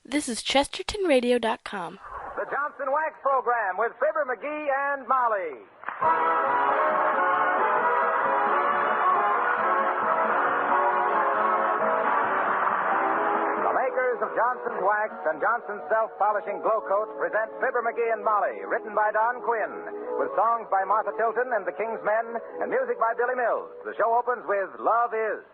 This is ChestertonRadio.com. The Johnson Wax Program with Fibber McGee and Molly. The makers of Johnson's Wax and Johnson's Self-Polishing Glow Coat present Fibber McGee and Molly, written by Don Quinn, with songs by Martha Tilton and the King's Men, and music by Billy Mills. The show opens with Love Is.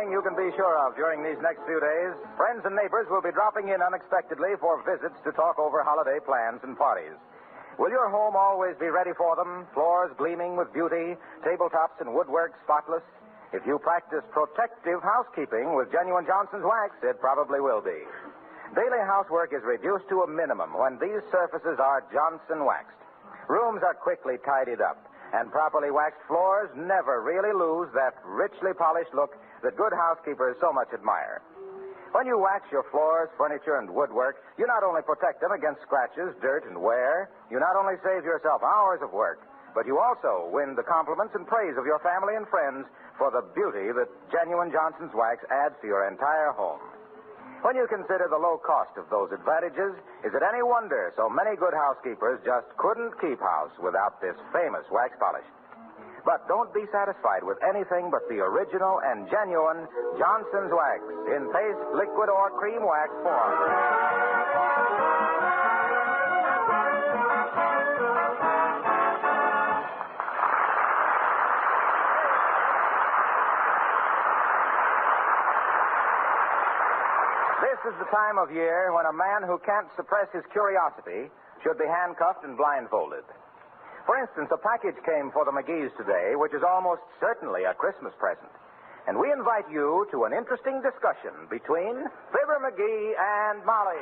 You can be sure of during these next few days, friends and neighbors will be dropping in unexpectedly for visits to talk over holiday plans and parties. Will your home always be ready for them? Floors gleaming with beauty, tabletops and woodwork spotless? If you practice protective housekeeping with genuine Johnson's Wax, it probably will be. Daily housework is reduced to a minimum when these surfaces are Johnson waxed. Rooms are quickly tidied up, and properly waxed floors never really lose that richly polished look that good housekeepers so much admire. When you wax your floors, furniture, and woodwork, you not only protect them against scratches, dirt, and wear, you not only save yourself hours of work, but you also win the compliments and praise of your family and friends for the beauty that genuine Johnson's Wax adds to your entire home. When you consider the low cost of those advantages, is it any wonder so many good housekeepers just couldn't keep house without this famous wax polish? But don't be satisfied with anything but the original and genuine Johnson's Wax in paste, liquid, or cream wax form. This is the time of year when a man who can't suppress his curiosity should be handcuffed and blindfolded. For instance, a package came for the McGees today, which is almost certainly a Christmas present. And we invite you to an interesting discussion between Fibber McGee and Molly.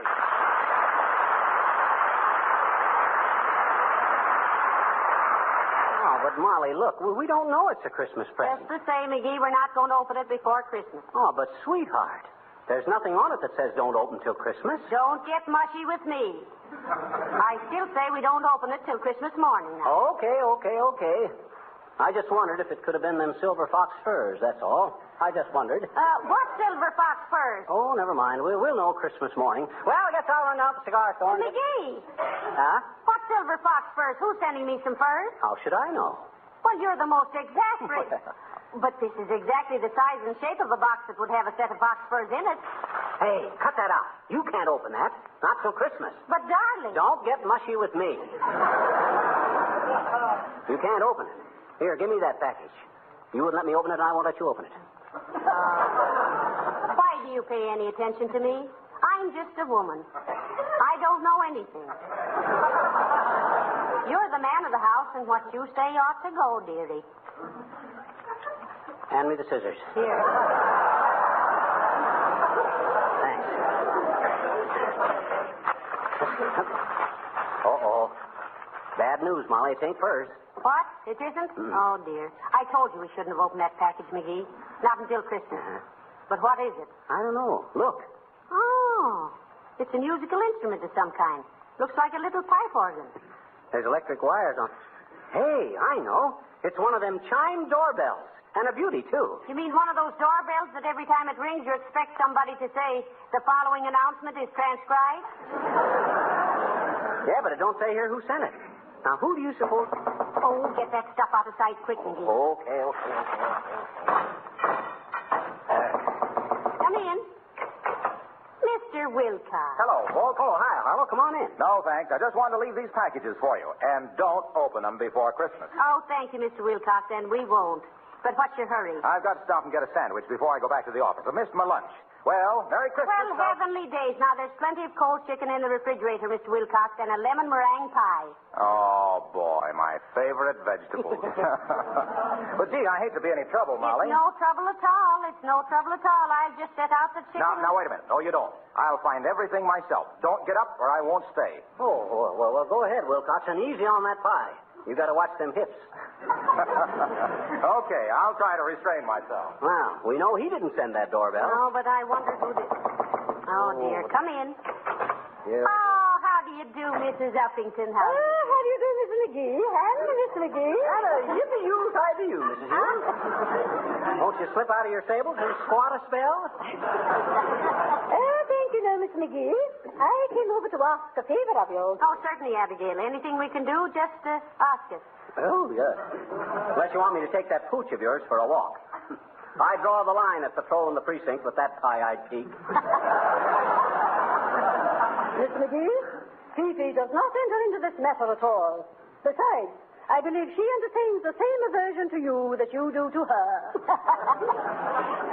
Oh, but Molly, look, we don't know it's a Christmas present. Just the same, McGee, we're not going to open it before Christmas. Oh, but sweetheart, there's nothing on it that says don't open till Christmas. Don't get mushy with me. I still say we don't open it till Christmas morning now. Okay. I just wondered if it could have been them silver fox furs, that's all. I just wondered. What silver fox furs? Oh, never mind. We'll know Christmas morning. Well, I guess I'll run out the cigar store. McGee! Huh? What silver fox furs? Who's sending me some furs? How should I know? Well, you're the most exasperating. But this is exactly the size and shape of a box that would have a set of fox furs in it. Hey, cut that out. You can't open that. Not till Christmas. But, darling... Don't get mushy with me. You can't open it. Here, give me that package. You wouldn't let me open it, and I won't let you open it. Why do you pay any attention to me? I'm just a woman. I don't know anything. You're the man of the house, and what you say ought to go, dearie. Hand me the scissors. Here. Thanks. Uh-oh. Bad news, Molly. It ain't furs. What? It isn't? Oh, dear. I told you we shouldn't have opened that package, McGee. Not until Christmas. But what is it? I don't know. Look. Oh. It's a musical instrument of some kind. Looks like a little pipe organ. There's electric wires on. Hey, I know. It's one of them chime doorbells. And a beauty, too. You mean one of those doorbells that every time it rings you expect somebody to say, the following announcement is transcribed? Yeah, but it don't say here who sent it. Now, who do you suppose... Oh, get that stuff out of sight quick, McGee. Okay. Come in. Mr. Wilcox. Hello, Walt. Oh, hi, Harlow. Come on in. No, thanks. I just wanted to leave these packages for you. And don't open them before Christmas. Oh, thank you, Mr. Wilcox, and we won't. But what's your hurry? I've got to stop and get a sandwich before I go back to the office. I missed my lunch. Well, Merry Christmas. Well, heavenly days. Now, there's plenty of cold chicken in the refrigerator, Mr. Wilcox, and a lemon meringue pie. Oh, boy, my favorite vegetables. But, gee, I hate to be any trouble, Molly. It's no trouble at all. I'll just set out the chicken. Now, wait a minute. No, you don't. I'll find everything myself. Don't get up or I won't stay. Oh, well, go ahead, Wilcox, and easy on that pie. You got to watch them hips. Okay, I'll try to restrain myself. Well, we know he didn't send that doorbell. No, but I wonder who did. Oh, dear. Come in. Yeah. Oh, how do you do, Mrs. Uppington? How do you do, Mrs. McGee? And Miss McGee? And a yippee-yoo tie to you, Mrs. Hughes. Won't you slip out of your sables and squat a spell? Thank you, no, Miss McGee. I came over to ask a favor of you. Oh, certainly, Abigail. Anything we can do, just ask us. Oh, yes. Unless you want me to take that pooch of yours for a walk. I draw the line at patrolling the precinct with that pie-eyed peak. Miss McGee, Fifi does not enter into this matter at all. Besides, I believe she entertains the same aversion to you that you do to her.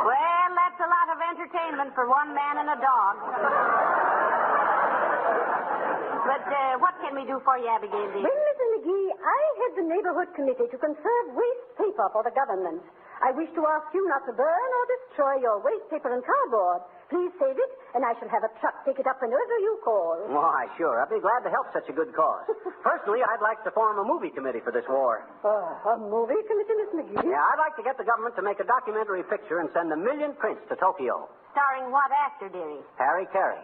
Well, that's a lot of entertainment for one man and a dog. But what can we do for you, Abigail, dear? Well, Mrs. McGee, I head the neighborhood committee to conserve waste paper for the government. I wish to ask you not to burn or destroy your waste paper and cardboard. Please save it, and I shall have a truck pick it up whenever you call. Why, sure. I'd be glad to help such a good cause. Personally, I'd like to form a movie committee for this war. A movie committee, Miss McGee? Yeah, I'd like to get the government to make a documentary picture and send 1 million prints to Tokyo. Starring what actor, dearie? Harry Carey.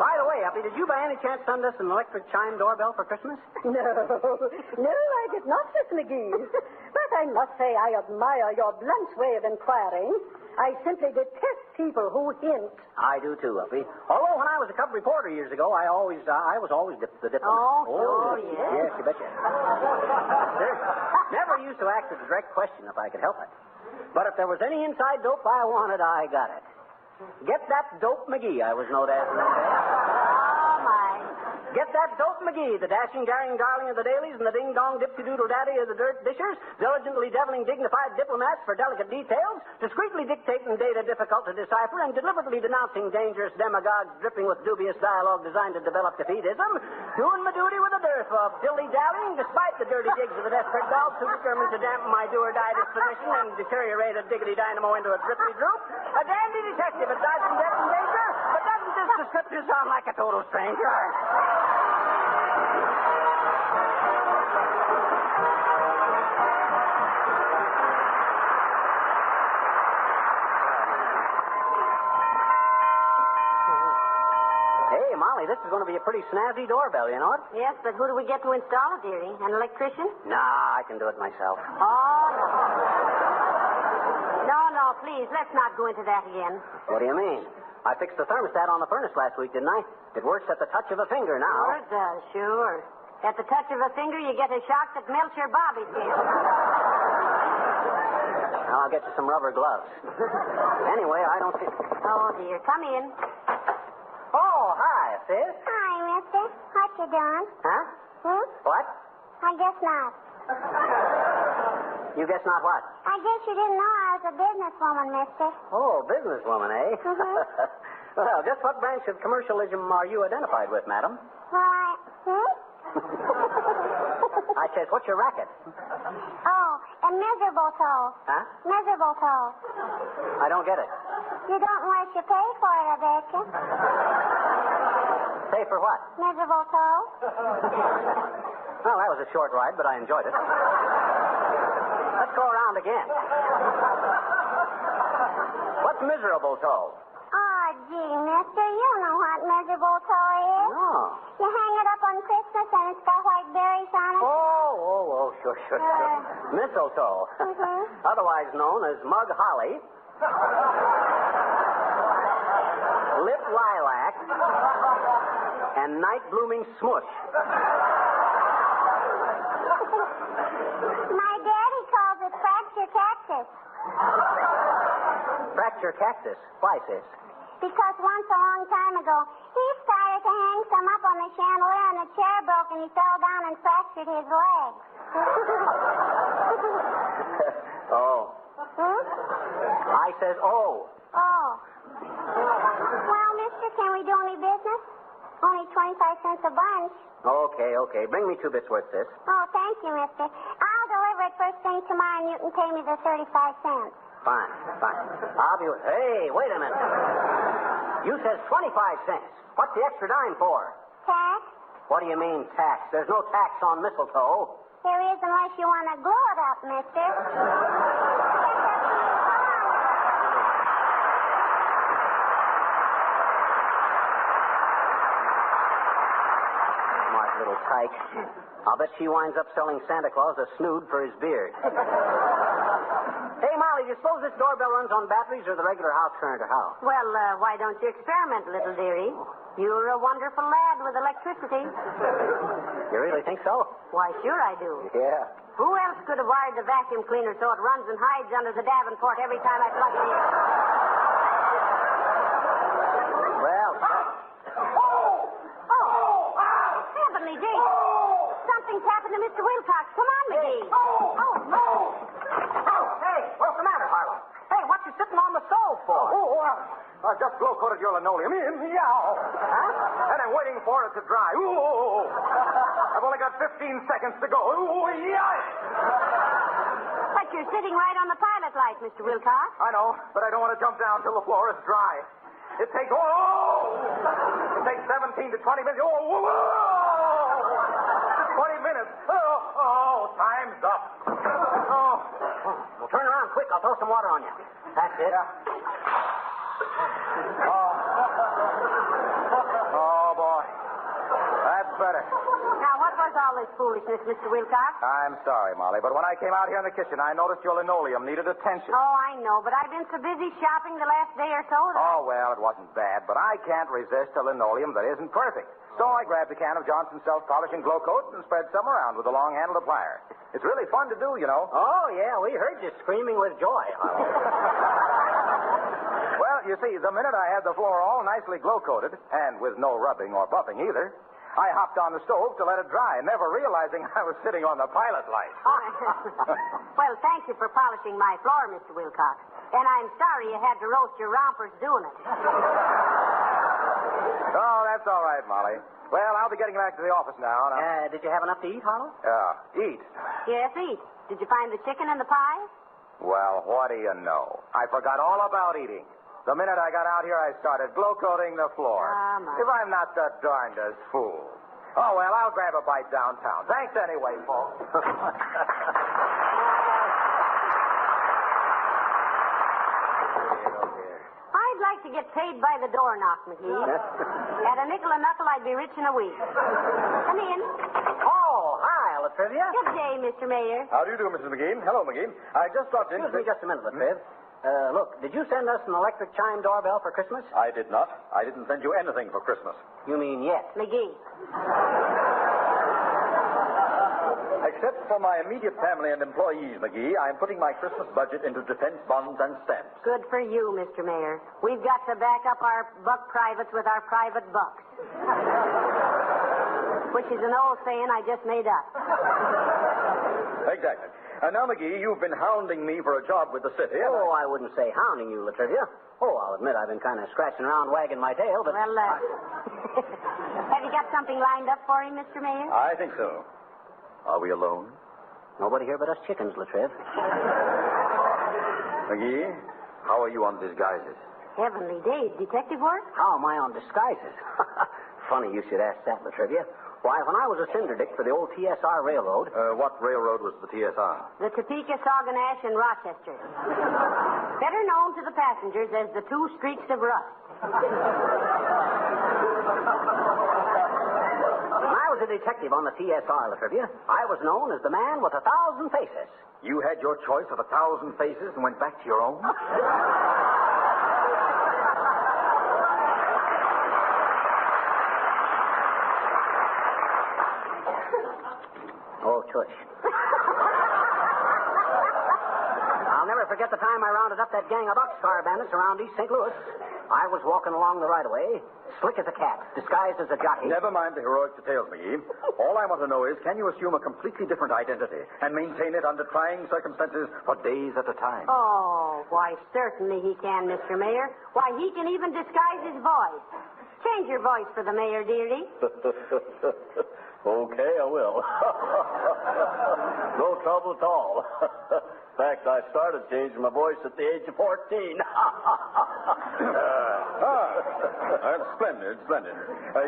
By the way, Uppy, did you by any chance send us an electric chime doorbell for Christmas? No, I did not, Miss McGee. But I must say I admire your blunt way of inquiring. I simply detest people who hint. I do too, Uppy. Although when I was a cub reporter years ago, I was always the diplomat. Oh, sure, yes. Yes, you betcha. Never used to ask a direct question if I could help it. But if there was any inside dope I wanted, I got it. Get that dope McGee, I was known as in those days. Oh, my. Get that dope McGee, the dashing, daring darling of the dailies and the ding-dong dip-doodle daddy of the dirt dishers, diligently deviling dignified diplomats for delicate details, discreetly dictating data difficult to decipher, and deliberately denouncing dangerous demagogues dripping with dubious dialogue designed to develop defeatism, doing my duty with a dearth of dilly-dallying despite the dirty digs of the desperate dogs who determined to dampen my do-or-die disposition and deteriorate a diggity dynamo into a drippity droop, a dandy detective at dodging death and danger, but doesn't this description sound like a total stranger? Hey, Molly, this is going to be a pretty snazzy doorbell, you know it? Yes, but who do we get to install it, dearie? An electrician? Nah, I can do it myself. Oh, no, please, let's not go into that again. What do you mean? I fixed the thermostat on the furnace last week, didn't I? It works at the touch of a finger Sure now. it does, sure. At the touch of a finger, you get a shock that melts your bobby pin. Now, I'll get you some rubber gloves. Anyway, I don't think... Oh, dear. Come in. Oh, hi, sis. Hi, mister. What you doing? Huh? What? I guess not. You guess not what? I guess you didn't know I was a businesswoman, mister. Oh, businesswoman, eh? Mhm. Well, just what branch of commercialism are you identified with, madam? Well, I says, what's your racket? Oh, a miserable toe. Huh? Miserable toe. I don't get it. You don't unless you pay for it, I bet you. Pay for what? Miserable toe. Well, that was a short ride, but I enjoyed it. Let's go around again. What's miserable toe? Oh, gee, mister, you know what miserable toe is. No. You hang it up on Christmas and it's got white berries on it. Oh, sure. Mistletoe. Mhm. Otherwise known as mug holly, lip lilac, and night blooming smush. My daddy calls it fracture cactus. Fracture cactus. Why, sis? Because once a long time ago, he started to hang some up on the chandelier and the chair broke and he fell down and fractured his leg. Oh. I says, oh. Oh. Well, mister, can we do any business? Only 25 cents a bunch. Okay. Bring me 2 bits worth, sis. Oh, thank you, mister. I'll deliver it first thing tomorrow and you can pay me the 35 cents. Fine. I'll be... Hey, wait a minute. You says 25 cents. What's the extra dime for? Tax? What do you mean, tax? There's no tax on mistletoe. There is unless you want to glue it up, mister. Smart little tyke. I'll bet she winds up selling Santa Claus a snood for his beard. Hey, Molly, do you suppose this doorbell runs on batteries or the regular house current or how? Well, why don't you experiment, little dearie? You're a wonderful lad with electricity. You really think so? Why, sure I do. Yeah. Who else could have wired the vacuum cleaner so it runs and hides under the Davenport every time I plug it in? Well, Heavenly days. Something's happened to Mr. Wilcox. Come on, McGee. hey, what's the matter, Harlow? Hey, what you sitting on the stove for? I just glow-coated your linoleum. Meow. Huh? And I'm waiting for it to dry. Ooh. I've only got 15 seconds to go. Ooh, yikes. But you're sitting right on the pilot light, Mr. Wilcox. I know, but I don't want to jump down till the floor is dry. It takes 17 to 20 minutes. 20 minutes. Time's up. Well, turn around quick. I'll throw some water on you. That's it. Yeah. Oh, boy. That's better. Now, what was all this foolishness, Mr. Wilcox? I'm sorry, Molly, but when I came out here in the kitchen, I noticed your linoleum needed attention. Oh, I know, but I've been so busy shopping the last day or so that... Oh, well, it wasn't bad, but I can't resist a linoleum that isn't perfect. So I grabbed a can of Johnson's self-polishing glow coat and spread some around with a long-handled applier. It's really fun to do, you know. Oh, yeah, we heard you screaming with joy, Harlow. Well, you see, the minute I had the floor all nicely glow-coated, and with no rubbing or buffing either, I hopped on the stove to let it dry, never realizing I was sitting on the pilot light. Well, thank you for polishing my floor, Mr. Wilcox. And I'm sorry you had to roast your rompers doing it. Oh, that's all right, Molly. Well, I'll be getting back to the office now. Did you have enough to eat, Harlow? Eat. Yes, eat. Did you find the chicken and the pie? Well, what do you know? I forgot all about eating. The minute I got out here, I started glow-coating the floor. My. If I'm not the darndest fool. Oh, well, I'll grab a bite downtown. Thanks anyway, folks. I'd like to get paid by the door knock, McGee. At a nickel a knuckle, I'd be rich in a week. Come in. Oh, hi, Latrivia. Good day, Mr. Mayor. How do you do, Mrs. McGee? Hello, McGee. I just dropped in. Excuse me just a minute, Latriv. Look, did you send us an electric chime doorbell for Christmas? I did not. I didn't send you anything for Christmas. You mean yet? McGee. Except for my immediate family and employees, McGee, I'm putting my Christmas budget into defense bonds and stamps. Good for you, Mr. Mayor. We've got to back up our buck privates with our private bucks. Which is an old saying I just made up. Exactly. And now, McGee, you've been hounding me for a job with the city. Oh, I wouldn't say hounding you, Latrivia. Oh, I'll admit I've been kind of scratching around wagging my tail, but... Well, have you got something lined up for him, Mr. Mayor? I think so. Are we alone? Nobody here but us chickens, Latriv. McGee, how are you on disguises? Heavenly days. Detective work? How am I on disguises? Funny you should ask that, Latrivia. Why, when I was a cinderdick for the old TSR Railroad... What railroad was the TSR? The Topeka, Sauganash, and Rochester. Better known to the passengers as the Two Streaks of Rust. When I was a detective on the TSR, Latrivia, I was known as the man with 1,000 faces. You had your choice of 1,000 faces and went back to your own? Oh, tush. I'll never forget the time I rounded up that gang of boxcar bandits around East St. Louis. I was walking along the right-of-way, slick as a cat, disguised as a jockey. Never mind the heroic details, McGee. All I want to know is, can you assume a completely different identity and maintain it under trying circumstances for days at a time? Oh, why, certainly he can, Mr. Mayor. Why, he can even disguise his voice. Change your voice for the mayor, dearie. Okay, I will. No trouble at all. In fact, I started changing my voice at the age of 14. Splendid.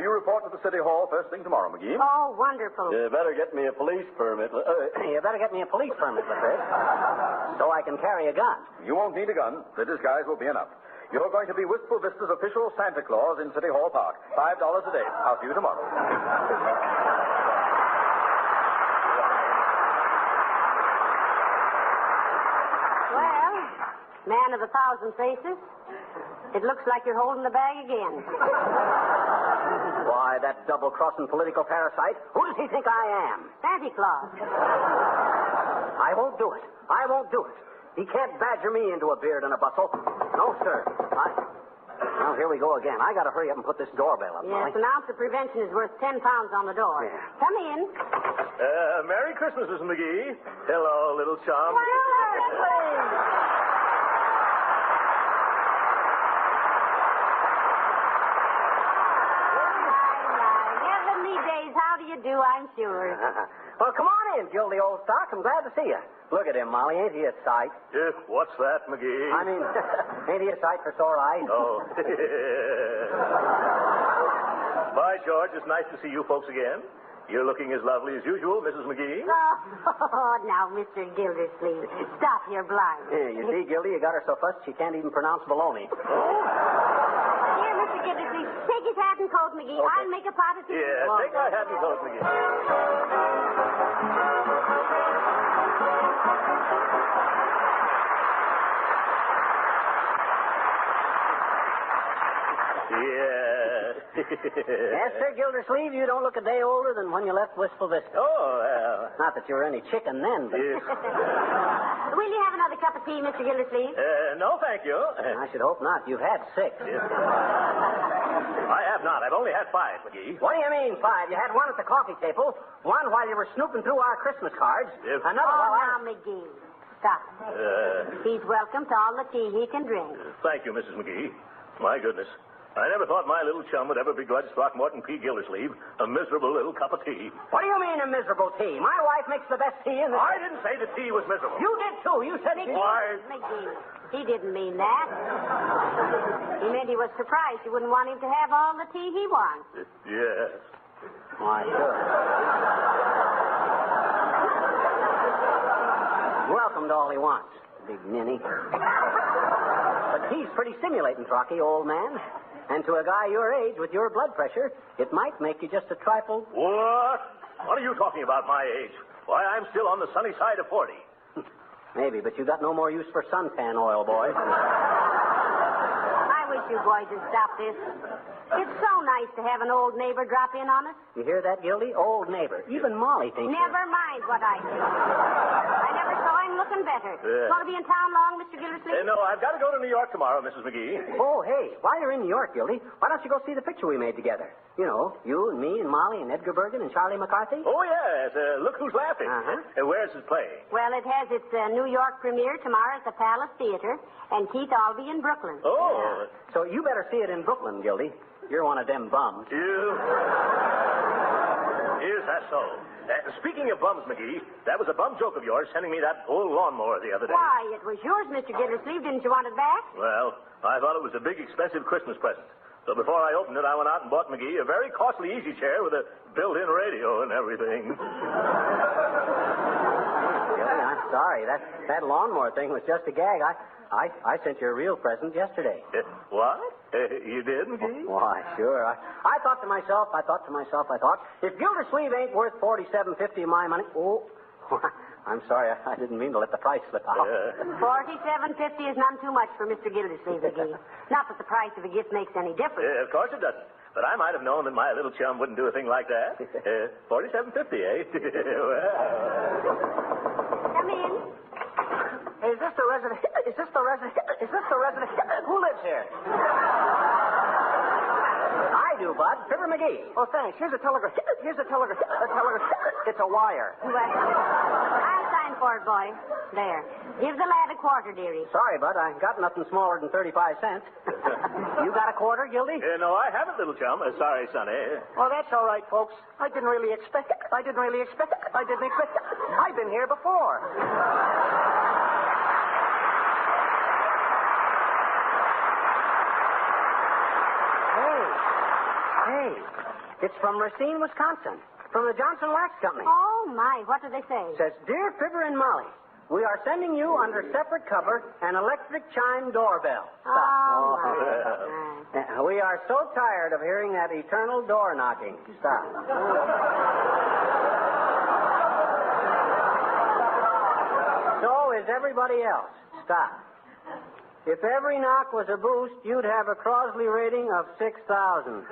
You report to the City Hall first thing tomorrow, McGee. Oh, wonderful. You better get me a police permit. You better get me a police permit, Fred, so I can carry a gun. You won't need a gun. The disguise will be enough. You're going to be Wistful Vista's official Santa Claus in City Hall Park. $5 a day. I'll see you tomorrow. Well, man of 1,000 faces, it looks like you're holding the bag again. Why, that double-crossing political parasite. Who does he think I am? Santa Claus. I won't do it. He can't badger me into a beard and a bustle. No, sir. Well, here we go again. I got to hurry up and put this doorbell up, Yes, Molly. an ounce of prevention is worth 10 pounds on the door. Yeah. Come in. Merry Christmas, Mrs. McGee. Hello, little chum. Heavenly days, how do you do, I'm sure. Well, come on in, Gildy, old stock. I'm glad to see you. Look at him, Molly. Ain't he a sight? What's that, McGee? I mean, ain't he a sight for sore eyes? Oh. By George, it's nice to see you folks again. You're looking as lovely as usual, Mrs. McGee. Oh, now, Mr. Gildersleeve, stop your blind. You see, Gildy, you got her so fussed she can't even pronounce baloney. Here, Mr. Gildersleeve, take his hat and coat, McGee. Okay. I'll make a pot of tea. Yeah, take my hat and coat, McGee. Yes, sir, Gildersleeve, you don't look a day older than when you left Wistful Vista. Oh, well. Not that you were any chicken then, but... Yes. Will you have another cup of tea, Mr. Gildersleeve? No, thank you. I should hope not. You've had 6. I have not. I've only had 5, McGee. What do you mean, 5? You had one at the coffee table, one while you were snooping through our Christmas cards, Yes. another Oh, while now, McGee, stop. He's welcome to all the tea he can drink. Thank you, Mrs. McGee. My goodness. I never thought my little chum would ever begrudge Throckmorton P. Gildersleeve a miserable little cup of tea. What do you mean a miserable tea? My wife makes the best tea in the... I didn't say the tea was miserable. You did, too. You said he... Why? McGee, he didn't mean that. He meant he was surprised you wouldn't want him to have all the tea he wants. Yes. Why, sure. Welcome to all he wants, big ninny. But tea's pretty stimulating, Trocky, old man. And to a guy your age with your blood pressure, it might make you just a trifle... What? What are you talking about, my age? Why, I'm still on the sunny side of 40. Maybe, but you got no more use for suntan oil, boy. I wish you boys would stop this. It's so nice to have an old neighbor drop in on us. You hear that, Gildy? Old neighbor. Even Molly thinks... Never mind what I think. I never saw him looking better. Going to be in town long, Mr. Gildersleeve? No, I've got to go to New York tomorrow, Mrs. McGee. Oh, hey, while you're in New York, Gildy, why don't you go see the picture we made together? You know, you and me and Molly and Edgar Bergen and Charlie McCarthy. Oh, yes. Look who's laughing. Where's his play? Well, it has its New York premiere tomorrow at the Palace Theater, and Keith Albee in Brooklyn. Oh. So you better see it in Brooklyn, Gildy. You're one of them bums. Is that so? Speaking of bums, McGee, that was a bum joke of yours sending me that old lawnmower the other day. Why, it was yours, Mr. Gildersleeve. Didn't you want it back? Well, I thought it was a big, expensive Christmas present. So before I opened it, I went out and bought McGee a very costly easy chair with a built-in radio and everything. Gildy, I'm sorry. That lawnmower thing was just a gag. I sent you a real present yesterday. What? You did, McGee? Why, sure. I thought to myself, if Gildersleeve ain't worth $47.50 of my money... Oh, I'm sorry. I didn't mean to let the price slip out. $47.50 is none too much for Mr. Gildersleeve, McGee. Not that the price of a gift makes any difference. Of course it doesn't. But I might have known that my little chum wouldn't do a thing like that. $47.50, eh? Well. Come in. Is this the resident? Who lives here? I do, Bud. Fibber McGee. Oh, thanks. Here's a telegram. It's a wire. Well, I'll sign going for it, boy. There. Give the lad a quarter, dearie. Sorry, Bud. I got nothing smaller than 35 cents. You got a quarter, Gildy? No, I haven't, little chum. Sorry, Sonny. Well, that's all right, folks. I didn't really expect it. I've been here before. Hey, it's from Racine, Wisconsin, from the Johnson Wax Company. Oh, my. What do they say? It says, Dear Fibber and Molly, we are sending you under separate cover an electric chime doorbell. Oh, my. We are so tired of hearing that eternal door knocking. Stop. So is everybody else. Stop. If every knock was a boost, you'd have a Crosley rating of 6,000.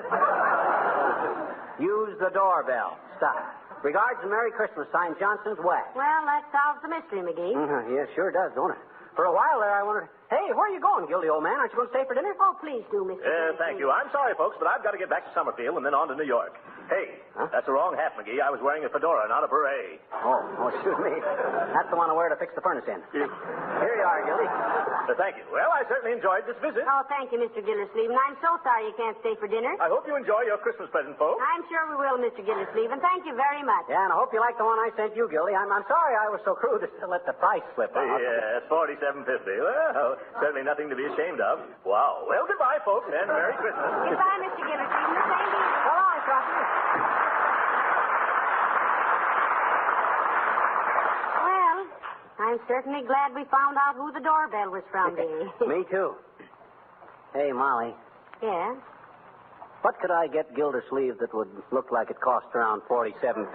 Use the doorbell. Stop. Regards and Merry Christmas. Signed Johnson's Wax. Well, that solves the mystery, McGee. Yeah, sure does, don't it? For a while there, I wondered, hey, where are you going, Gildy, old man? Aren't you going to stay for dinner? Oh, please do, Mr. Gildersleeve. Thank you. I'm sorry, folks, but I've got to get back to Summerfield and then on to New York. Hey, that's the wrong hat, McGee. I was wearing a fedora, not a beret. Oh, shoot me. That's the one I wear to fix the furnace in. Here you are, Gildy. Thank you. Well, I certainly enjoyed this visit. Oh, thank you, Mr. Gildersleeve. And I'm so sorry you can't stay for dinner. I hope you enjoy your Christmas present, folks. I'm sure we will, Mr. Gildersleeve, and thank you very much. Yeah, and I hope you like the one I sent you, Gildy. I'm sorry I was so crude as to let the price slip out. Yes, $47.50. Well, certainly nothing to be ashamed of. Wow. Well, goodbye, folks, and Merry Christmas. Goodbye, Mr. Gildersleeve. The same to you. So long, Crosley. Well, I'm certainly glad we found out who the doorbell was from, dearie. Me too. Hey, Molly. Yeah? What could I get Gildersleeve that would look like it cost around $47.50?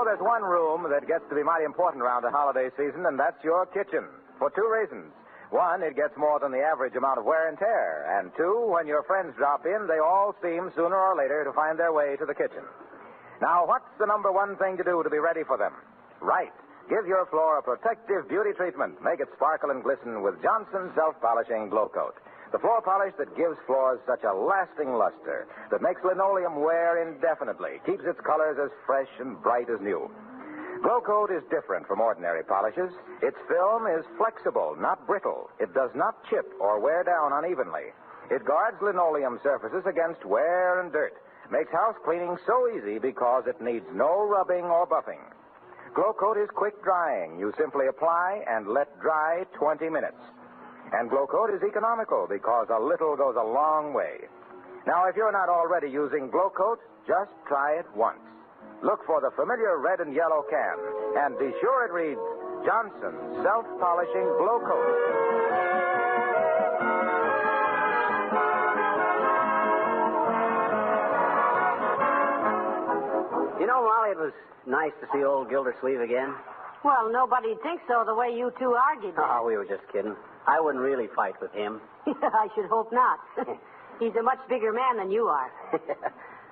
There's one room that gets to be mighty important around the holiday season, and that's your kitchen. For two reasons. One, it gets more than the average amount of wear and tear. And two, when your friends drop in, they all seem sooner or later to find their way to the kitchen. Now, what's the number one thing to do to be ready for them? Right. Give your floor a protective beauty treatment. Make it sparkle and glisten with Johnson's Self-Polishing Glow Coat. The floor polish that gives floors such a lasting luster, that makes linoleum wear indefinitely, keeps its colors as fresh and bright as new. Glow Coat is different from ordinary polishes. Its film is flexible, not brittle. It does not chip or wear down unevenly. It guards linoleum surfaces against wear and dirt. Makes house cleaning so easy because it needs no rubbing or buffing. Glow Coat is quick drying. You simply apply and let dry 20 minutes. And Glow Coat is economical because a little goes a long way. Now, if you're not already using Glow Coat, just try it once. Look for the familiar red and yellow can, and be sure it reads Johnson's Self-Polishing Glow Coat. You know, Molly, it was nice to see old Gildersleeve again. Well, nobody'd think so the way you two argued that. Oh, we were just kidding. I wouldn't really fight with him. I should hope not. He's a much bigger man than you are.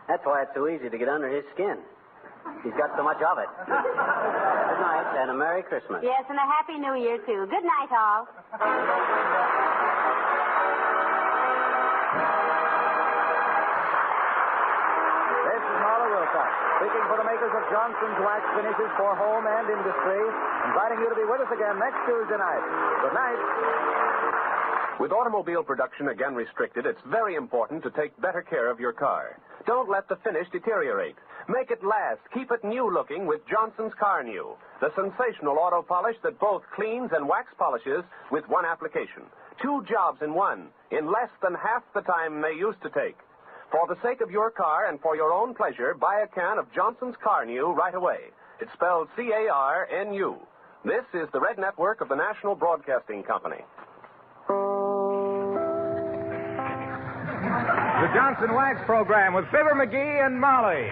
That's why it's so easy to get under his skin. He's got so much of it. Good night, and a Merry Christmas. Yes, and a Happy New Year, too. Good night, all. This is Marla Wilcox, speaking for the makers of Johnson's Wax Finishes for home and industry, inviting you to be with us again next Tuesday night. Good night. With automobile production again restricted, it's very important to take better care of your car. Don't let the finish deteriorate. Make it last. Keep it new-looking with Johnson's Car New, the sensational auto polish that both cleans and wax polishes with one application. 2 jobs in one, in less than half the time they used to take. For the sake of your car and for your own pleasure, buy a can of Johnson's Car New right away. It's spelled C-A-R-N-U. This is the Red Network of the National Broadcasting Company. The Johnson Wax Program with Fibber McGee and Molly.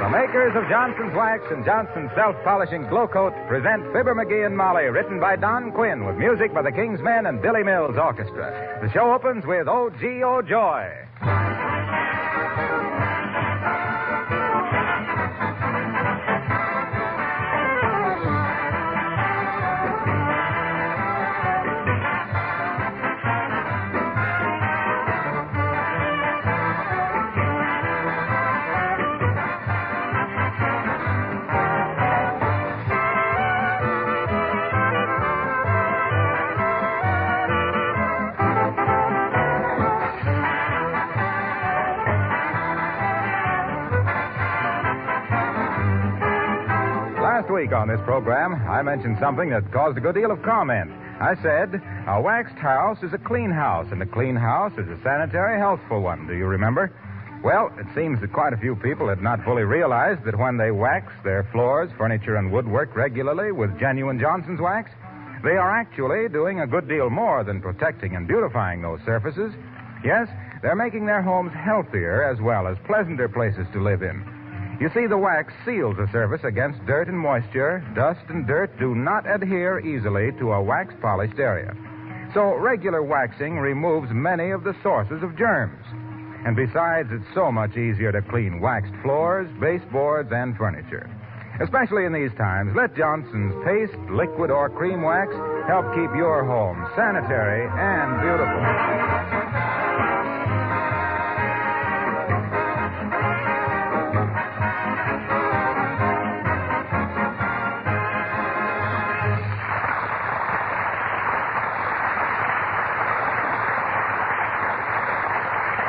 The makers of Johnson's Wax and Johnson's Self-Polishing Glow Coat present Fibber McGee and Molly, written by Don Quinn, with music by the King's Men and Billy Mills Orchestra. The show opens with Oh Gee, Oh Joy. Last week on this program, I mentioned something that caused a good deal of comment. I said, a waxed house is a clean house, and a clean house is a sanitary, healthful one. Do you remember? Well, it seems that quite a few people had not fully realized that when they wax their floors, furniture, and woodwork regularly with genuine Johnson's wax, they are actually doing a good deal more than protecting and beautifying those surfaces. Yes, they're making their homes healthier as well as pleasanter places to live in. You see, the wax seals a surface against dirt and moisture. Dust and dirt do not adhere easily to a wax-polished area. So regular waxing removes many of the sources of germs. And besides, it's so much easier to clean waxed floors, baseboards, and furniture. Especially in these times, let Johnson's paste, liquid, or cream wax help keep your home sanitary and beautiful.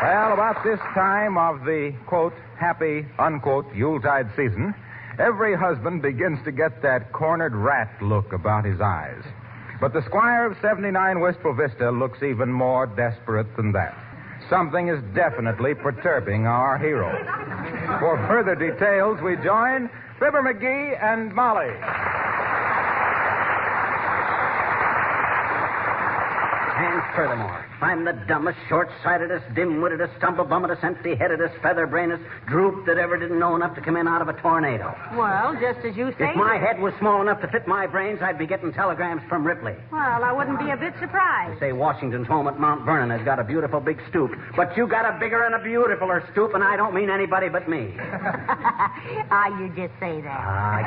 Well, about this time of the, quote, happy, unquote, Yuletide season, every husband begins to get that cornered rat look about his eyes. But the Squire of 79 Wistful Vista looks even more desperate than that. Something is definitely perturbing our hero. For further details, we join Fibber McGee and Molly. And furthermore, I'm the dumbest, short-sightedest, dim-wittedest, stumble-bummetest, empty-headedest, feather-brainedest droop that ever didn't know enough to come in out of a tornado. Well, just as you say. If my head was small enough to fit my brains, I'd be getting telegrams from Ripley. Well, I wouldn't be a bit surprised. They say Washington's home at Mount Vernon has got a beautiful big stoop. But you got a bigger and a beautifuler stoop, and I don't mean anybody but me. You just say that. I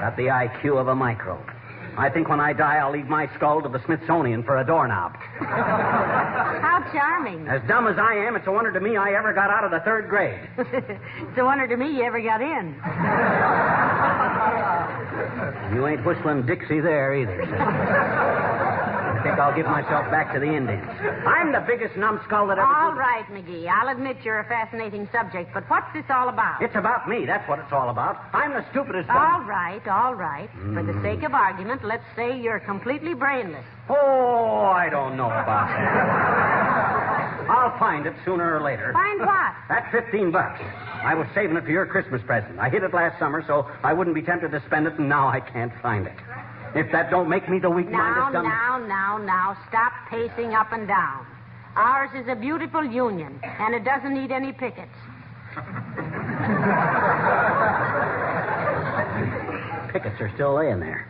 got the IQ of a microbe. I think when I die, I'll leave my skull to the Smithsonian for a doorknob. How charming. As dumb as I am, it's a wonder to me I ever got out of the third grade. It's a wonder to me you ever got in. You ain't whistling Dixie there either. I think I'll give myself back to the Indians. I'm the biggest numbskull that ever... All right, McGee. I'll admit you're a fascinating subject, but what's this all about? It's about me. That's what it's all about. I'm the stupidest... All right. For the sake of argument, let's say you're completely brainless. Oh, I don't know about that. I'll find it sooner or later. Find what? That $15. I was saving it for your Christmas present. I hid it last summer so I wouldn't be tempted to spend it, and now I can't find it. If that don't make me the weak-minded dumb... Now. Stop pacing up and down. Ours is a beautiful union, and it doesn't need any pickets. Pickets are still laying there.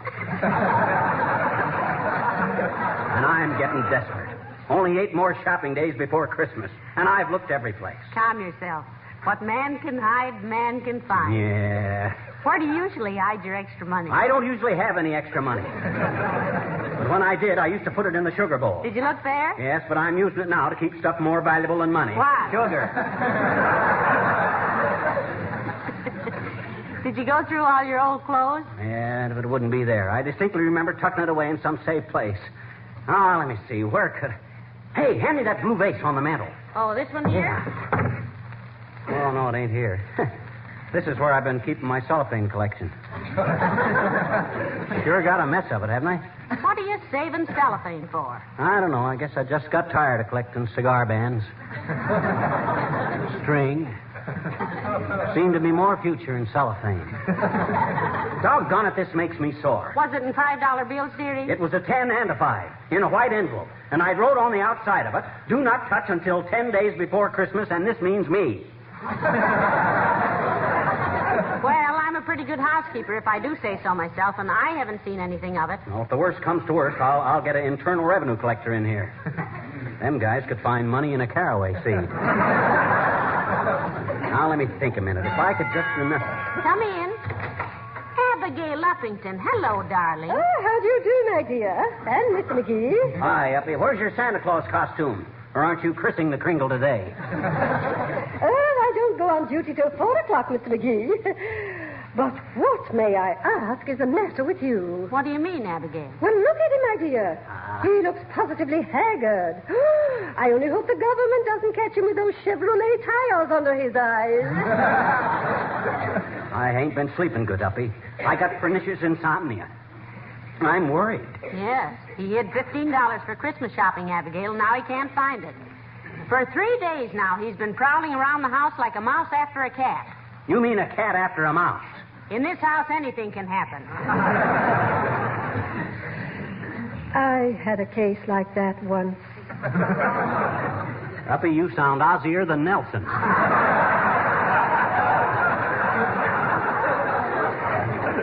And I'm getting desperate. Only 8 more shopping days before Christmas, and I've looked every place. Calm yourself. What man can hide, man can find. Yeah. Where do you usually hide your extra money? I don't usually have any extra money. But when I did, I used to put it in the sugar bowl. Did you look there? Yes, but I'm using it now to keep stuff more valuable than money. What? Sugar. Did you go through all your old clothes? Yeah, it wouldn't be there. I distinctly remember tucking it away in some safe place. Oh, let me see. Where could... Hey, hand me that blue vase on the mantel. Oh, this one here? Yeah. Oh, no, it ain't here. This is where I've been keeping my cellophane collection. Sure got a mess of it, haven't I? What are you saving cellophane for? I don't know. I guess I just got tired of collecting cigar bands. String. Seemed to be more future in cellophane. Doggone it, this makes me sore. Was it in $5 bills, dearie? It was a 10 and a 5 in a white envelope. And I wrote on the outside of it, do not touch until 10 days before Christmas, and this means me. Well, I'm a pretty good housekeeper, if I do say so myself, and I haven't seen anything of it. Well, if the worst comes to worst, I'll get an internal revenue collector in here. Them guys could find money in a caraway seed. Now, let me think a minute. If I could just remember... Come in. Abigail Uppington. Hello, darling. Oh, how do you do, my dear? And Mr. McGee. Hi, Uppy. Where's your Santa Claus costume? Or aren't you christening the Kringle today? I don't go on duty till 4 o'clock, Mr. McGee. But what, may I ask, is the matter with you? What do you mean, Abigail? Well, look at him, my dear. He looks positively haggard. I only hope the government doesn't catch him with those Chevrolet tires under his eyes. I ain't been sleeping good, Uppy. I got pernicious insomnia. I'm worried. Yes. He hid $15 for Christmas shopping, Abigail. Now he can't find it. For 3 days now, he's been prowling around the house like a mouse after a cat. You mean a cat after a mouse? In this house, anything can happen. I had a case like that once. Uppy, you sound Ozzier than Nelson.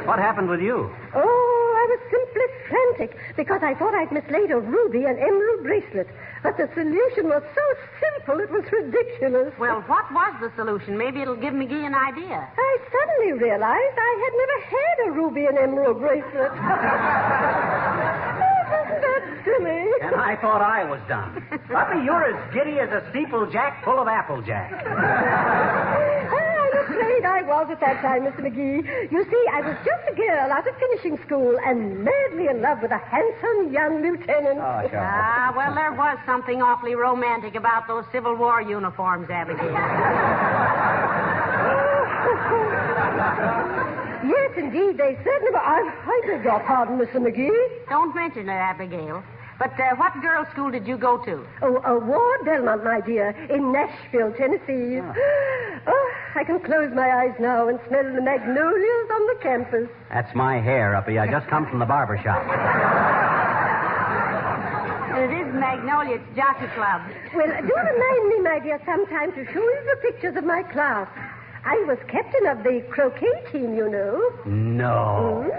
What happened with you? Oh, I was simply frantic because I thought I'd mislaid a ruby and emerald bracelet. But the solution was so simple, it was ridiculous. Well, what was the solution? Maybe it'll give McGee an idea. I suddenly realized I had never had a ruby and emerald bracelet. Isn't that silly? And I thought I was done. Uppy, you're as giddy as a steeplejack full of applejack. I'm afraid I was at that time, Mr. McGee. You see, I was just a girl out of finishing school and madly in love with a handsome young lieutenant. Oh, sure. Ah, well, there was something awfully romantic about those Civil War uniforms, Abigail. Yes, indeed, they certainly were. I beg your pardon, Mr. McGee. Don't mention it, Abigail. But what girls' school did you go to? Oh, Ward Belmont, my dear, in Nashville, Tennessee. Oh, I can close my eyes now and smell the magnolias on the campus. That's my hair, Uppy. I just come from the barber shop. It is Magnolia. It's Jockey Club. Well, do remind me, my dear, sometime to show you the pictures of my class. I was captain of the croquet team, you know. No.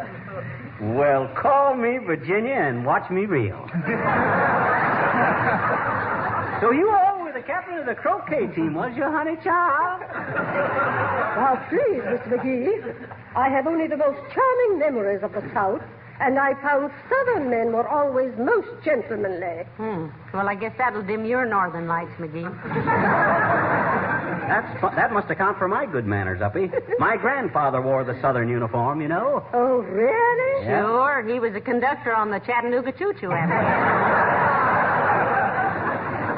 Well, call me Virginia and watch me reel. So you all were the captain of the croquet team, was you, honey child? Now, please, Mr. McGee, I have only the most charming memories of the South, and I found Southern men were always most gentlemanly. Well, I guess that'll dim your northern lights, McGee. That must account for my good manners, Uppy. My grandfather wore the Southern uniform, you know. Oh, really? Yeah. Sure. He was a conductor on the Chattanooga Choo-Choo, Abigail.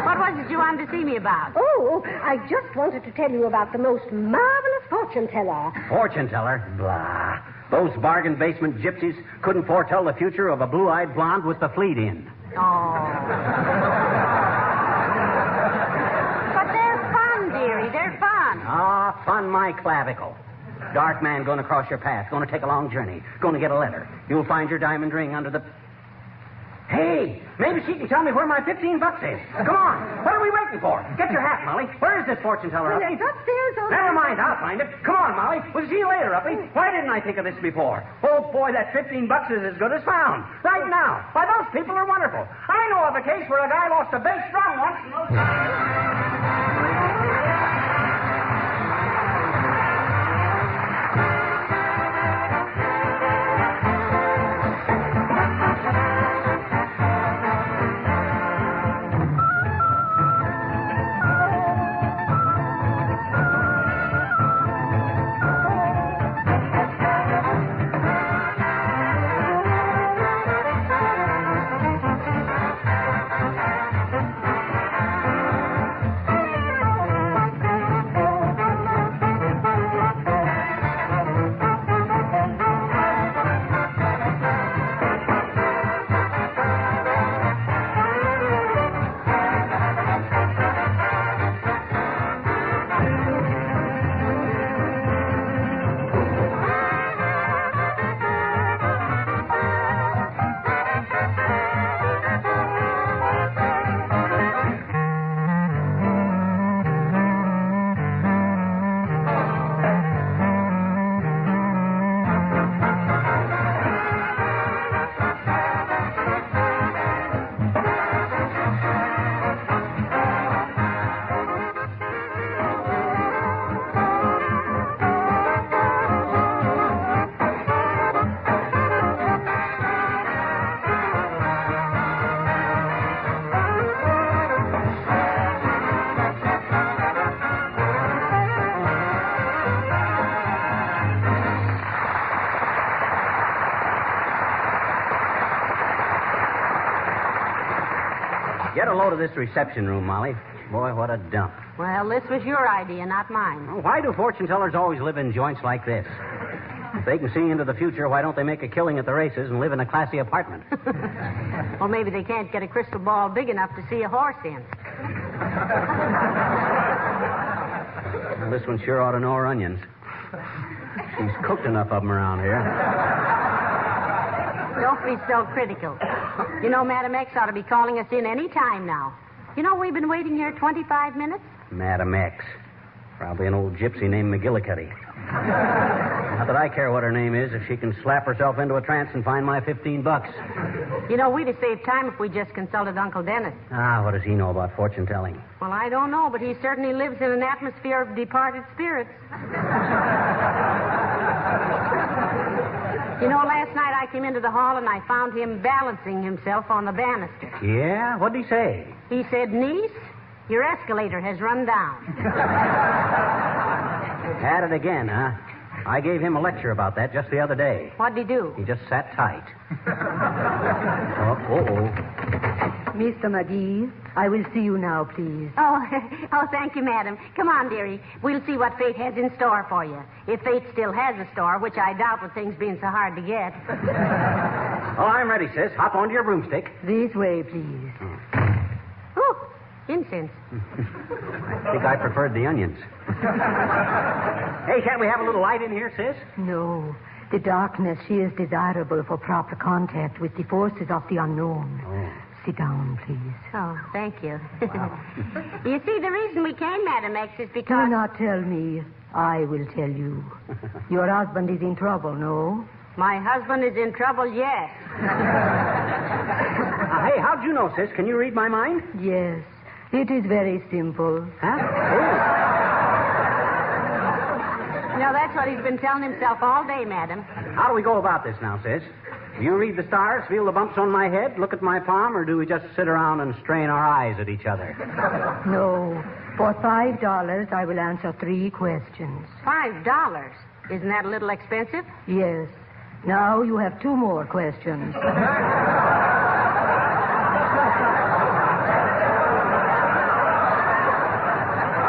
What was it you wanted to see me about? Oh, I just wanted to tell you about the most marvelous fortune teller. Fortune teller? Blah. Those bargain basement gypsies couldn't foretell the future of a blue-eyed blonde with the fleet in. Oh. But they're fun, dearie. They're fun. Ah, fun my clavicle. Dark man going to cross your path, going to take a long journey, going to get a letter. You'll find your diamond ring under the... Hey, maybe she can tell me where my $15 is. Come on. What are we waiting for? Get your hat, Molly. Where is this fortune teller, Uppy? It's upstairs. Never mind, I'll find it. Come on, Molly. We'll see you later, Uppy. Why didn't I think of this before? Oh, boy, that $15 is as good as found. Right now. Why, those people are wonderful. I know of a case where a guy lost a bass drum once and those... Get a load of this reception room, Molly. Boy, what a dump. Well, this was your idea, not mine. Well, why do fortune tellers always live in joints like this? If they can see into the future, why don't they make a killing at the races and live in a classy apartment? Well, maybe they can't get a crystal ball big enough to see a horse in. Well, this one sure ought to know her onions. She's cooked enough of them around here. Don't be so critical. You know, Madam X ought to be calling us in any time now. You know, we've been waiting here 25 minutes. Madam X. Probably an old gypsy named McGillicuddy. Not that I care what her name is if she can slap herself into a trance and find my $15. You know, we'd have saved time if we just consulted Uncle Dennis. Ah, what does he know about fortune telling? Well, I don't know, but he certainly lives in an atmosphere of departed spirits. You know, last night I came into the hall and I found him balancing himself on the banister. Yeah? What'd he say? He said, "Niece, your escalator has run down." Had it again, huh? I gave him a lecture about that just the other day. What'd he do? He just sat tight. Mr. McGee, I will see you now, please. Oh, thank you, madam. Come on, dearie. We'll see what fate has in store for you. If fate still has a store, which I doubt with things being so hard to get. Oh, I'm ready, sis. Hop onto your broomstick. This way, please. Ooh, incense. I think I preferred the onions. Hey, can't we have a little light in here, sis? No. The darkness, she is desirable for proper contact with the forces of the unknown. Oh. Sit down, please. Oh, thank you. Wow. You see, the reason we came, Madam X, is because... Do not tell me. I will tell you. Your husband is in trouble, no? My husband is in trouble, yes. Hey, how'd you know, sis? Can you read my mind? Yes. It is very simple. Huh? No, that's what he's been telling himself all day, madam. How do we go about this now, sis? Do you read the stars, feel the bumps on my head, look at my palm, or do we just sit around and strain our eyes at each other? No. For $5, I will answer 3 questions. $5? Isn't that a little expensive? Yes. Now you have 2 more questions.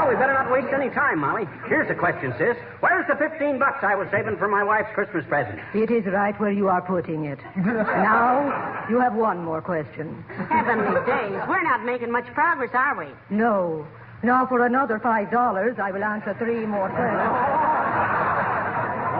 We better not waste any time, Molly. Here's the question, sis. Where's the $15 I was saving for my wife's Christmas present? It is right where you are putting it. Now, you have 1 more question. Heavenly days. We're not making much progress, are we? No. Now, for another $5, I will answer 3 more questions.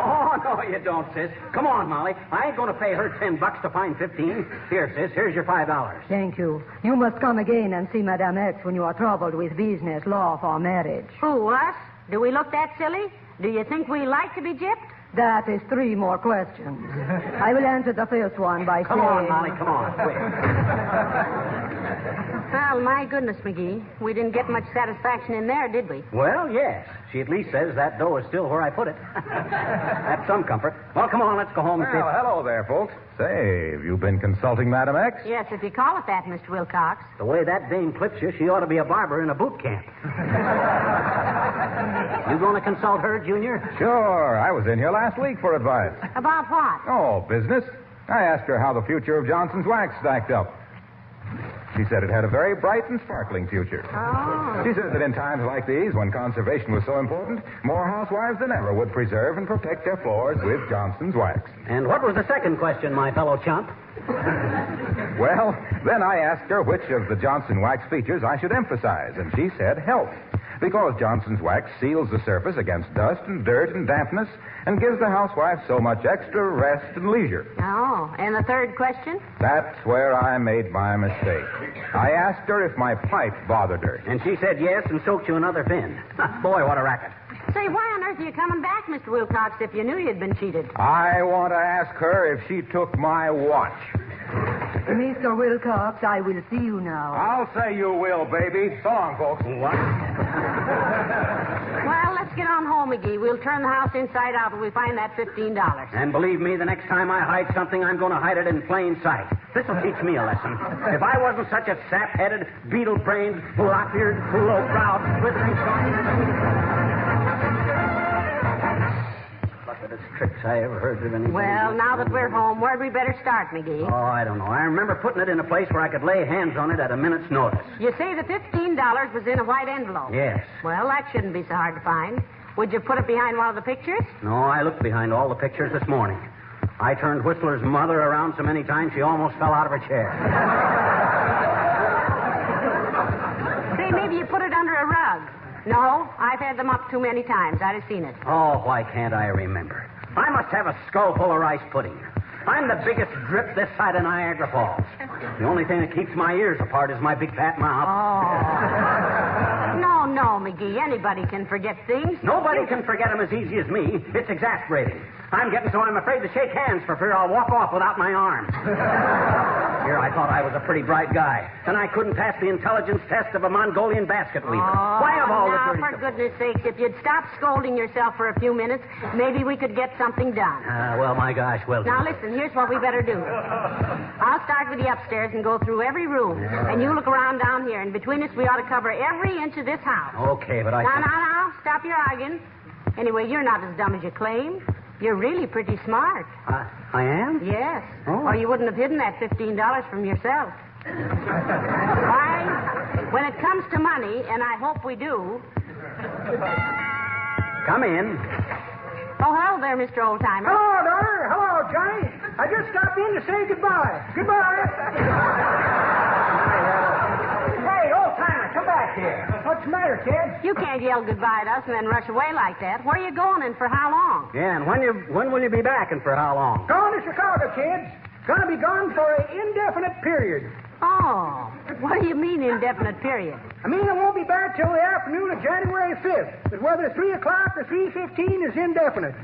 Oh, no, you don't, sis. Come on, Molly. I ain't going to pay her $10 to find 15. Here, sis, here's your $5. Thank you. You must come again and see Madame X when you are troubled with business, law, or marriage. Who, us? Do we look that silly? Do you think we like to be gypped? That is 3 more questions. I will answer the first one by Come saying... on, Molly, come on, quick. Well, my goodness, McGee. We didn't get much satisfaction in there, did we? Well, yes. She at least says that dough is still where I put it. That's some comfort. Well, come on, let's go home and see. Well, hello there, folks. Say, have you been consulting Madam X? Yes, if you call it that, Mr. Wilcox. The way that dame clips you, she ought to be a barber in a boot camp. You going to consult her, Junior? Sure. I was in here last week for advice. About what? Oh, business. I asked her how the future of Johnson's Wax stacked up. She said it had a very bright and sparkling future. Oh. She said that in times like these, when conservation was so important, more housewives than ever would preserve and protect their floors with Johnson's Wax. And what was the second question, my fellow chump? Well, then I asked her which of the Johnson Wax features I should emphasize, and she said health. Because Johnson's Wax seals the surface against dust and dirt and dampness and gives the housewife so much extra rest and leisure. Oh, and the third question? That's where I made my mistake. I asked her if my pipe bothered her. And she said yes and soaked you another fin. Boy, what a racket. Say, why on earth are you coming back, Mr. Wilcox, if you knew you'd been cheated? I want to ask her if she took my watch. Mr. Wilcox, I will see you now. I'll say you will, baby. So long, folks. What? Well, let's get on home, McGee. We'll turn the house inside out when we find that $15. And believe me, the next time I hide something, I'm going to hide it in plain sight. This'll teach me a lesson. If I wasn't such a sap-headed, beetle-brained, lop-eared, low-browed, slithering... Look at this trick I ever heard of anything. Well, now that we're home, where'd we better start, McGee? Oh, I don't know. I remember putting it in a place where I could lay hands on it at a minute's notice. You say the $15 was in a white envelope. Yes. Well, that shouldn't be so hard to find. Would you put it behind one of the pictures? No, I looked behind all the pictures this morning. I turned Whistler's mother around so many times she almost fell out of her chair. Say, maybe you put it under a rug. No, I've had them up too many times. I'd have seen it. Oh, why can't I remember? I must have a skull full of rice pudding. I'm the biggest drip this side of Niagara Falls. The only thing that keeps my ears apart is my big fat mouth. Oh. No, McGee. Anybody can forget things. Nobody can forget them as easy as me. It's exasperating. I'm getting so I'm afraid to shake hands for fear I'll walk off without my arm. Here, I thought I was a pretty bright guy, and I couldn't pass the intelligence test of a Mongolian basket weaver. Why of all now, the for goodness sakes, if you'd stop scolding yourself for a few minutes, maybe we could get something done. Well, my gosh, well... Now, listen, here's what we better do. I'll start with the upstairs and go through every room, and you look around down here, and between us, we ought to cover every inch of this house. Okay, but I... Now, stop your arguing. Anyway, you're not as dumb as you claim. You're really pretty smart. I am? Yes. Oh. Or you wouldn't have hidden that $15 from yourself. Why, when it comes to money, and I hope we do... Come in. Oh, hello there, Mr. Oldtimer. Hello, daughter. Hello, Johnny. I just stopped in to say goodbye. Goodbye. Hey, Oldtimer, come back here. What's the matter, kid? You can't yell goodbye to us and then rush away like that. Where are you going and for how long? Yeah, and when will you be back and for how long? Going to Chicago, kids. Gonna be gone for an indefinite period. Oh, what do you mean indefinite period? I mean I won't be back till the afternoon of January 5th. But whether 3 o'clock or 3:15 is indefinite.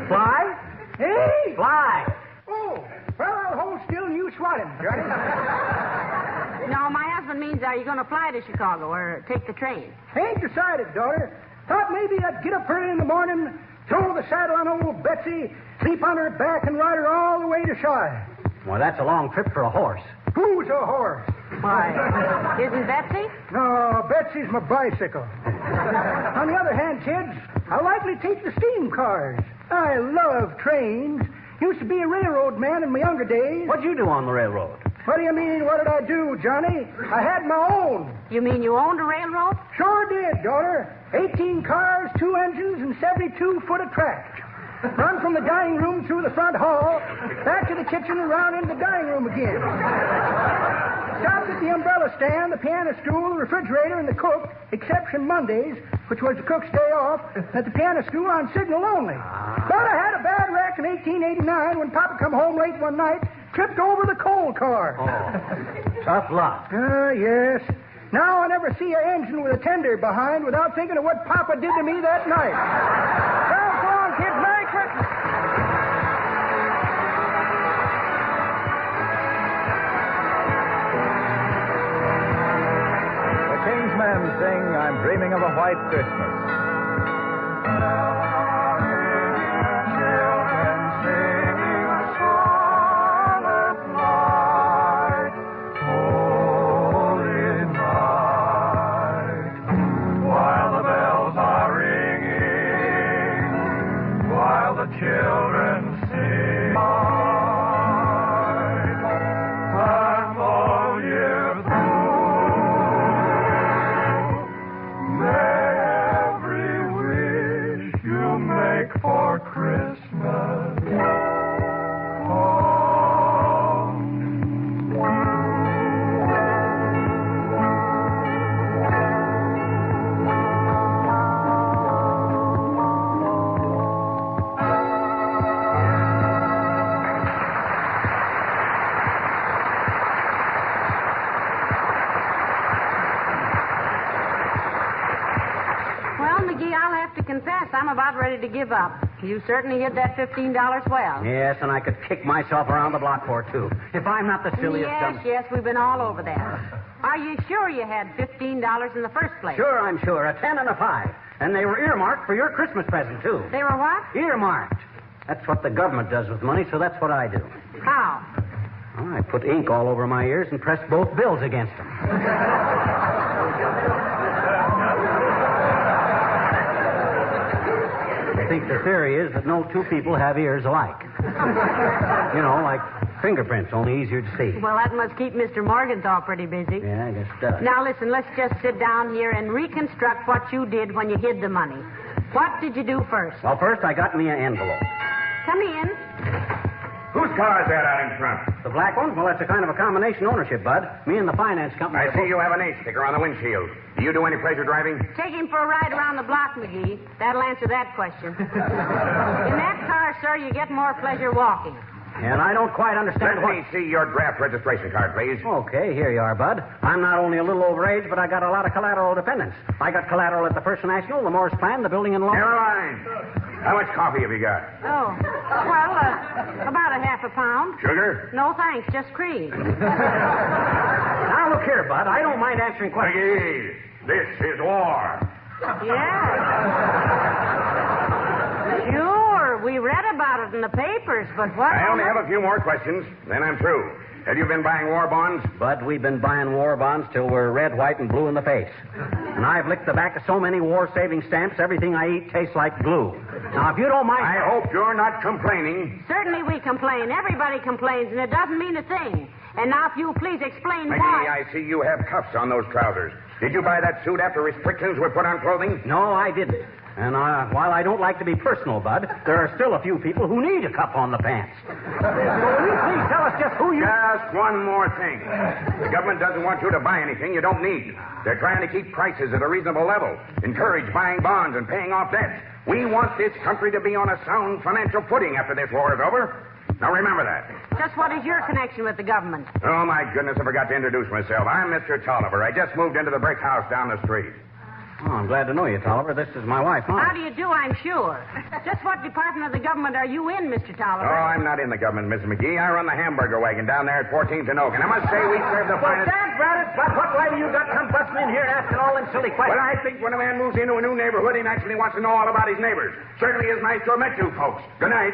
Fly? Hey! Fly. Oh, well, I'll hold still and you swat him, Johnny. No, my husband means are you going to fly to Chicago or take the train? Ain't decided, daughter. Thought maybe I'd get up early in the morning, throw the saddle on old Betsy, sleep on her back, and ride her all the way to Chi. Well, that's a long trip for a horse. Who's a horse? Why, isn't Betsy? No, Betsy's my bicycle. On the other hand, kids, I'll likely take the steam cars. I love trains. Used to be a railroad man in my younger days. What'd you do on the railroad? What do you mean, what did I do, Johnny? I had my own. You mean you owned a railroad? Sure did, daughter. 18 cars, 2 engines, and 72 foot of track. Run from the dining room through the front hall, back to the kitchen and round into the dining room again. Stopped at the umbrella stand, the piano stool, the refrigerator, and the cook, exception Mondays, which was the cook's day off, at the piano stool on signal only. But I had a bad wreck in 1889 when Papa come home late one night, tripped over the coal car. Oh, tough luck. Yes. Now I never see an engine with a tender behind without thinking of what Papa did to me that night. Well, go on, kids. Merry Christmas. The Kingsmen sing I'm Dreaming of a White Christmas. Children sing, and all year through, may every wish you make for Christmas confess, I'm about ready to give up. You certainly hit that $15 well. Yes, and I could kick myself around the block for it, too. If I'm not the silliest dumb... Yes, we've been all over that. Are you sure you had $15 in the first place? Sure, I'm sure. A 10 and a 5. And they were earmarked for your Christmas present, too. They were what? Earmarked. That's what the government does with money, so that's what I do. How? Well, I put ink all over my ears and pressed both bills against them. I think theory is that no two people have ears alike. You know, like fingerprints, only easier to see. Well, that must keep Mr. Morgenthau pretty busy. Yeah, I guess it does. Now, listen, let's just sit down here and reconstruct what you did when you hid the money. What did you do first? Well, first I got me an envelope. Come in. Whose car is that out in front? The black one? Well, that's a kind of a combination ownership, Bud. Me and the finance company. I see you have an ace sticker on the windshield. Do you do any pleasure driving? Take him for a ride around the block, McGee. That'll answer that question. In that car, sir, you get more pleasure walking. And I don't quite understand Let me see your draft registration card, please. Okay, here you are, Bud. I'm not only a little overage, but I got a lot of collateral dependents. I got collateral at the First National, the Morris Plan, the building and law. Never mind. How much coffee have you got? Oh, well, about a half a pound. Sugar? No, thanks, just cream. Now, look here, Bud. I don't mind answering questions. McGee, this is war. Yeah. Sure, we read about it in the papers, but what... I only have a few more questions, then I'm through. Have you been buying war bonds? Bud, we've been buying war bonds till we're red, white, and blue in the face. And I've licked the back of so many war-saving stamps, everything I eat tastes like glue. Now, if you don't mind... I hope you're not complaining. Certainly we complain. Everybody complains, and it doesn't mean a thing. And now, if you please explain McGee, why... I see you have cuffs on those trousers. Did you buy that suit after restrictions were put on clothing? No, I didn't. And while I don't like to be personal, Bud, there are still a few people who need a cuff on the pants. So will you please tell us just who you... Just one more thing. The government doesn't want you to buy anything you don't need. They're trying to keep prices at a reasonable level, encourage buying bonds and paying off debts. We want this country to be on a sound financial footing after this war is over. Now remember that. Just what is your connection with the government? Oh, my goodness, I forgot to introduce myself. I'm Mr. Tolliver. I just moved into the brick house down the street. Oh, I'm glad to know you, Tolliver. This is my wife, Molly. How do you do, I'm sure. Just what department of the government are you in, Mr. Tolliver? Oh, I'm not in the government, Mrs. McGee. I run the hamburger wagon down there at 14th and Oak. And I must say we serve the finest... Well, dad, but what way do you got come busting in here and asking all them silly questions? Well, I think when a man moves into a new neighborhood, he naturally wants to know all about his neighbors. Certainly is nice to have met you folks. Good night.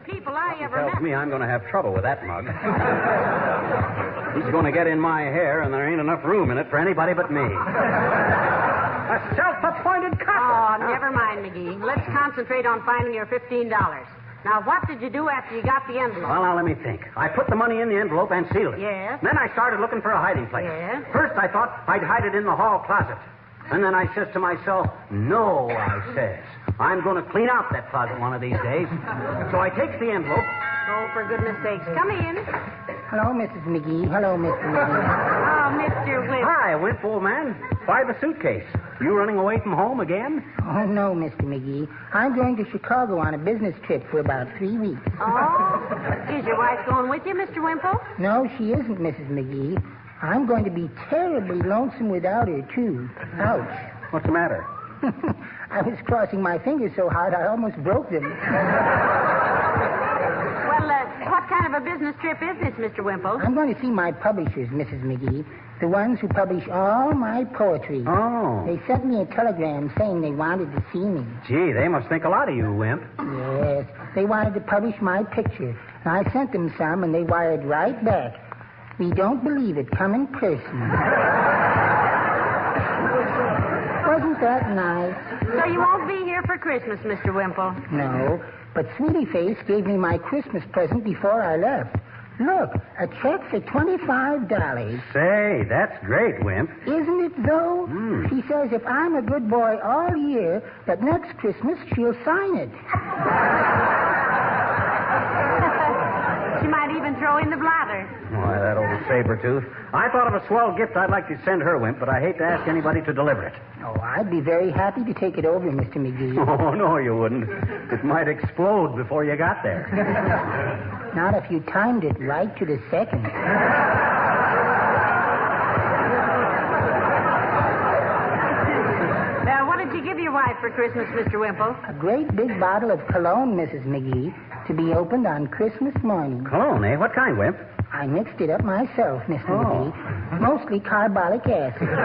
People I ever tells met. Me I'm going to have trouble with that mug. He's going to get in my hair, and there ain't enough room in it for anybody but me. A self-appointed cop. Oh, never mind, McGee. Let's concentrate on finding your $15. Now, what did you do after you got the envelope? Well, now, let me think. I put the money in the envelope and sealed it. Yes. Then I started looking for a hiding place. Yes. First, I thought I'd hide it in the hall closet. And then I says to myself, no, I says. I'm going to clean out that closet one of these days. So I takes the envelope. Oh, for goodness sakes. Come in. Hello, Mrs. McGee. Hello, Mr. McGee. Oh, Mr. Wimp. Hi, Wimp, old man. Why the suitcase? You running away from home again? Oh, no, Mr. McGee. I'm going to Chicago on a business trip for about 3 weeks. Oh? Is your wife going with you, Mr. Wimple? No, she isn't, Mrs. McGee. I'm going to be terribly lonesome without her, too. Ouch. What's the matter? I was crossing my fingers so hard I almost broke them. Well, what kind of a business trip is this, Mr. Wimple? I'm going to see my publishers, Mrs. McGee. The ones who publish all my poetry. Oh. They sent me a telegram saying they wanted to see me. Gee, they must think a lot of you, Wimp. Yes. They wanted to publish my picture. And I sent them some, and they wired right back. We don't believe it. Come in person. Wasn't that nice? So you won't be here for Christmas, Mr. Wimple? No, but Sweetie Face gave me my Christmas present before I left. Look, a check for $25. Say, that's great, Wimp. Isn't it, though? She says if I'm a good boy all year, that next Christmas she'll sign it. She might even throw in the bladder. Why, that old saber-tooth. I thought of a swell gift I'd like to send her, Wimp, but I hate to ask anybody to deliver it. Oh, I'd be very happy to take it over, Mr. McGee. Oh, no, you wouldn't. It might explode before you got there. Not if you timed it right to the second. Now, what did you give your wife for Christmas, Mr. Wimple? A great big bottle of cologne, Mrs. McGee, to be opened on Christmas morning. Cologne, eh? What kind, Wimp? I mixed it up myself, Mr. McGee. Mostly carbolic acid. Oh.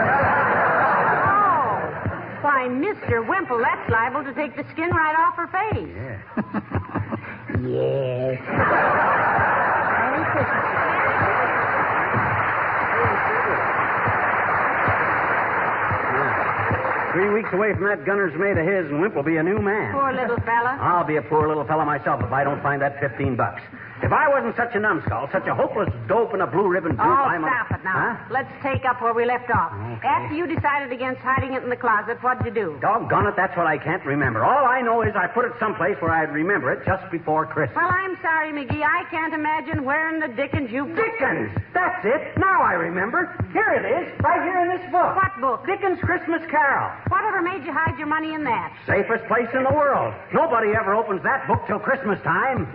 Why, Mr. Wimple, that's liable to take the skin right off her face. Yeah. Yes. Merry Christmas. weeks away from that gunner's mate of his, and Wimp will be a new man. Poor little fella. I'll be a poor little fella myself if I don't find that $15. If I wasn't such a numbskull, such a hopeless dope in a blue ribbon dupe, Stop it now. Huh? Let's take up where we left off. Okay. After you decided against hiding it in the closet, what'd you do? Doggone it, that's what I can't remember. All I know is I put it someplace where I'd remember it just before Christmas. Well, I'm sorry, McGee. I can't imagine where in the dickens you... Dickens! That's it. Now I remember. Here it is, right here in this book. What book? Dickens' Christmas Carol. Whatever made you hide your money in that? Safest place in the world. Nobody ever opens that book till Christmas time.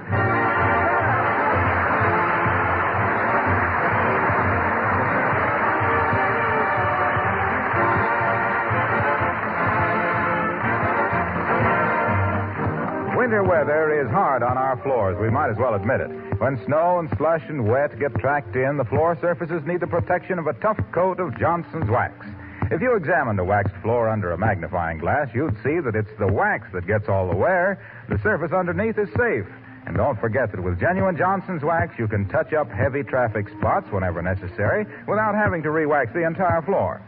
Winter weather is hard on our floors. We might as well admit it. When snow and slush and wet get tracked in, the floor surfaces need the protection of a tough coat of Johnson's wax. If you examined a waxed floor under a magnifying glass, you'd see that it's the wax that gets all the wear. The surface underneath is safe. And don't forget that with genuine Johnson's wax, you can touch up heavy traffic spots whenever necessary without having to re-wax the entire floor.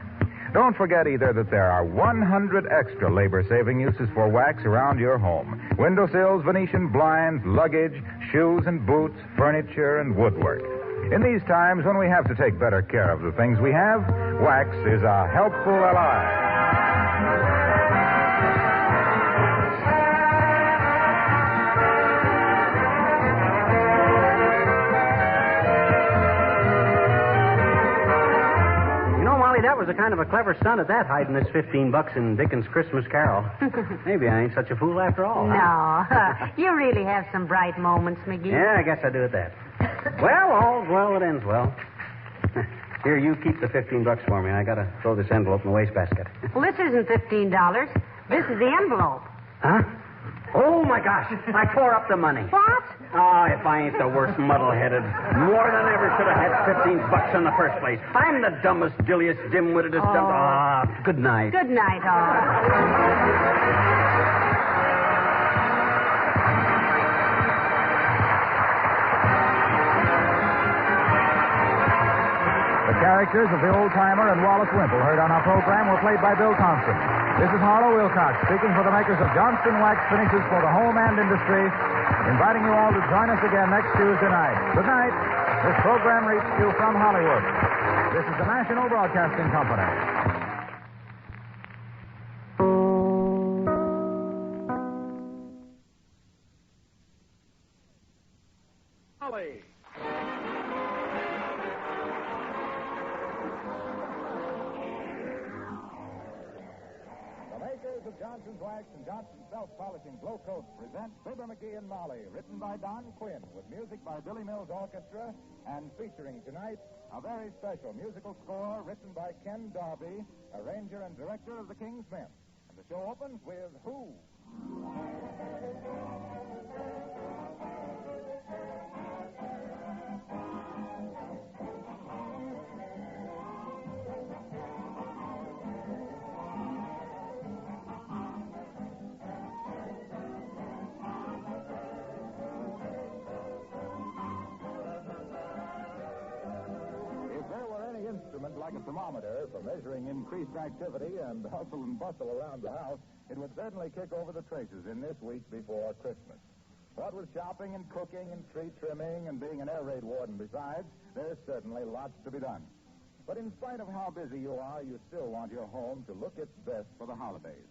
Don't forget either that there are 100 extra labor-saving uses for wax around your home. Windowsills, Venetian blinds, luggage, shoes and boots, furniture and woodwork. In these times when we have to take better care of the things we have, wax is a helpful ally. That was a kind of a clever stunt at that, hiding this $15 in Dickens' Christmas Carol. Maybe I ain't such a fool after all. No. You really have some bright moments, McGee. Yeah, I guess I do at that. Well, all's well that ends well. Here, you keep the $15 for me. I gotta throw this envelope in the wastebasket. Well, this isn't $15. This is the envelope. Huh? Oh, my gosh. I tore up the money. What? Oh, if I ain't the worst muddle-headed. More than ever should have had $15 in the first place. I'm the dumbest, dilliest, dim-wittedest dumb... Ah, good night. Good night, all. The characters of the old-timer and Wallace Wimple heard on our program were played by Bill Thompson. This is Harlow Wilcox speaking for the makers of Johnson Wax Finishes for the home and industry, inviting you all to join us again next Tuesday night. Good night. This program reached you from Hollywood. This is the National Broadcasting Company. Molly. Of Johnson's Wax and Johnson's Self-Polishing Glow Coat present Fibber McGee and Molly, written by Don Quinn, with music by Billy Mills Orchestra, and featuring tonight a very special musical score written by Ken Darby, arranger and director of the King's Men. And the show opens with Who? Instrument like a thermometer for measuring increased activity and hustle and bustle around the house, it would certainly kick over the traces in this week before Christmas. What with shopping and cooking and tree trimming and being an air raid warden besides, there's certainly lots to be done. But in spite of how busy you are, you still want your home to look its best for the holidays.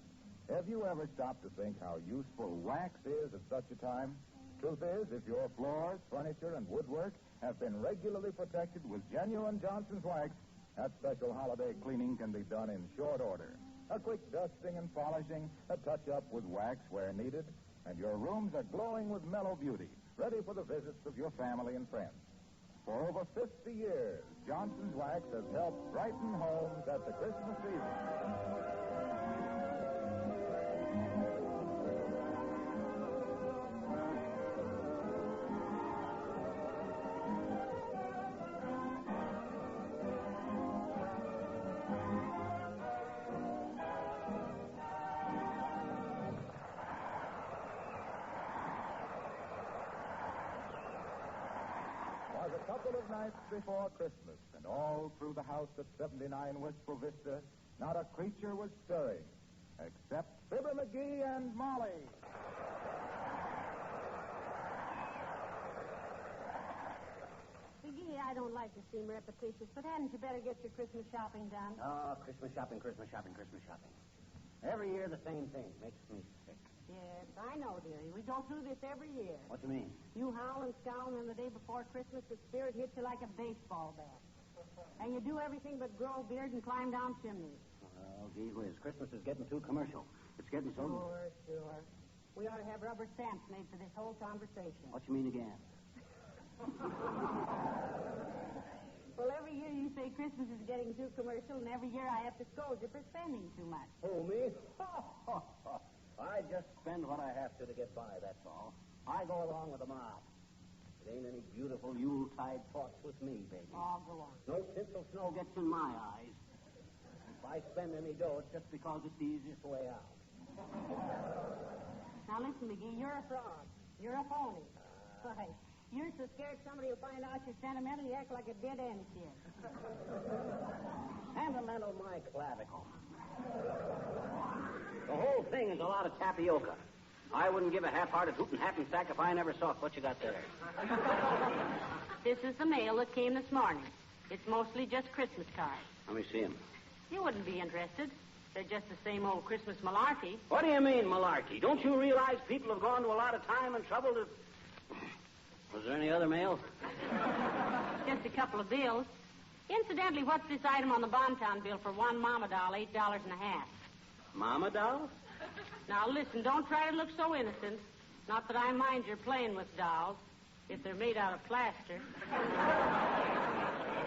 Have you ever stopped to think how useful wax is at such a time? Truth is, if your floors, furniture, and woodwork have been regularly protected with genuine Johnson's Wax, that special holiday cleaning can be done in short order. A quick dusting and polishing, a touch-up with wax where needed, and your rooms are glowing with mellow beauty, ready for the visits of your family and friends. For over 50 years, Johnson's Wax has helped brighten homes at the Christmas season. A couple of nights before Christmas, and all through the house at 79 Wistful Vista, not a creature was stirring. except Fibber McGee and Molly. McGee, I don't like to seem repetitious, but hadn't you better get your Christmas shopping done? Oh, Christmas shopping. Every year the same thing. Makes me sick. Yes, I know, dearie. We go through this every year. What do you mean? You howl and scowl, and then the day before Christmas, the spirit hits you like a baseball bat. And you do everything but grow a beard and climb down chimneys. Oh, gee whiz. Christmas is getting too commercial. It's getting so... Sure. We ought to have rubber stamps made for this whole conversation. What you mean again? Well, every year you say Christmas is getting too commercial, and every year I have to scold you for spending too much. Oh, me? I just spend what I have to get by, that's all. I go along with the mob. It ain't any beautiful Yuletide talks with me, baby. Oh, go on. No tinsel snow gets in my eyes. If I spend any dough, it's just because it's the easiest way out. Now, listen, McGee, you're a fraud. You're a phony. Why, you're so scared somebody will find out you're sentimental, you act like a dead-end kid. Sentimental my clavicle. The whole thing is a lot of tapioca. I wouldn't give a half-hearted hoot and happen sack if I never saw it. What you got there? This is the mail that came this morning. It's mostly just Christmas cards. Let me see them. You wouldn't be interested. They're just the same old Christmas malarkey. What do you mean, malarkey? Don't you realize people have gone to a lot of time and trouble to... Was there any other mail? Just a couple of bills. Incidentally, what's this item on the Bontown bill for one mama doll, $8.50? Mama doll? Now, listen, don't try to look so innocent. Not that I mind your playing with dolls, if they're made out of plaster.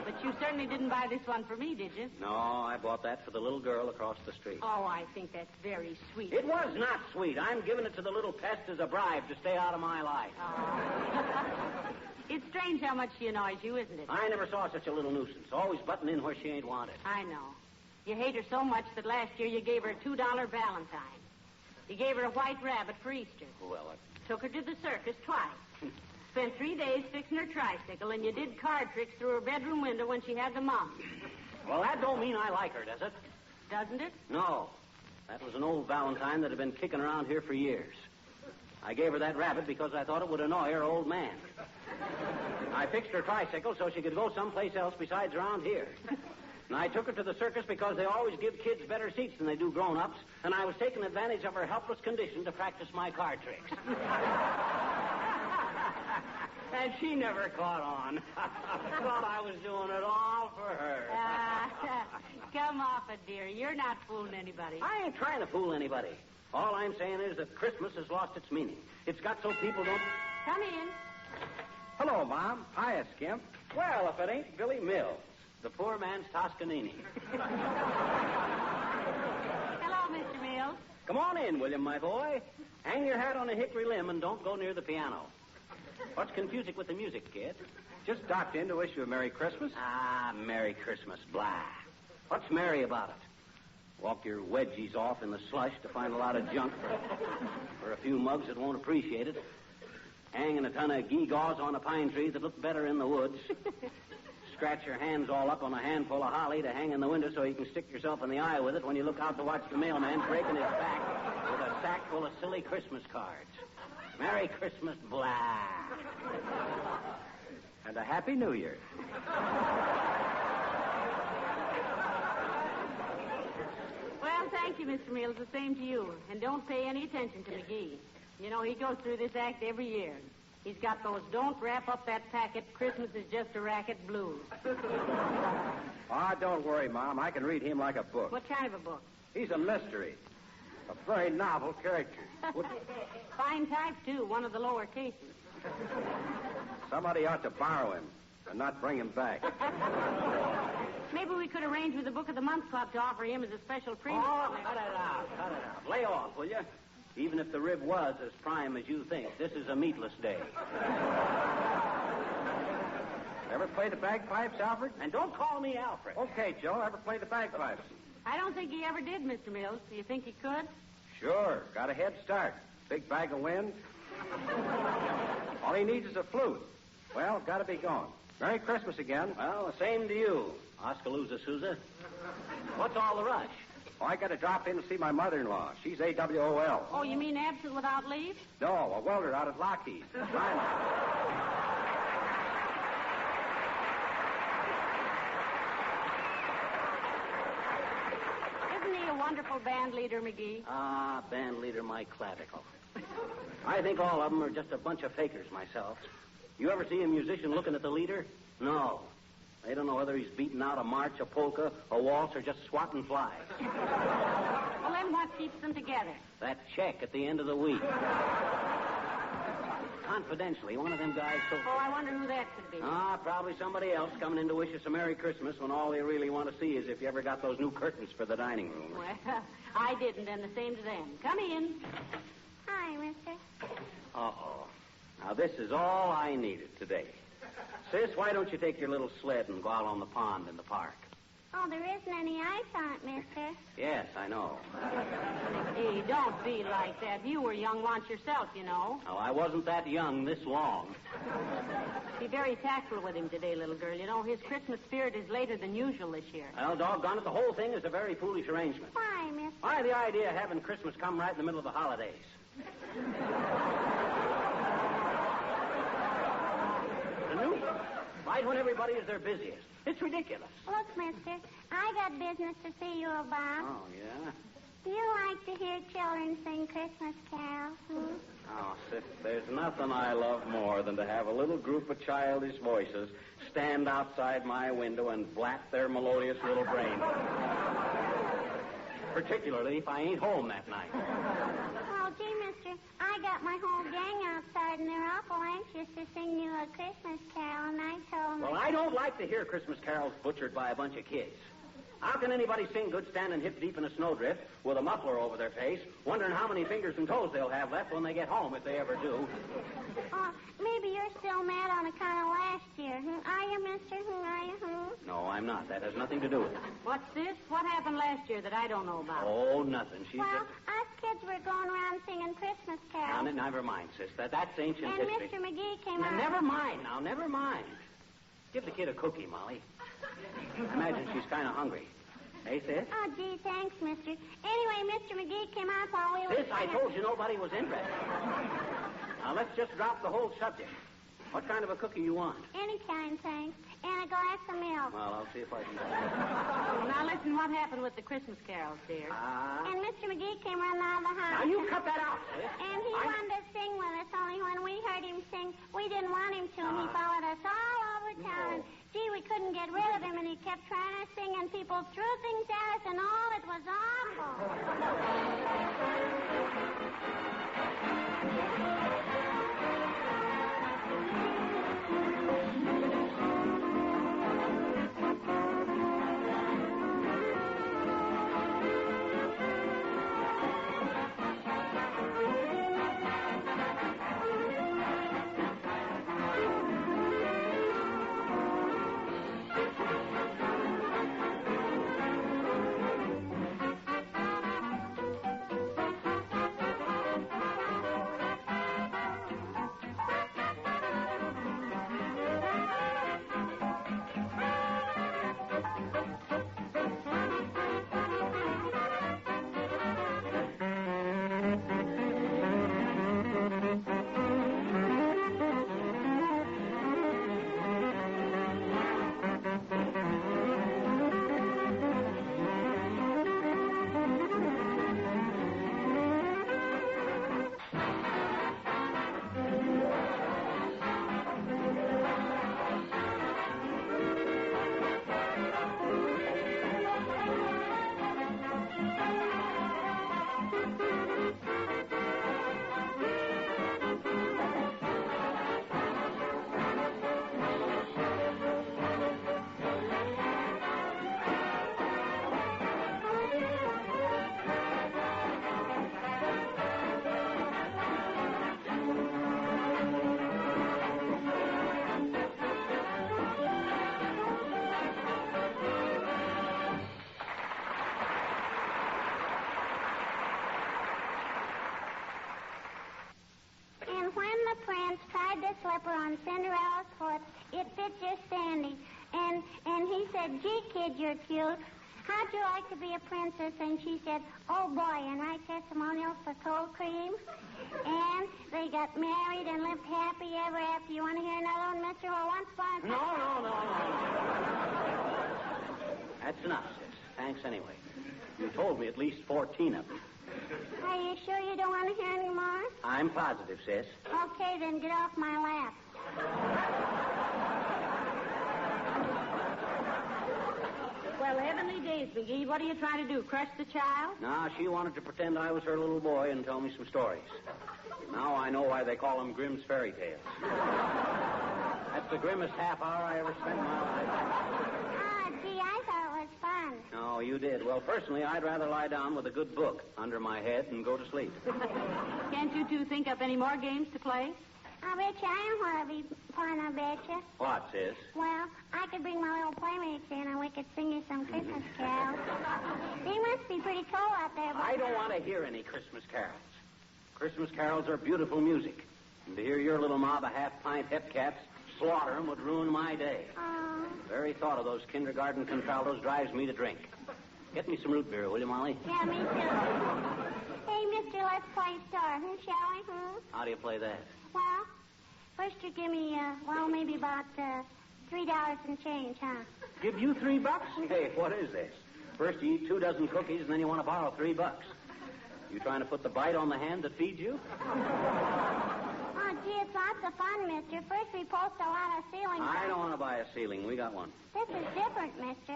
But you certainly didn't buy this one for me, did you? No, I bought that for the little girl across the street. Oh, I think that's very sweet. It was not sweet. I'm giving it to the little pest as a bribe to stay out of my life. Oh. It's strange how much she annoys you, isn't it? I never saw such a little nuisance. Always butting in where she ain't wanted. I know. You hate her so much that last year you gave her a $2 Valentine. You gave her a white rabbit for Easter. Well, Took her to the circus twice. Spent 3 days fixing her tricycle, and you did card tricks through her bedroom window when she had the mumps. Well, that don't mean I like her, does it? Doesn't it? No. That was an old Valentine that had been kicking around here for years. I gave her that rabbit because I thought it would annoy her old man. I fixed her tricycle so she could go someplace else besides around here. And I took her to the circus because they always give kids better seats than they do grown-ups, and I was taking advantage of her helpless condition to practice my card tricks. And she never caught on. Thought I was doing it all for her. Come off it, dear. You're not fooling anybody. I ain't trying to fool anybody. All I'm saying is that Christmas has lost its meaning. It's got so people don't... Come in. Hello, Mom. Hiya, Skimp. Well, if it ain't Billy Mills, the poor man's Toscanini. Hello, Mr. Mills. Come on in, William, my boy. Hang your hat on a hickory limb and don't go near the piano. What's confusing with the music, kid? Just stopped in to wish you a Merry Christmas. Ah, Merry Christmas, blah. What's merry about it? Walk your wedgies off in the slush to find a lot of junk for a few mugs that won't appreciate it. Hanging a ton of gewgaws on a pine tree that look better in the woods. Scratch your hands all up on a handful of holly to hang in the window so you can stick yourself in the eye with it when you look out to watch the mailman breaking his back with a sack full of silly Christmas cards. Merry Christmas, blah. And a Happy New Year. Well, thank you, Mr. Mills. The same to you. And don't pay any attention to McGee. You know, he goes through this act every year. He's got those don't wrap up that packet, Christmas is just a racket blues. Don't worry, Mom. I can read him like a book. What kind of a book? He's a mystery. A very novel character. Fine type, too. One of the lower cases. Somebody ought to borrow him and not bring him back. Maybe we could arrange with the Book of the Month Club to offer him as a special premium. Oh, cut it out. Lay off, will you? Even if the rib was as prime as you think, this is a meatless day. Ever play the bagpipes, Alfred? And don't call me Alfred. Okay, Joe. Ever play the bagpipes? I don't think he ever did, Mr. Mills. Do you think he could? Sure. Got a head start. Big bag of wind. All he needs is a flute. Well, gotta be going. Merry Christmas again. Well, the same to you, Oskalooza Sousa. What's all the rush? Oh, I got to drop in and see my mother-in-law. She's AWOL. Oh, you mean absent without leave? No, a welder out at Lockheed. Isn't he a wonderful band leader, McGee? Ah, band leader, my clavicle. I think all of them are just a bunch of fakers myself. You ever see a musician looking at the leader? No. They don't know whether he's beating out a march, a polka, a waltz, or just swatting flies. Well, then what keeps them together? That check at the end of the week. Confidentially, one of them guys Oh, I wonder who that could be. Probably somebody else coming in to wish us a Merry Christmas when all they really want to see is if you ever got those new curtains for the dining room. Well, I didn't, and the same to them. Come in. Hi, mister. Uh-oh. Now, this is all I needed today. Sis, why don't you take your little sled and go out on the pond in the park? Oh, there isn't any ice on it, mister. Yes, I know. Hey, don't be like that. You were young once yourself, you know. Oh, I wasn't that young this long. Be very tactful with him today, little girl. You know, his Christmas spirit is later than usual this year. Well, doggone it, the whole thing is a very foolish arrangement. Why, mister? Why, the idea of having Christmas come right in the middle of the holidays. The new right when everybody is their busiest. It's ridiculous. Look, mister, I got business to see you about. Oh, yeah? Do you like to hear children sing Christmas carols? Oh, sis, there's nothing I love more than to have a little group of childish voices stand outside my window and blap their melodious little brains. Particularly if I ain't home that night. Oh, gee, mister, I got my whole gang outside, and they're awful anxious to sing you a Christmas carol, and I told them... Well, I don't like to hear Christmas carols butchered by a bunch of kids. How can anybody sing good standing hip deep in a snowdrift with a muffler over their face, wondering how many fingers and toes they'll have left when they get home, if they ever do? Oh, maybe you're still mad on account of last year. Are you, mister? Are you? No, I'm not. That has nothing to do with it. What's this? What happened last year that I don't know about? Oh, nothing. She's Well, us kids were going around singing Christmas carols. Now, never mind, sis. That's ancient And history. Mr. McGee came Now, out. never mind. Now, never mind. Give the kid a cookie, Molly. Imagine she's kind of hungry. Hey, sis? Oh, gee, thanks, mister. Anyway, Mr. McGee came out while we were Sis, I singing. told you nobody was interested. Now, let's just drop the whole subject. What kind of a cookie you want? Any kind, thanks. And a glass of milk. Well, I'll see if I can... Now, listen, what happened with the Christmas carols, dear? And Mr. McGee came running out of the house. Now, you cut that out, sis. And he wanted to sing with us, only when we heard him sing, we didn't want him to, and he followed us all over town. And, gee, we couldn't get rid of him, and he kept trying to sing, and people threw things at us, and all it was awful. slipper on Cinderella's foot. It fit just Sandy. And he said, gee, kid, you're cute. how'd you like to be a princess? And she said, oh, boy, and write testimonials for cold cream. And they got married and lived happy ever after. You want to hear another one, Mr. Well, once upon a time... No. That's enough, sis. Thanks anyway. You told me at least 14 of them. Are you sure you don't want to hear any more? I'm positive, sis. Okay, then get off my lap. Well, heavenly days, McGee. What are you trying to do, crush the child? No, she wanted to pretend I was her little boy and tell me some stories. Now I know why they call them Grimm's fairy tales. That's the grimmest half hour I ever spent in my life. Oh, gee, I thought it was fun. No, you did. Well, personally, I'd rather lie down with a good book under my head and go to sleep. Can't you two think up any more games to play? I bet you I don't want to be fun, I bet you. What, sis? Well, I could bring my little playmates in and we could sing you some Christmas carols. They must be pretty cold out there. But I don't want to hear any Christmas carols. Christmas carols are beautiful music. And to hear your little mob of half-pint hepcats slaughter them would ruin my day. Oh. The very thought of those kindergarten contraltos drives me to drink. Get me some root beer, will you, Molly? Yeah, me too. Hey, mister, let's play star, shall we? How do you play that? Well, first you give me, maybe about $3 and change, huh? Give you $3? Hey, what is this? First you eat 2 dozen cookies, and then you want to borrow $3. You trying to put the bite on the hand that feeds you? Oh, gee, it's lots of fun, mister. First we post a lot of ceilings. I don't want to buy a ceiling. We got one. This is different, mister.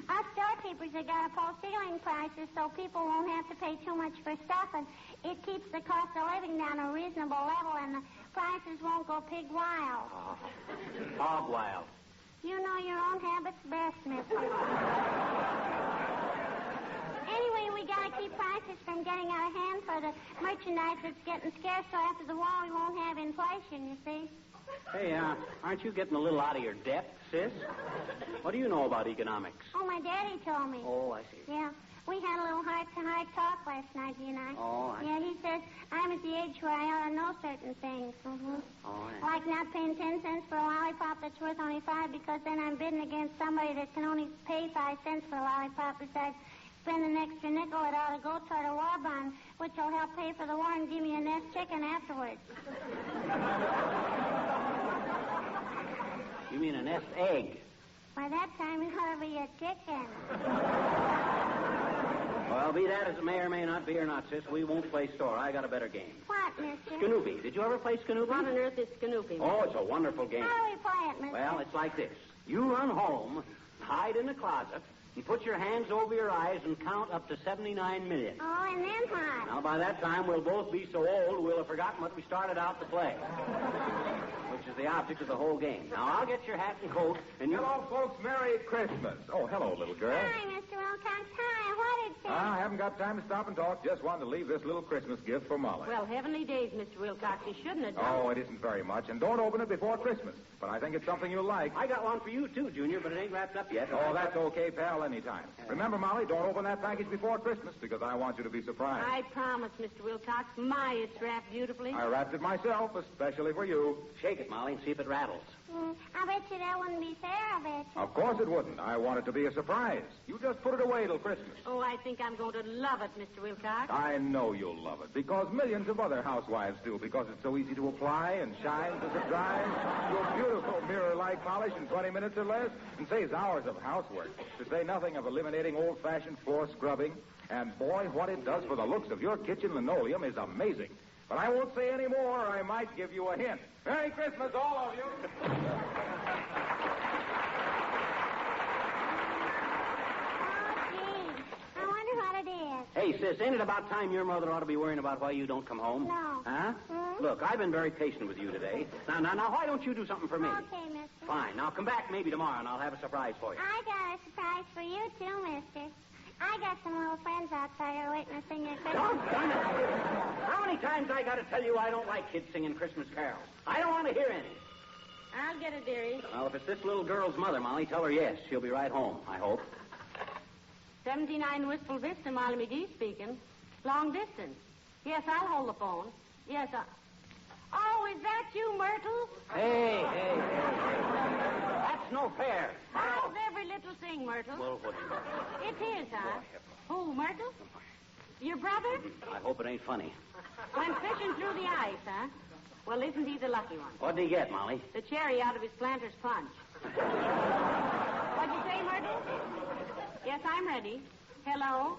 Us storekeepers have got to post ceiling prices so people won't have to pay too much for stuff, and it keeps the cost of living down a reasonable level, and the prices won't go pig wild. Oh, hog wild. You know your own habits best, mister. Anyway, we got to keep prices from getting out of hand for the merchandise that's getting scarce, so after the war we won't have inflation, you see. Hey, aren't you getting a little out of your depth, sis? What do you know about economics? Oh, my daddy told me. Oh, I see. Yeah. We had a little heart-to-heart talk last night, he and I. Oh, I see. Yeah, he says I'm at the age where I ought to know certain things. Oh, yeah. Like not paying 10 cents for a lollipop that's worth only 5 because then I'm bidding against somebody that can only pay 5 cents for a lollipop. Besides, spend an extra nickel, it ought to go toward a war bond, which will help pay for the war and give me a nest chicken afterwards. You mean a nest egg? By that time, it ought to be a chicken. Well, be that as it may or may not be or not, sis, we won't play store. I got a better game. What, mister? Scoopy. Did you ever play Scoopy? What on earth is Scoopy? Oh, it's a wonderful game. How do we play it, mister? Well, it's like this. You run home, hide in the closet, and put your hands over your eyes and count up to 79 million. Oh, and then what? Now, by that time, we'll both be so old we'll have forgotten what we started out to play, which is the object of the whole game. Now, I'll get your hat and coat, and you... Hello, folks. Merry Christmas. Oh, hello, little girl. Hi, Mr. Wilcox. Hi. What did you... I haven't got time to stop and talk. Just wanted to leave this little Christmas gift for Molly. Well, heavenly days, Mr. Wilcox. You shouldn't have done Oh, it isn't very much. And don't open it before Christmas. But I think it's something you'll like. I got one for you, too, Junior, but it ain't wrapped up yet. Oh, that's okay, pal, anytime. Remember, Molly, don't open that package before Christmas because I want you to be surprised. I promise, Mr. Wilcox. My, it's wrapped beautifully. I wrapped it myself, especially for you. Shake it, Molly, and see if it rattles. I bet you that wouldn't be fair, I bet you. Of course it wouldn't. I want it to be a surprise. You just put it away till Christmas. Oh, I think I'm going to love it, Mr. Wilcox. I know you'll love it because millions of other housewives do because it's so easy to apply and shines as it dries. Your beautiful mirror-like polish in 20 minutes or less and saves hours of housework, to say nothing of eliminating old-fashioned floor scrubbing. And boy, what it does for the looks of your kitchen linoleum is amazing. But I won't say any more, or I might give you a hint. Merry Christmas, all of you. Oh, gee. I wonder what it is. Hey, sis, ain't it about time your mother ought to be worrying about why you don't come home? No. Huh? Look, I've been very patient with you today. Now, why don't you do something for me? Okay, mister. Fine. Now, come back maybe tomorrow, and I'll have a surprise for you. I got a surprise for you, too, mister. I got some little friends outside here waiting to sing your Christmas. Doggone it. How many times I got to tell you I don't like kids singing Christmas carols? I don't want to hear any. I'll get it, dearie. Well, if it's this little girl's mother, Molly, tell her yes. She'll be right home, I hope. 79 Wistful Vista, Molly McGee speaking. Long distance. Yes, I'll hold the phone. Yes, Oh, is that you, Myrtle? Hey. That's no fair. How's every little thing, Myrtle? Well, what do you... It's his, huh? Who, Myrtle? Your brother? I hope it ain't funny. Went fishing through the ice, huh? Well, isn't he the lucky one? What'd he get, Molly? The cherry out of his planter's punch. What'd you say, Myrtle? Yes, I'm ready. Hello?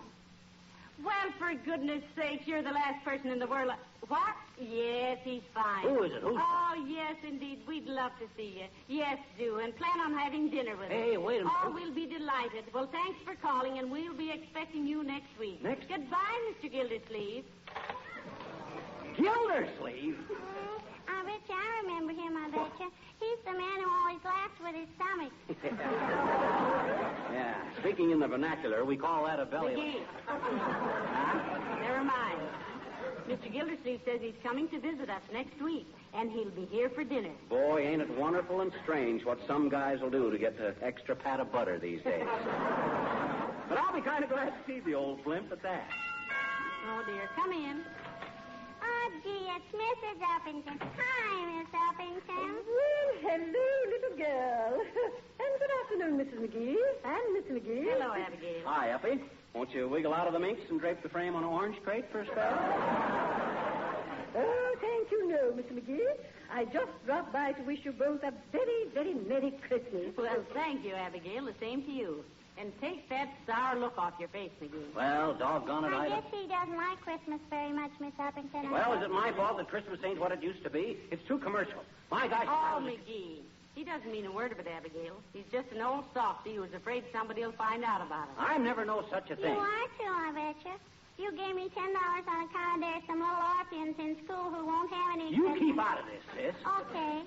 Well, for goodness sake, you're the last person in the world. What? Yes, he's fine. Who is it? Who's Oh, yes, indeed. We'd love to see you. Yes, do. And plan on having dinner with us. Hey, wait a minute. Oh, we'll be delighted. Well, thanks for calling, and we'll be expecting you next week. Goodbye, Mr. Gildersleeve. Gildersleeve? I bet you I remember him, I bet you. He's the man who always laughs with his stomach. Yeah. Speaking in the vernacular, we call that a belly. McGee. Never mind. Mr. Gildersleeve says he's coming to visit us next week, and he'll be here for dinner. Boy, ain't it wonderful and strange what some guys will do to get the extra pat of butter these days. But I'll be kind of glad to see the old blimp at that. Oh, dear. Come in. Oh, gee, it's Mrs. Uppington. Hi, Miss Uppington. Well, hello, little girl. And good afternoon, Mrs. McGee. And Miss McGee. Hello, Abigail. Hi, Uppy. Won't you wiggle out of the minx and drape the frame on an orange crate for a spell? Oh, thank you, no, Mr. McGee. I just dropped by to wish you both a very, very Merry Christmas. Well, thank you, Abigail. The same to you. And take that sour look off your face, McGee. Well, doggone it, I guess he doesn't like Christmas very much, Miss Uppington. Well, is it my fault that Christmas ain't what it used to be? It's too commercial. My gosh. Oh, McGee. He doesn't mean a word of it, Abigail. He's just an old softy who's afraid somebody will find out about it. I never know such a thing. You are too, I bet you. You gave me $10 on account of there's some little orphans in school who won't have any You Christmas. keep out of this, sis. Okay.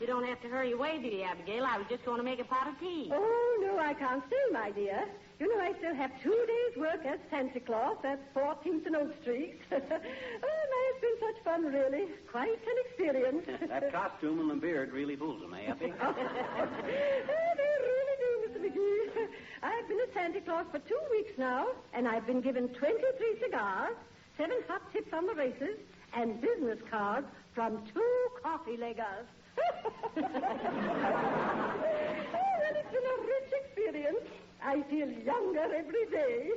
You don't have to hurry away, do you, Abigail? I was just going to make a pot of tea. Oh, no, I can't stay, my dear. You know, I still have 2 days' work as Santa Claus at 14th and Oak Street. Oh, my, it's been such fun, really. Quite an experience. That costume and the beard really fools them, eh, Uppy? Oh, they really do, Mr. McGee. I've been a Santa Claus for 2 weeks now, and I've been given 23 cigars, 7 hot tips on the races, and business cards from 2 coffee leggers. Oh, well, it's been a rich experience. I feel younger every day.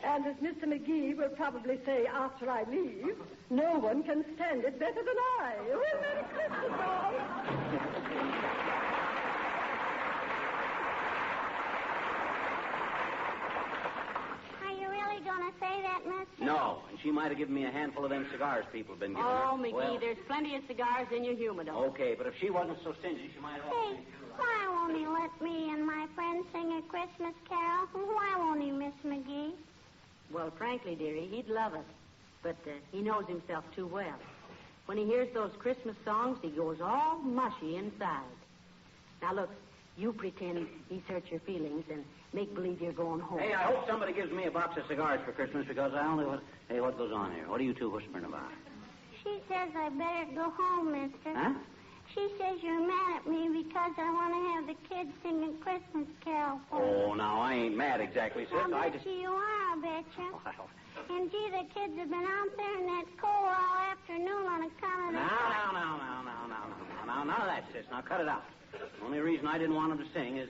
And as Mr. McGee will probably say after I leave, no one can stand it better than I. Well, Merry Christmas, all. Going to say that, mister? No, and she might have given me a handful of them cigars people have been giving Oh, her. McGee, Well, there's plenty of cigars in your humidor. okay, but if she wasn't so stingy, she might have... Hey, why won't he let me and my friends sing a Christmas carol? Why won't he, Miss McGee? Well, frankly, dearie, he'd love it. But he knows himself too well. When he hears those Christmas songs, he goes all mushy inside. Now, look, you pretend he's hurt your feelings and make believe you're going home. Hey, I hope somebody gives me a box of cigars for Christmas because I only... Hey, what goes on here? What are you two whispering about? She says I better go home, mister. Huh? She says you're mad at me because I want to have the kids sing a Christmas carol for me. Oh, now, I ain't mad exactly, sis. I I bet just... you are, I bet you. Well, And, gee, the kids have been out there in that cold all afternoon on account of the... Now, none of that, sis. Now, cut it out. The only reason I didn't want them to sing is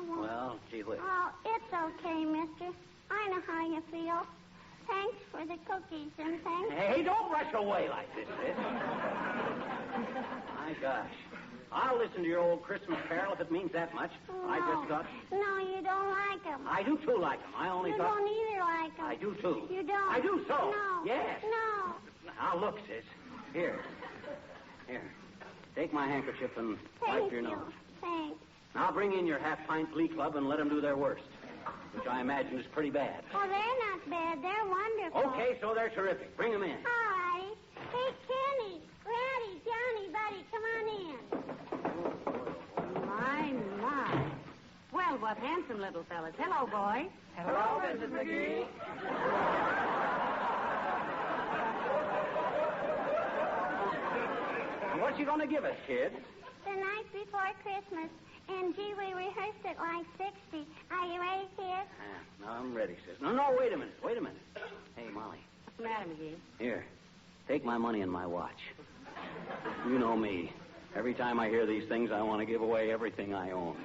well, gee whiz. Oh, it's okay, mister. I know how you feel. Thanks for the cookies and thanks... Hey, don't rush away like this, sis. My gosh. I'll listen to your old Christmas carol if it means that much. No. I just thought... No, you don't like them. I do, too, like them. I only you thought... You don't either like them. I do, too. You don't? I do so. No. Yes. No. Now, look, sis. Here. Take my handkerchief and wipe your nose. Thanks. Now bring in your half-pint glee club and let them do their worst, which I imagine is pretty bad. Oh, they're not bad. They're wonderful. Okay, so they're terrific. Bring them in. All righty. Hey, Kenny, Gladys, Johnny, Buddy, come on in. My. Well, what handsome little fellas. Hello, boys. Hello, Mrs. McGee. What you gonna give us, kids? The night before Christmas. And, gee, we rehearsed it like 60. Are you ready, kids? No, I'm ready, sis. No, wait a minute. Hey, Molly. What's the matter, McGee? Here. Take my money and my watch. You know me. Every time I hear these things, I want to give away everything I own.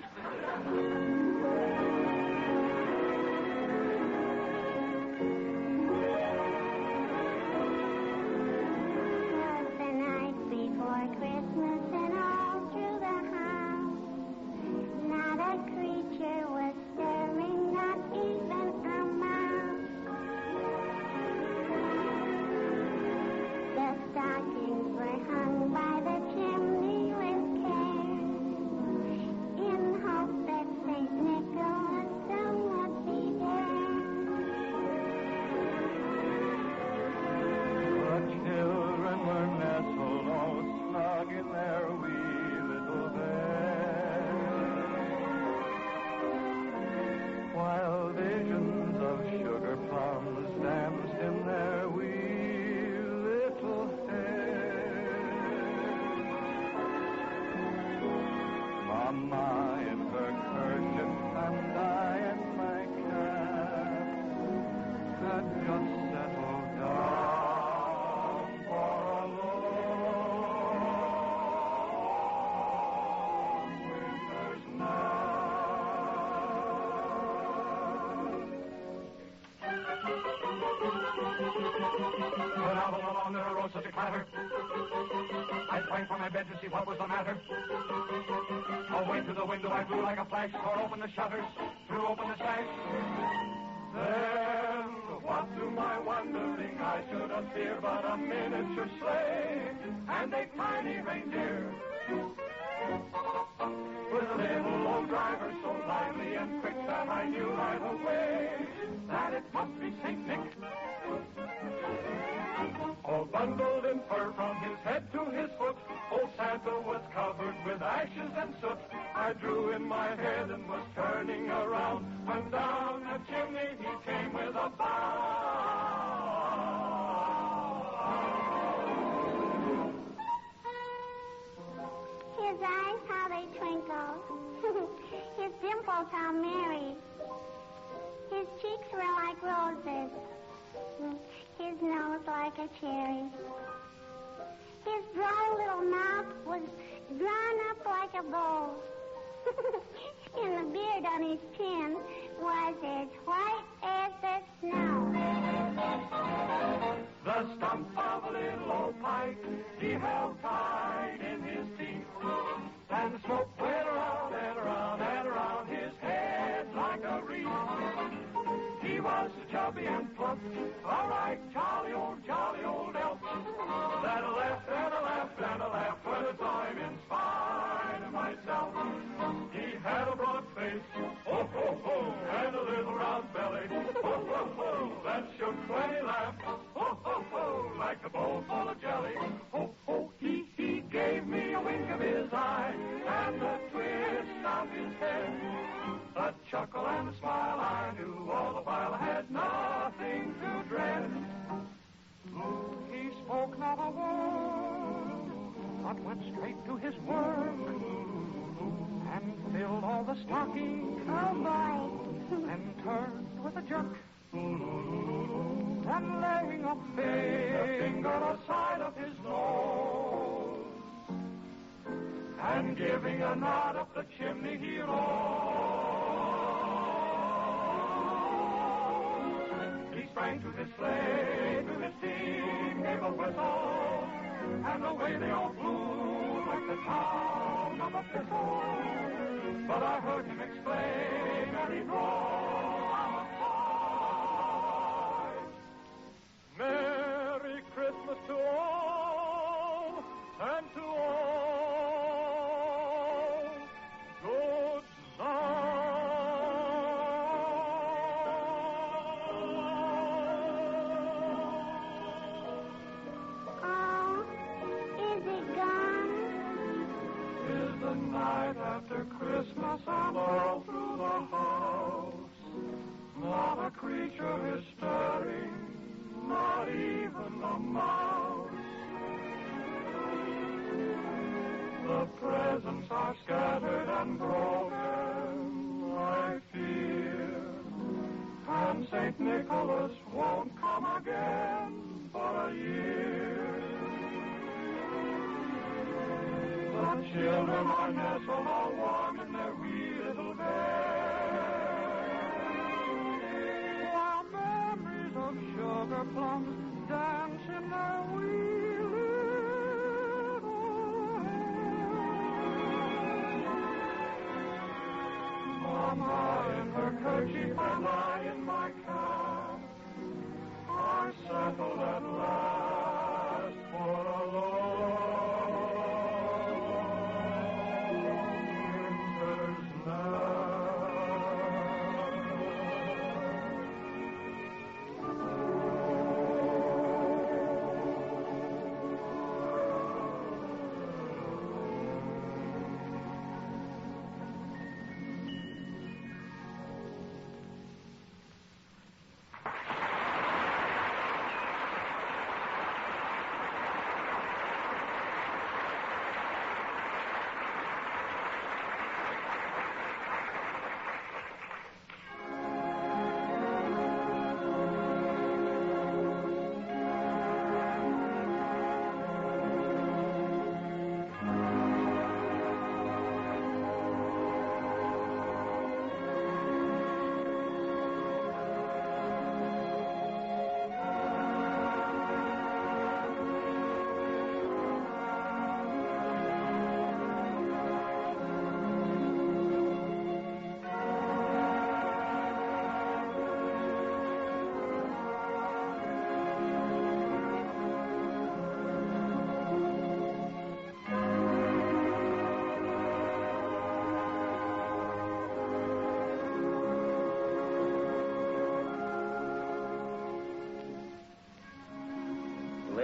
such a clatter. I sprang from my bed to see what was the matter. Away to the window I flew like a flash, tore open the shutters, threw open the sash. Then, what to my wondering, I should appear but a miniature sleigh and a tiny reindeer. With a little old driver so lively and quick that I knew right away that it must be St. Nick. All bundled in fur from his head to his foot, old Santa was covered with ashes and soot. I drew in my head and was turning around when down the chimney he came with a bow. His eyes, how they twinkle. His dimples, how merry. His cheeks were like roses. His nose like a cherry. His droll little mouth was drawn up like a bow. And the beard on his chin was as white as the snow. The stump of a little old pipe he held tight in his teeth, and the smoke went around and around and around his head like a wreath. He was so chubby and plump, a right jolly old elf, that I laughed and I laughed and I laughed when I saw him in spite of myself. He had a broad face, ho, ho, ho, and a little round belly, ho, ho, ho, that shook when he laughed, ho, ho, ho, like a bowl full of jelly. Ho, ho, he gave me a wink of his eye and a twist of his head. A chuckle and a smile I knew all the while I had nothing to dread. He spoke not a word, but went straight to his work and filled all the stockings. Oh, boy. And turned with a jerk. And laying a finger aside of his nose and giving a nod up the chimney he rose. He sprang to his sleigh, to his team gave a whistle, and away they all flew like the town of a thistle. But I heard him exclaim, and he drove outside. Merry Christmas to all, and to all, good night. Oh, is it gone? Is the night after Christmas and all through the house. Not a creature is stirring, not even a mouse. The presents are scattered and broken, I fear, and St. Nicholas won't come again for a year. The children are nestled all warm in their wee little beds, while memories of sugar plums dance in their wee little heads. Mama in her kerchief and I in my cap are settled at last for a long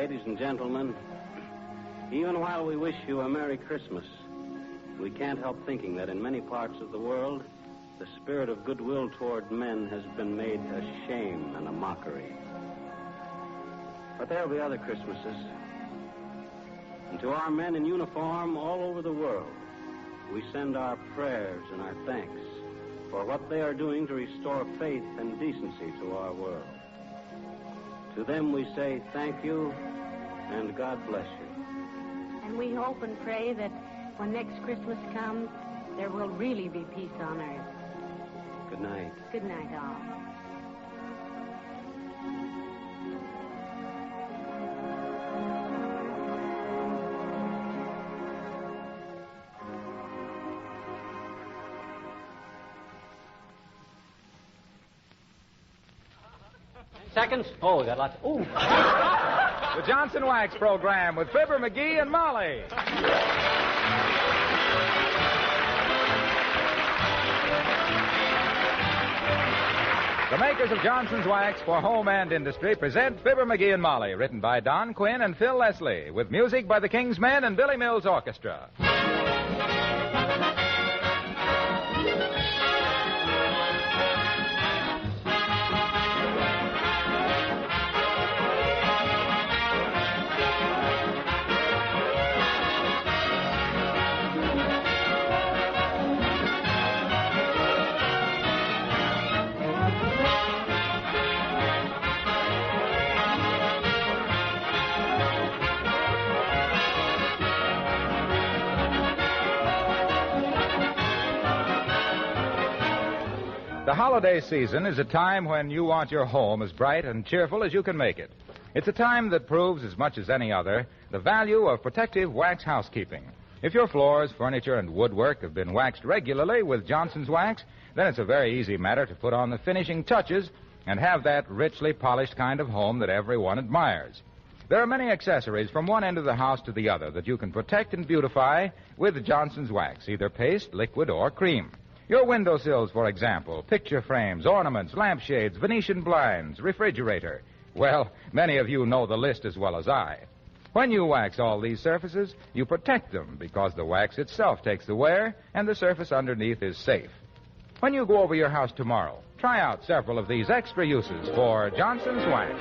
ladies and gentlemen, even while we wish you a Merry Christmas, we can't help thinking that in many parts of the world, the spirit of goodwill toward men has been made a shame and a mockery. But there'll be other Christmases. And to our men in uniform all over the world, we send our prayers and our thanks for what they are doing to restore faith and decency to our world. To them we say thank you and God bless you. And we hope and pray that when next Christmas comes, there will really be peace on earth. Good night. Good night, all. Seconds? Oh, we got lots. Ooh. The Johnson Wax Program with Fibber McGee and Molly. The makers of Johnson's Wax for home and industry present Fibber McGee and Molly, written by Don Quinn and Phil Leslie, with music by the King's Men and Billy Mills Orchestra. The holiday season is a time when you want your home as bright and cheerful as you can make it. It's a time that proves, as much as any other, the value of protective wax housekeeping. If your floors, furniture, and woodwork have been waxed regularly with Johnson's Wax, then it's a very easy matter to put on the finishing touches and have that richly polished kind of home that everyone admires. There are many accessories from one end of the house to the other that you can protect and beautify with Johnson's Wax, either paste, liquid, or cream. Your windowsills, for example, picture frames, ornaments, lampshades, Venetian blinds, refrigerator. Well, many of you know the list as well as I. When you wax all these surfaces, you protect them because the wax itself takes the wear and the surface underneath is safe. When you go over your house tomorrow, try out several of these extra uses for Johnson's Wax.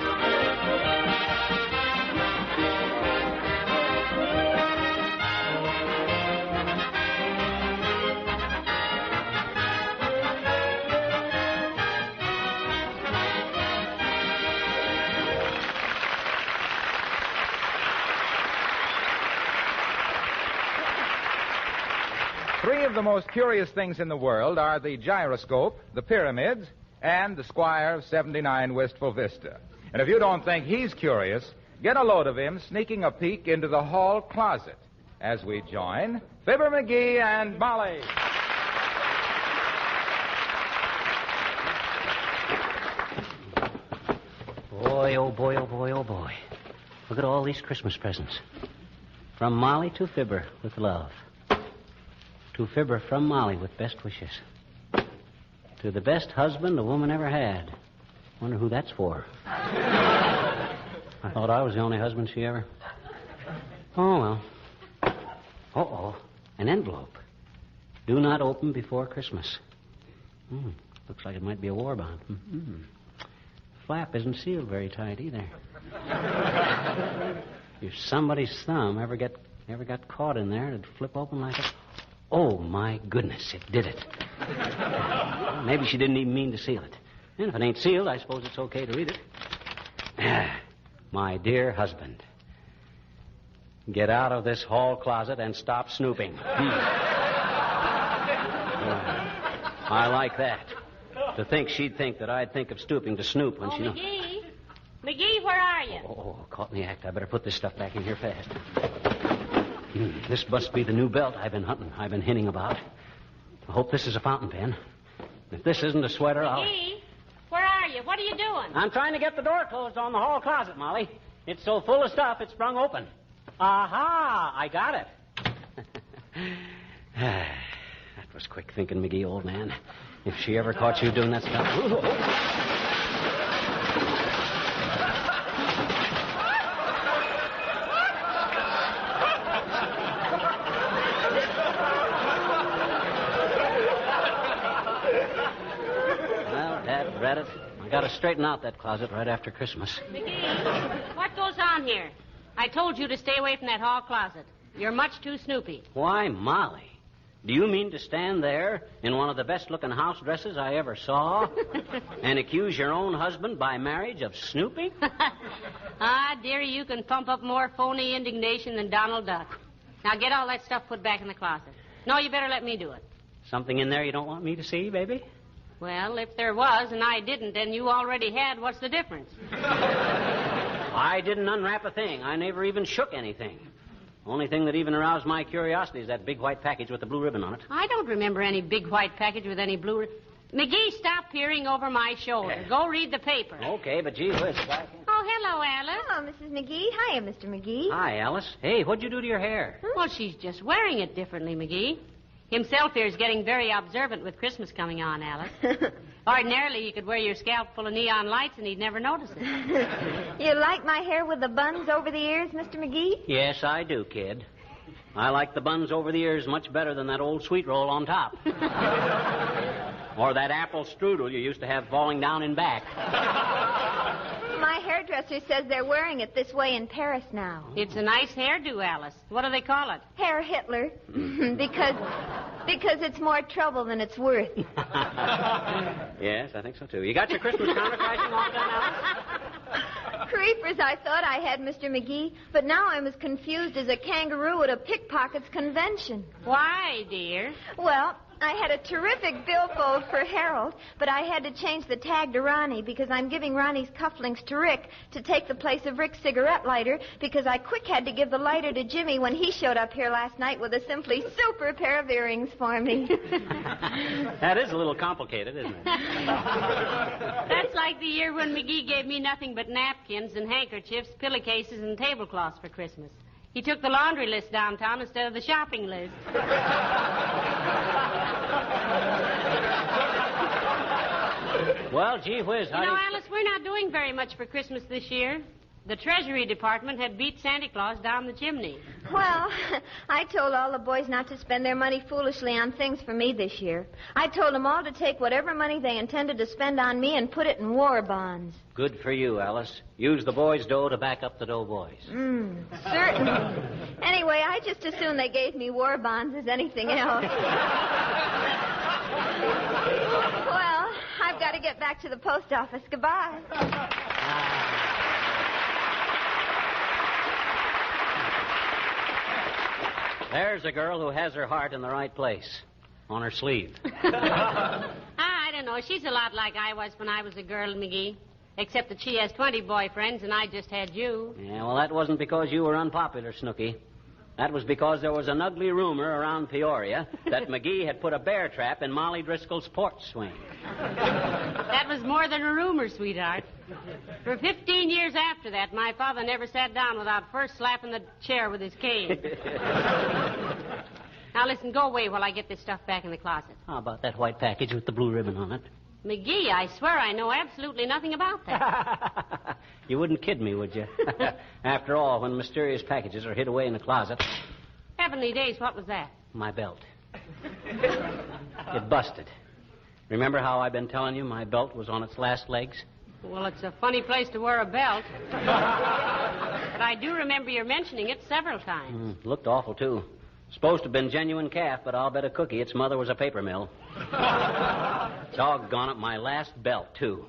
3 of the most curious things in the world are the gyroscope, the pyramids, and the Squire of 79 Wistful Vista. And if you don't think he's curious, get a load of him sneaking a peek into the hall closet as we join Fibber McGee and Molly. Boy, oh boy, oh boy, oh boy. Look at all these Christmas presents. From Molly to Fibber with love. To Fibber from Molly with best wishes. To the best husband a woman ever had. Wonder who that's for. I thought I was the only husband she ever... Oh, well. Uh-oh. An envelope. Do not open before Christmas. Looks like it might be a war bond. Flap isn't sealed very tight either. If somebody's thumb ever got caught in there, it'd flip open like a... Oh, my goodness, it did it. Maybe she didn't even mean to seal it. And if it ain't sealed, I suppose it's okay to read it. My dear husband, get out of this hall closet and stop snooping. I like that. To think she'd think that I'd think of stooping to snoop when she... McGee! McGee, where are you? Oh, caught in the act. I better put this stuff back in here fast. This must be the new belt I've been hinting about. I hope this is a fountain pen. If this isn't a sweater, I'll... McGee, where are you? What are you doing? I'm trying to get the door closed on the hall closet, Molly. It's so full of stuff, it's sprung open. Aha! I got it. That was quick thinking, McGee, old man. If she ever caught you doing that stuff... read it. I got to straighten out that closet right after Christmas. McGee, what goes on here? I told you to stay away from that hall closet. You're much too snoopy. Why, Molly, do you mean to stand there in one of the best-looking house dresses I ever saw and accuse your own husband by marriage of snooping? Ah, dearie, you can pump up more phony indignation than Donald Duck. Now get all that stuff put back in the closet. No, you better let me do it. Something in there you don't want me to see, baby? Well, if there was and I didn't and you already had, what's the difference? I didn't unwrap a thing. I never even shook anything. Only thing that even aroused my curiosity is that big white package with the blue ribbon on it. I don't remember any big white package with any blue... McGee, stop peering over my shoulder. Go read the paper. Okay, but gee whiz. Oh, hello, Alice. Hello, Mrs. McGee. Hiya, Mr. McGee. Hi, Alice. Hey, what'd you do to your hair? Well, she's just wearing it differently, McGee. Himself here is getting very observant with Christmas coming on, Alice. Ordinarily, you could wear your scalp full of neon lights and he'd never notice it. You like my hair with the buns over the ears, Mr. McGee? Yes, I do, kid. I like the buns over the ears much better than that old sweet roll on top. Or that apple strudel you used to have falling down in back. My hairdresser says they're wearing it this way in Paris now. It's a nice hairdo, Alice. What do they call it? Hair Hitler. because it's more trouble than it's worth. Yes, I think so, too. You got your Christmas counterfacing all done, Alice? Creepers, I thought I had, Mr. McGee, but now I'm as confused as a kangaroo at a pickpockets convention. Why, dear? Well, I had a terrific billfold for Harold, but I had to change the tag to Ronnie because I'm giving Ronnie's cufflinks to Rick to take the place of Rick's cigarette lighter because I quick had to give the lighter to Jimmy when he showed up here last night with a simply super pair of earrings for me. That is a little complicated, isn't it? That's like the year when McGee gave me nothing but napkins and handkerchiefs, pillowcases, and tablecloths for Christmas. He took the laundry list downtown instead of the shopping list. Well, gee whiz, You know, Alice, we're not doing very much for Christmas this year. The Treasury Department had beat Santa Claus down the chimney. Well, I told all the boys not to spend their money foolishly on things for me this year. I told them all to take whatever money they intended to spend on me and put it in war bonds. Good for you, Alice. Use the boys' dough to back up the doughboys. Certainly. Anyway, I just assumed they gave me war bonds as anything else. Well, I've got to get back to the post office. Goodbye. There's a girl who has her heart in the right place. On her sleeve. I don't know. She's a lot like I was when I was a girl, McGee. Except that she has 20 boyfriends and I just had you. Yeah, well, that wasn't because you were unpopular, Snooky. That was because there was an ugly rumor around Peoria that McGee had put a bear trap in Molly Driscoll's porch swing. That was more than a rumor, sweetheart. For 15 years after that, my father never sat down without first slapping the chair with his cane. Now, listen, go away while I get this stuff back in the closet. How about that white package with the blue ribbon on it? McGee, I swear I know absolutely nothing about that. You wouldn't kid me, would you? After all, when mysterious packages are hid away in the closet... Heavenly days, what was that? My belt. It busted. Remember how I've been telling you my belt was on its last legs? Well, it's a funny place to wear a belt. But I do remember your mentioning it several times. Looked awful, too. Supposed to have been genuine calf, but I'll bet a cookie its mother was a paper mill. Doggone it, my last belt, too.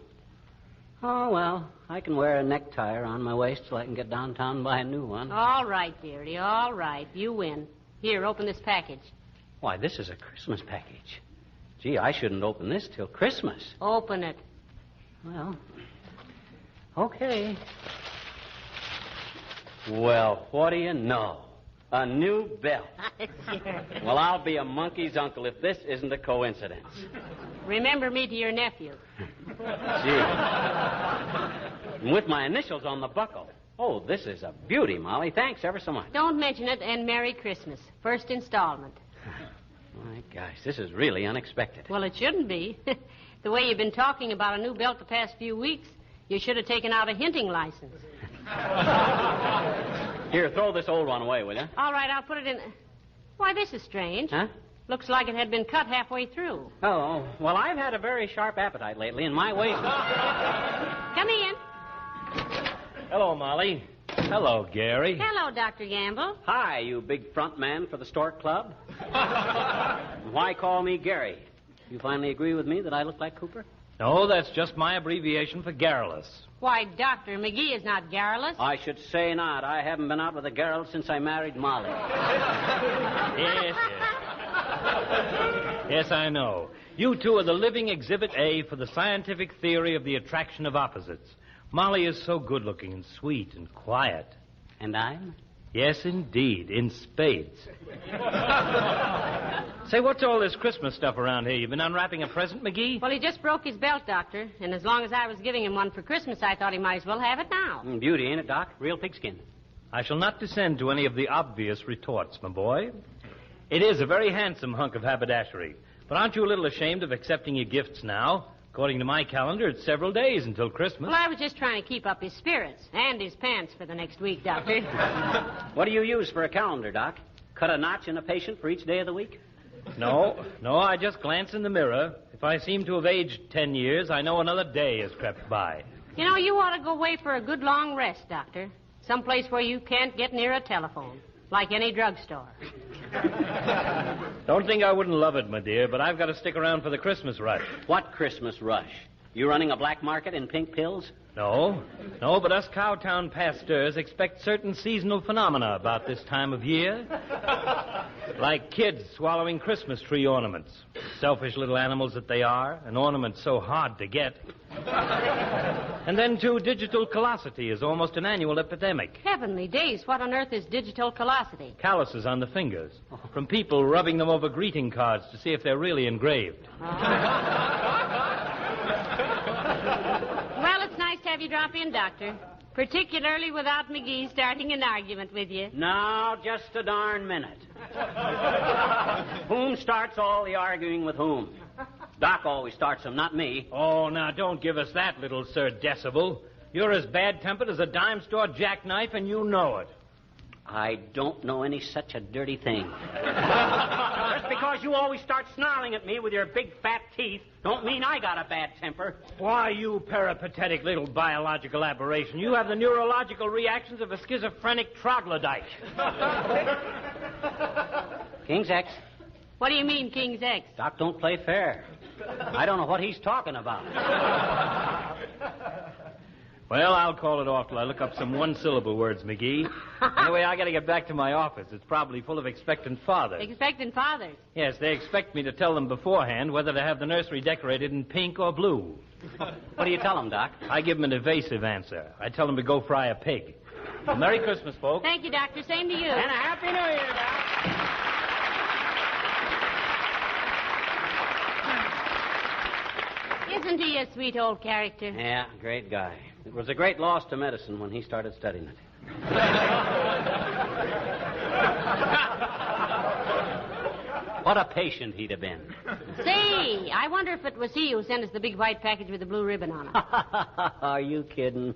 Oh, well, I can wear a necktie around my waist till I can get downtown and buy a new one. All right, dearie, all right. You win. Here, open this package. Why, this is a Christmas package. Gee, I shouldn't open this till Christmas. Open it. Well, okay. Well, what do you know? A new belt. Sure. Well, I'll be a monkey's uncle if this isn't a coincidence. Remember me to your nephew. Gee. And with my initials on the buckle. Oh, this is a beauty, Molly. Thanks ever so much. Don't mention it, and Merry Christmas. First installment. My gosh, this is really unexpected. Well, it shouldn't be. The way you've been talking about a new belt the past few weeks, you should have taken out a hinting license. Here, throw this old one away, will you? All right, I'll put it in... Why, this is strange. Huh? Looks like it had been cut halfway through. Oh, well, I've had a very sharp appetite lately, and my waist... Come in. Hello, Molly. Hello, Gary. Hello, Dr. Gamble. Hi, you big front man for the Stork Club. Why call me Gary? You finally agree with me that I look like Cooper? No, that's just my abbreviation for garrulous. Why, Dr. McGee is not garrulous. I should say not. I haven't been out with a girl since I married Molly. Yes. Yes, I know. You two are the living exhibit A for the scientific theory of the attraction of opposites. Molly is so good-looking and sweet and quiet. And I'm? Yes, indeed, in spades. Say, what's all this Christmas stuff around here? You been unwrapping a present, McGee? Well, he just broke his belt, Doctor. And as long as I was giving him one for Christmas, I thought he might as well have it now. Beauty, ain't it, Doc? Real pigskin. I shall not descend to any of the obvious retorts, my boy. It is a very handsome hunk of haberdashery. But aren't you a little ashamed of accepting your gifts now? According to my calendar, it's several days until Christmas. Well, I was just trying to keep up his spirits and his pants for the next week, Doctor. What do you use for a calendar, Doc? Cut a notch in a patient for each day of the week? No, I just glance in the mirror. If I seem to have aged 10 years, I know another day has crept by. You know, you ought to go away for a good long rest, Doctor. Someplace where you can't get near a telephone, like any drugstore. Don't think I wouldn't love it, my dear, but I've got to stick around for the Christmas rush. What Christmas rush? You running a black market in pink pills? No, but us Cowtown pasteurs expect certain seasonal phenomena about this time of year. Like kids swallowing Christmas tree ornaments. Selfish little animals that they are, an ornament so hard to get. And then, too, digital callosity is almost an annual epidemic. Heavenly days, what on earth is digital callosity? Calluses on the fingers. From people rubbing them over greeting cards to see if they're really engraved. Well, it's nice to have you drop in, Doctor. Particularly without McGee starting an argument with you. No, just a darn minute. Whom starts all the arguing with whom? Doc always starts them, not me. Oh, now, don't give us that, little Sir Decibel. You're as bad-tempered as a dime store jackknife, and you know it. I don't know any such a dirty thing. Just because you always start snarling at me with your big fat teeth don't mean I got a bad temper. Why, you peripatetic little biological aberration. You have the neurological reactions of a schizophrenic troglodyte. King's X. What do you mean, King's X? Doc don't play fair. I don't know what he's talking about. Well, I'll call it off till I look up some one-syllable words, McGee. Anyway, I got to get back to my office. It's probably full of expectant fathers. Expectant fathers? Yes, they expect me to tell them beforehand whether to have the nursery decorated in pink or blue. What do you tell them, Doc? I give them an evasive answer. I tell them to go fry a pig. Well, Merry Christmas, folks. Thank you, Doctor. Same to you. And a Happy New Year, Doc. Isn't he a sweet old character? Yeah, great guy. It was a great loss to medicine when he started studying it. What a patient he'd have been. Say, I wonder if it was he who sent us the big white package with the blue ribbon on it. Are you kidding?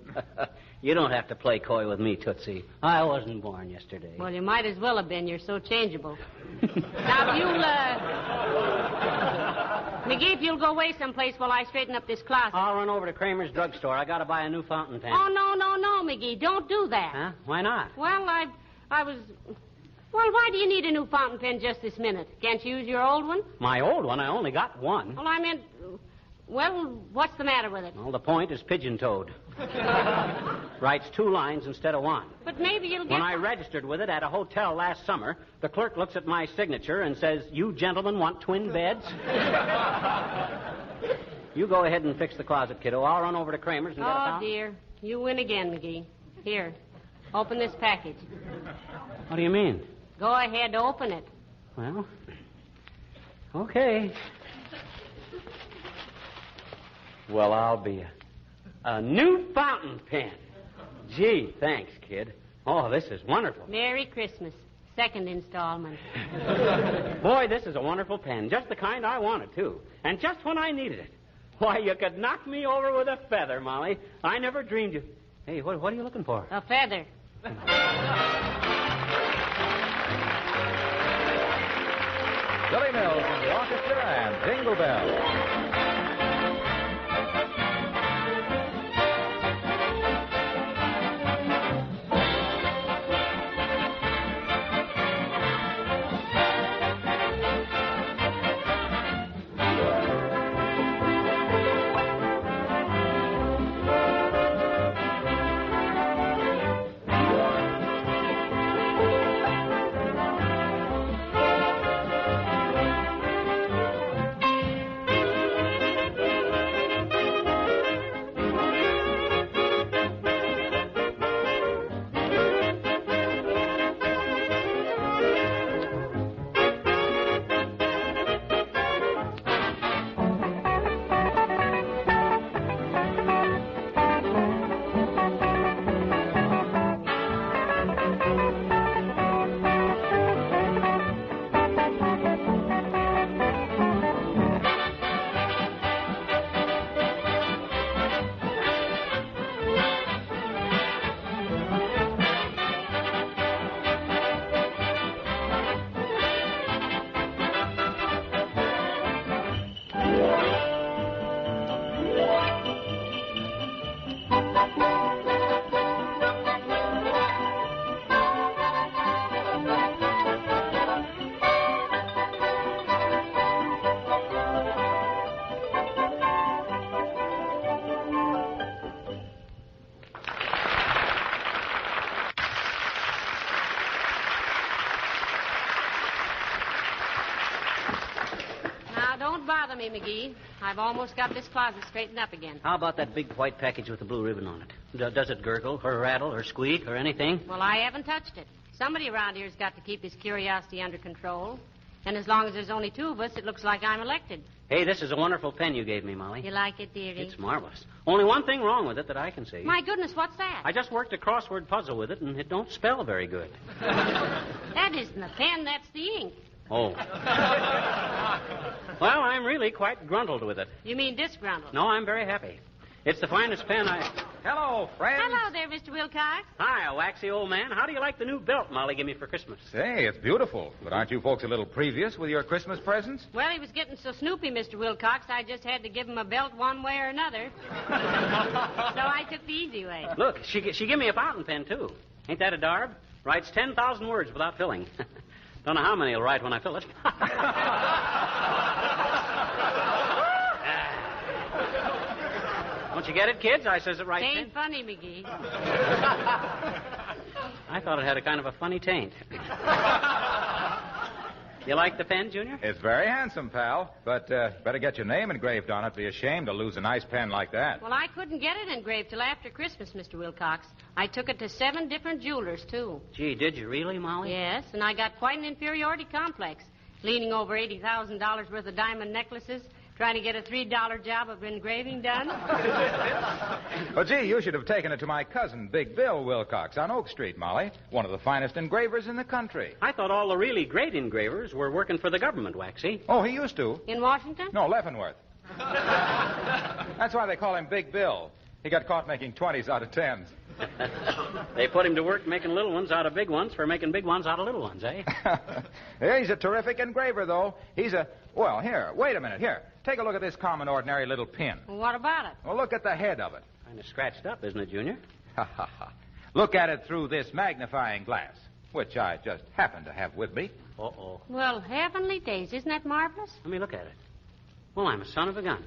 You don't have to play coy with me, Tootsie. I wasn't born yesterday. Well, you might as well have been. You're so changeable. Now, if you'll, McGee, if you'll go away someplace while I straighten up this closet. I'll run over to Kramer's drugstore. I got to buy a new fountain pen. Oh, no, McGee. Don't do that. Huh? Why not? Well, I was... Well, why do you need a new fountain pen just this minute? Can't you use your old one? My old one? I only got one. Well, I meant... Well, what's the matter with it? Well, the point is pigeon-toed. Writes 2 lines instead of 1. But maybe you'll get... When I registered with it at a hotel last summer, the clerk looks at my signature and says, "You gentlemen want twin beds?" You go ahead and fix the closet, kiddo. I'll run over to Kramer's and get a fountain. Oh, dear. You win again, McGee. Here, open this package. What do you mean? Go ahead, open it. Well, okay. Well, I'll be a new fountain pen. Gee, thanks, kid. Oh, this is wonderful. Merry Christmas. Second installment. Boy, this is a wonderful pen. Just the kind I wanted, too. And just when I needed it. Why, you could knock me over with a feather, Molly. I never dreamed you... Hey, what are you looking for? A feather. Billy Mills and the orchestra and Jingle Bell. Don't bother me, McGee. I've almost got this closet straightened up again. How about that big white package with the blue ribbon on it? Does it gurgle or rattle or squeak or anything? Well, I haven't touched it. Somebody around here's got to keep his curiosity under control. And as long as there's only two of us, it looks like I'm elected. Hey, this is a wonderful pen you gave me, Molly. You like it, dearie? It's marvelous. Only one thing wrong with it that I can see. My goodness, what's that? I just worked a crossword puzzle with it, and it don't spell very good. That isn't the pen, that's the ink. Oh. Well, I'm really quite gruntled with it. You mean disgruntled? No, I'm very happy. It's the finest pen I... Hello, friends. Hello there, Mr. Wilcox. Hi, waxy old man. How do you like the new belt Molly gave me for Christmas? Say, it's beautiful. But aren't you folks a little previous with your Christmas presents? Well, he was getting so snoopy, Mr. Wilcox, I just had to give him a belt one way or another. So I took the easy way. Look, she gave me a fountain pen, too. Ain't that a darb? Writes 10,000 words without filling. Don't know how many he'll write when I fill it. Don't you get it, kids? I says it right. Ain't funny, McGee. I thought it had a kind of a funny taint. You like the pen, Junior? It's very handsome, pal. But better get your name engraved on it. Be ashamed to lose a nice pen like that. Well, I couldn't get it engraved till after Christmas, Mr. Wilcox. I took it to 7 different jewelers, too. Gee, did you really, Molly? Yes, and I got quite an inferiority complex. Leaning over $80,000 worth of diamond necklaces, trying to get a $3 job of engraving done. Well, gee, you should have taken it to my cousin, Big Bill Wilcox, on Oak Street, Molly. One of the finest engravers in the country. I thought all the really great engravers were working for the government, Waxy. Oh, he used to. In Washington? No, Leavenworth. That's why they call him Big Bill. He got caught making 20s out of 10s. They put him to work making little ones out of big ones for making big ones out of little ones, eh? Yeah, he's a terrific engraver, though. He's a... Well, here, wait a minute. Here, take a look at this common, ordinary little pin. Well, what about it? Well, look at the head of it. Kind of scratched up, isn't it, Junior? Ha, ha, ha. Look at it through this magnifying glass, which I just happen to have with me. Uh-oh. Well, heavenly days, isn't that marvelous? Let me look at it. Well, I'm a son of a gun.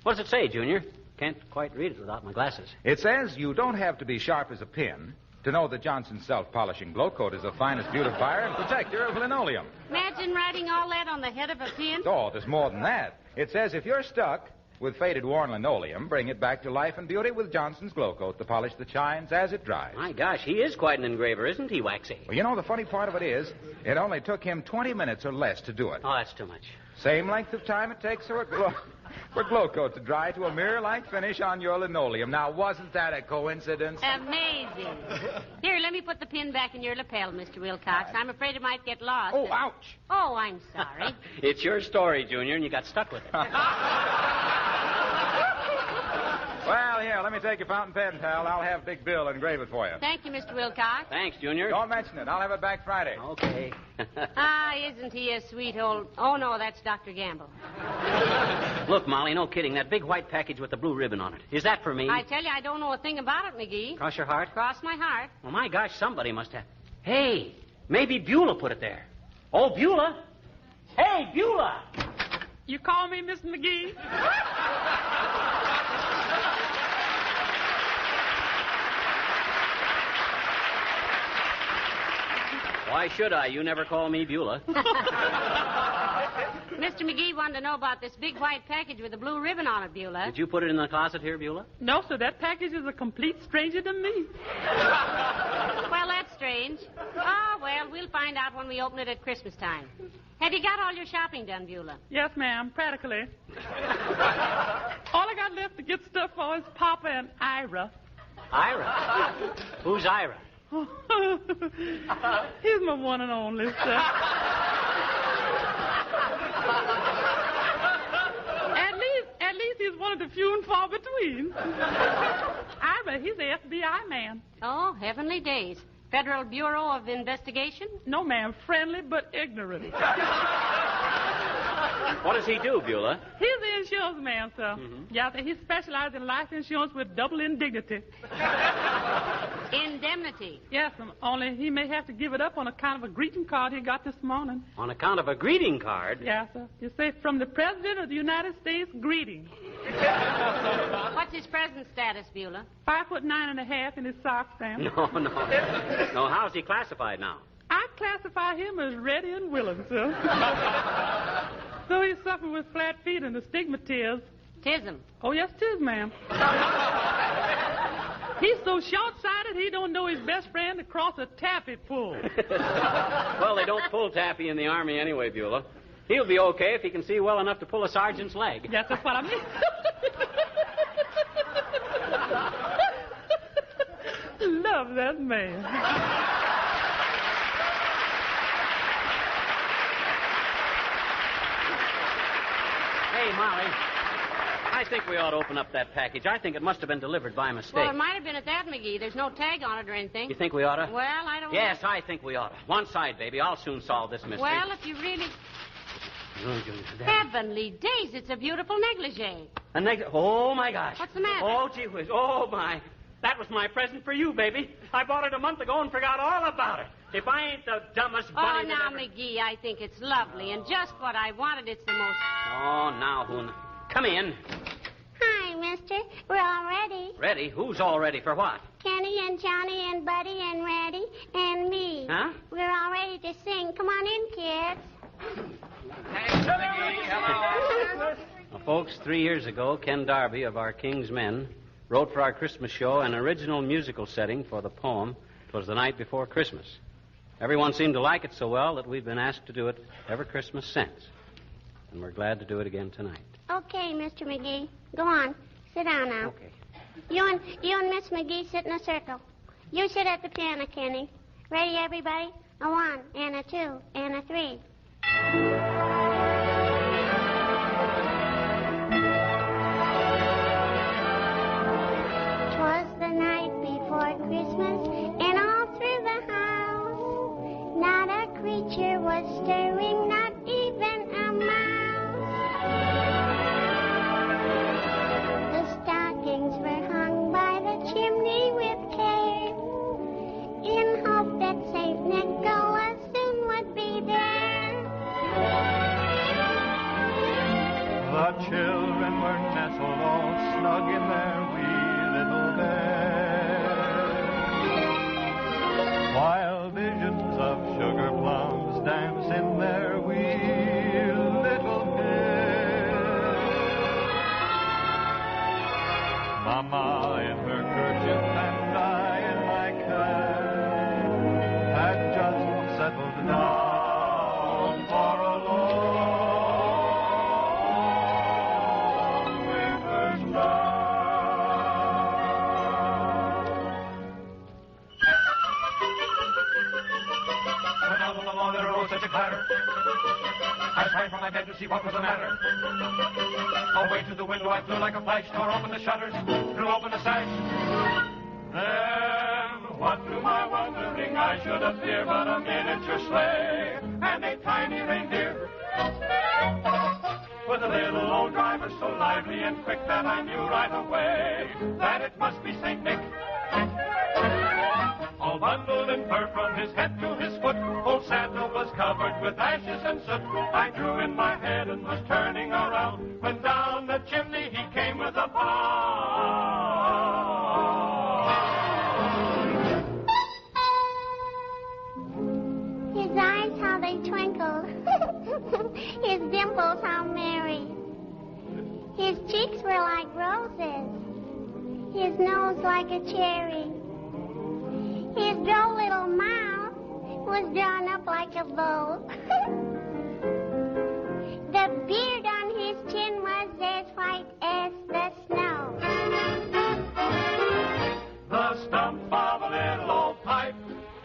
What does it say, Junior? Can't quite read it without my glasses. It says you don't have to be sharp as a pin to know that Johnson's self-polishing glow coat is the finest beautifier and protector of linoleum. Imagine writing all that on the head of a pin. Oh, there's more than that. It says if you're stuck with faded, worn linoleum, bring it back to life and beauty with Johnson's glow coat, the polish that shines as it dries. My gosh, he is quite an engraver, isn't he, Waxy? Well, you know, the funny part of it is, it only took him 20 minutes or less to do it. Oh, that's too much. Same length of time it takes for glow coat to dry to a mirror-like finish on your linoleum. Now, wasn't that a coincidence? Amazing. Here, let me put the pin back in your lapel, Mr. Wilcox. I'm afraid it might get lost. Oh, ouch. Oh, I'm sorry. It's your story, Junior, and you got stuck with it. Well, here, let me take your fountain pen, pal. I'll have Big Bill engrave it for you. Thank you, Mr. Wilcox. Thanks, Junior. Don't mention it. I'll have it back Friday. Okay. Isn't he a sweet old... Oh, no, that's Dr. Gamble. Look, Molly, no kidding. That big white package with the blue ribbon on it. Is that for me? I tell you, I don't know a thing about it, McGee. Cross your heart? Cross my heart. Well, my gosh, somebody must have. Hey, maybe Beulah put it there. Oh, Beulah. Hey, Beulah. You call me Mr. McGee? Why should I? You never call me Beulah. Mr. McGee wanted to know about this big white package with a blue ribbon on it, Beulah. Did you put it in the closet here, Beulah? No, sir. That package is a complete stranger to me. Well, that's strange. Oh, well, we'll find out when we open it at Christmas time. Have you got all your shopping done, Beulah? Yes, ma'am, practically. All I got left to get stuff for is Papa and Ira. Ira? Who's Ira? He's my one and only, sir. At least he's one of the few and far between. Ira, he's the FBI man. Oh, heavenly days. Federal Bureau of Investigation? No, ma'am. Friendly but ignorant. What does he do, Beulah? He's the insurance man, sir. Mm-hmm. Yeah, he specializes in life insurance with double indignity. Indemnity? Yes, only he may have to give it up on account of a greeting card he got this morning. On account of a greeting card? Yes, sir. You say, from the President of the United States, greeting. What's his present status, Beulah? 5'9.5" in his sock stamp. No. No, how's he classified now? I classify him as ready and willing, sir. So he's suffering with flat feet and astigmatism. Tism? Oh, yes, tis, ma'am. He's so short-sighted he don't know his best friend across a taffy pull. Well, they don't pull taffy in the Army anyway, Beulah. He'll be okay if he can see well enough to pull a sergeant's leg. Yes, that's what I mean. Love that man. Hey, Molly, I think we ought to open up that package. I think it must have been delivered by mistake. Well, it might have been at that, McGee. There's no tag on it or anything. You think we ought to? Well, I don't know. Yes, I think we ought to. One side, baby. I'll soon solve this mystery. Well, if you really... Heavenly days, it's a beautiful negligee. Oh, my gosh. What's the matter? Oh, gee whiz. Oh, my. That was my present for you, baby. I bought it a month ago and forgot all about it. If I ain't the dumbest bunny... Oh, now, McGee, I think it's lovely and just what I wanted. It's the most... Oh, now, come in. Hi, mister. We're all ready. Ready? Who's all ready for what? Kenny and Johnny and Buddy and Reddy and me. Huh? We're all ready to sing. Come on in, kids. Well, folks, 3 years ago, Ken Darby of our King's Men wrote for our Christmas show an original musical setting for the poem, "'Twas the Night Before Christmas." Everyone seemed to like it so well that we've been asked to do it every Christmas since. And we're glad to do it again tonight. Okay, Mr. McGee. Go on. Sit down now. Okay. You and Miss McGee sit in a circle. You sit at the piano, Kenny. Ready, everybody? A 1 and a 2 and a 3. 'Twas the night before Christmas, and all through the house, not a creature was stirring, not even a mouse. The stockings were hung by the chimney with care, in hope that St. Nicholas soon would be there. The children were nestled all snug in their wee little beds, while visions of sugar plums dance in their wee little heads. Mama in her kerchief and I in my cap had just settled down for a long winter's When out on the lawn there arose such a clatter, I sprang from my bed to see what was the matter. Away to the window I flew like a flash, tore open the shutters, threw open the sash. Then, what to my wondering I should appear but a miniature sleigh and a tiny reindeer. With a little old driver so lively and quick that I knew right away that it must be St. Nick. All bundled in fur from his head to his foot, old Santa was covered with ashes and soot. I drew in my head and was turning around when down the chimney he came with a bound. His eyes, how they twinkled. His dimples, how merry. His cheeks were like roses. His nose like a cherry. His droll little mouth was drawn up like a bow. The beard on his chin was as white as the snow. The stump of a little old pipe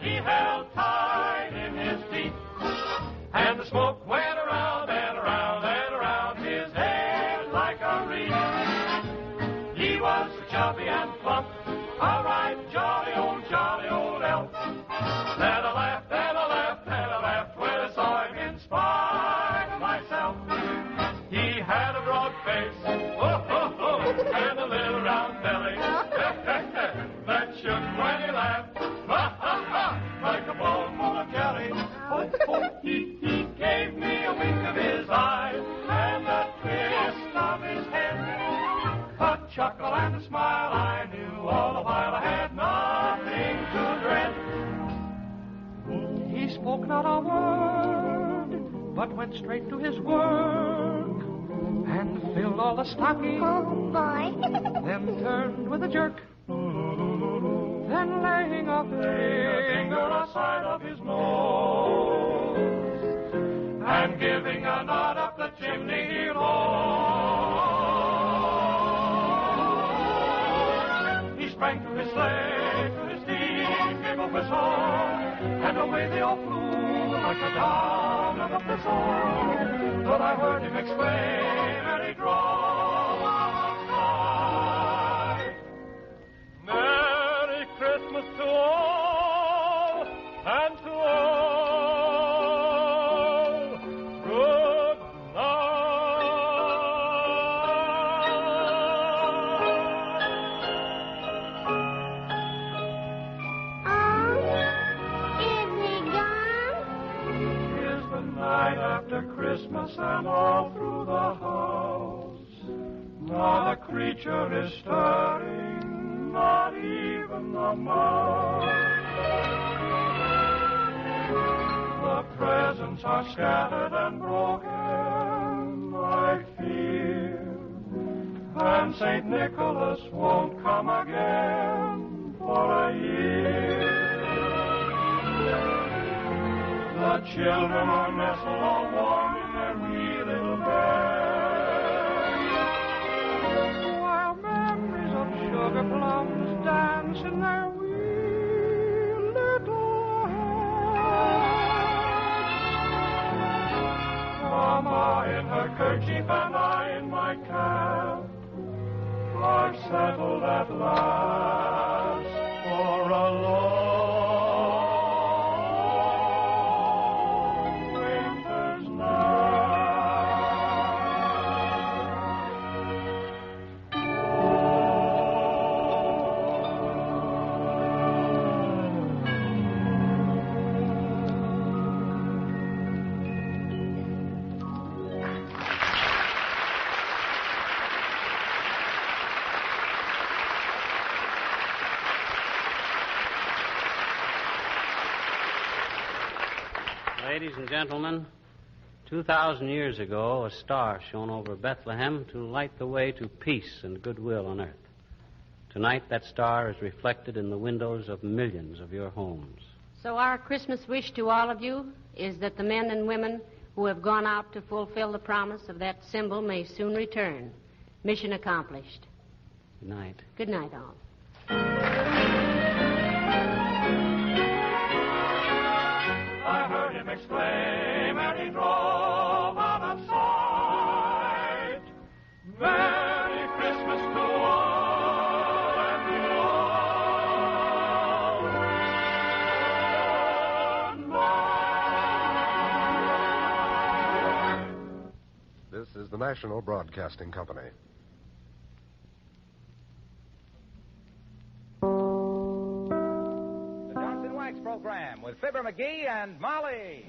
he held tight in his teeth, and the smoke went around and around and around his head like a wreath. He was chubby and plump, a right jolly old elf. Then I laughed and I laughed and I laughed when I saw him in spite of myself. He had a broad face, and a little round belly that shook when he laughed, like a bowl full of jelly. He gave me a wink of his eye and a twist of his head, a chuckle and a smile I knew all the while I had nothing to dread. He spoke not a word, but went straight to his work and filled all the stockings. Oh, boy. Then turned with a jerk. Then laying a finger aside of his nose and giving a nod up the chimney he rose. He sprang to his sleigh, to his teeth, gave a whistle, and away they all flew like a down of a thistle. But I heard him exclaim, and he drove outside. Merry Christmas to all, and to all, good night after Christmas and all through the house. Not a creature is stirring, not even the mouse. The presents are scattered and broken, I fear, and St. Nicholas won't come again for a year. The children are nestled all warm in their wee little beds, while memories of sugar plums dance in their wee little heads. Mama in her kerchief and I in my cap are settled at last for a long winter's Ladies and gentlemen, 2,000 years ago, a star shone over Bethlehem to light the way to peace and goodwill on earth. Tonight, that star is reflected in the windows of millions of your homes. So our Christmas wish to all of you is that the men and women who have gone out to fulfill the promise of that symbol may soon return. Mission accomplished. Good night. Good night, all. I heard him exclaim, and he drove out of sight. the National Broadcasting Company. The Johnson Wax Program with Fibber McGee and Molly.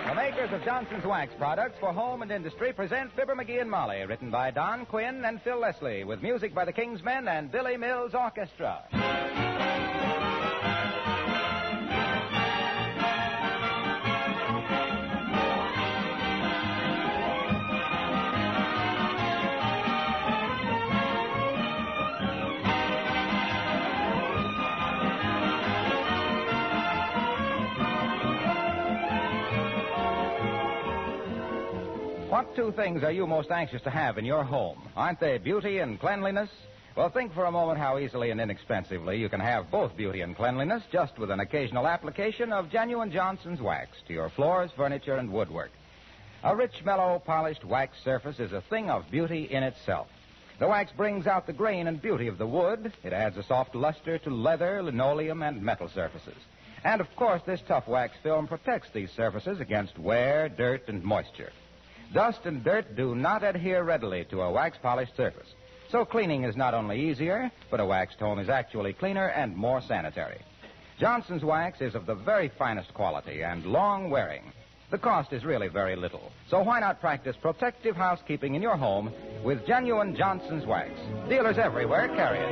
The makers of Johnson's Wax products for home and industry present Fibber McGee and Molly, written by Don Quinn and Phil Leslie, with music by the Kingsmen and Billy Mills Orchestra. What two things are you most anxious to have in your home? Aren't they beauty and cleanliness? Well, think for a moment how easily and inexpensively you can have both beauty and cleanliness just with an occasional application of genuine Johnson's Wax to your floors, furniture, and woodwork. A rich, mellow, polished wax surface is a thing of beauty in itself. The wax brings out the grain and beauty of the wood. It adds a soft luster to leather, linoleum, and metal surfaces. And, of course, this tough wax film protects these surfaces against wear, dirt, and moisture. Dust and dirt do not adhere readily to a wax-polished surface. So cleaning is not only easier, but a waxed home is actually cleaner and more sanitary. Johnson's Wax is of the very finest quality and long-wearing. The cost is really very little. So why not practice protective housekeeping in your home with genuine Johnson's Wax? Dealers everywhere carry it.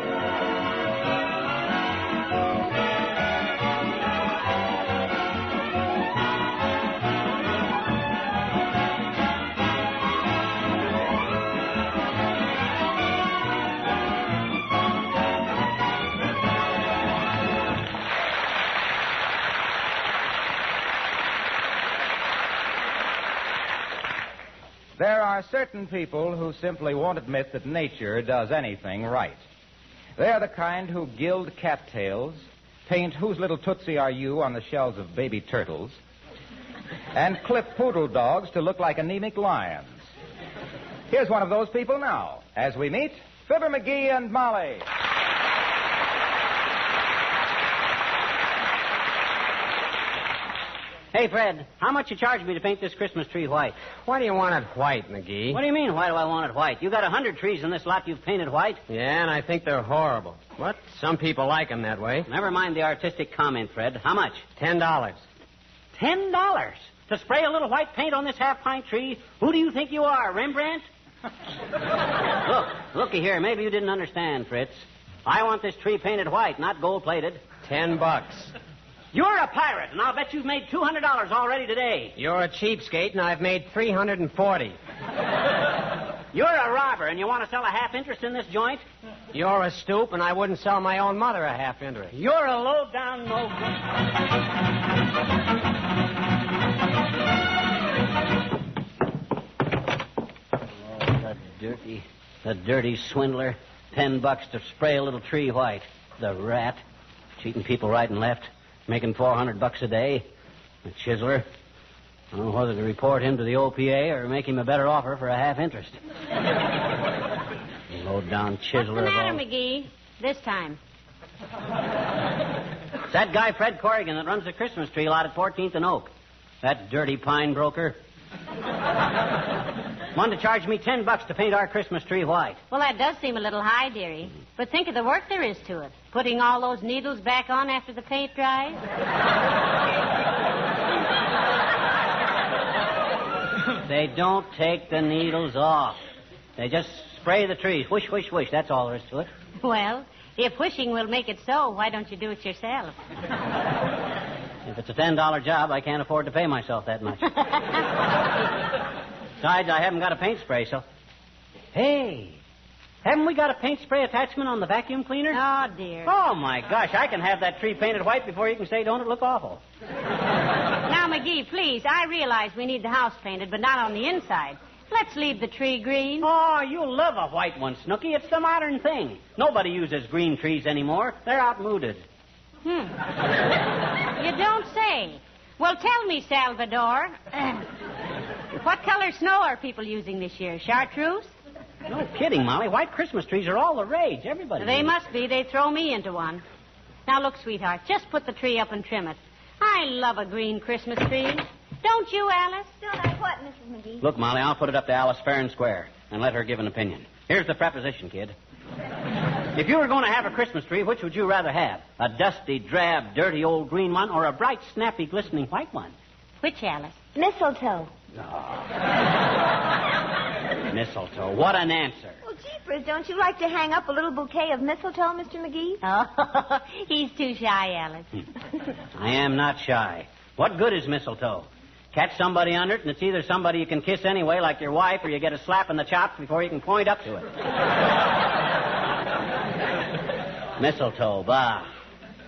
There are certain people who simply won't admit that nature does anything right. They're the kind who gild cattails, paint Whose Little Tootsie Are You on the shells of baby turtles, and clip poodle dogs to look like anemic lions. Here's one of those people now, as we meet Fibber McGee and Molly. Hey, Fred, how much you charge me to paint this Christmas tree white? Why do you want it white, McGee? What do you mean, why do I want it white? You got 100 trees in this lot you've painted white. Yeah, and I think they're horrible. What? Some people like them that way. Never mind the artistic comment, Fred. How much? $10. $10? To spray a little white paint on this half-pint tree? Who do you think you are, Rembrandt? Looky here. Maybe you didn't understand, Fritz. I want this tree painted white, not gold-plated. $10. You're a pirate, and I'll bet you've made $200 already today. You're a cheapskate, and I've made $340. You're a robber, and you want to sell a half interest in this joint? You're a stoop, and I wouldn't sell my own mother a half interest. You're a low-down The dirty swindler. $10 to spray a little tree white. The rat. Cheating people right and left. Making $400 a day. The chiseler. I don't know whether to report him to the OPA or make him a better offer for a half interest. Low-down chiseler. What's the matter, McGee? This time. It's that guy, Fred Corrigan, that runs the Christmas tree lot at 14th and Oak. That dirty pine broker. Wanted to charge me $10 to paint our Christmas tree white. Well, that does seem a little high, dearie. But think of the work there is to it. Putting all those needles back on after the paint dries. They don't take the needles off. They just spray the trees. Whoosh, whoosh, whoosh. That's all there is to it. Well, if wishing will make it so, why don't you do it yourself? If it's a $10 job, I can't afford to pay myself that much. Besides, I haven't got a paint spray, so... Hey, haven't we got a paint spray attachment on the vacuum cleaner? Oh, dear. Oh, my gosh, I can have that tree painted white before you can say, don't it look awful? Now, McGee, please, I realize we need the house painted, but not on the inside. Let's leave the tree green. Oh, you'll love a white one, Snooky. It's the modern thing. Nobody uses green trees anymore. They're outmoded. You don't say. Well, tell me, Salvador. What color snow are people using this year? Chartreuse? No kidding, Molly. White Christmas trees are all the rage. Everybody. They must be. They throw me into one. Now, look, sweetheart, just put the tree up and trim it. I love a green Christmas tree. Don't you, Alice? Don't I what, Mrs. McGee? Look, Molly, I'll put it up to Alice fair and square and let her give an opinion. Here's the preposition, kid. If you were going to have a Christmas tree, which would you rather have? A dusty, drab, dirty old green one or a bright, snappy, glistening white one? Which, Alice? Mistletoe. Mistletoe. What an answer. Well, jeepers, don't you like to hang up a little bouquet of mistletoe, Mr. McGee? Oh, he's too shy, Alice. I am not shy. What good is mistletoe? Catch somebody under it, and it's either somebody you can kiss anyway, like your wife, or you get a slap in the chops before you can point up to it. Mistletoe, bah.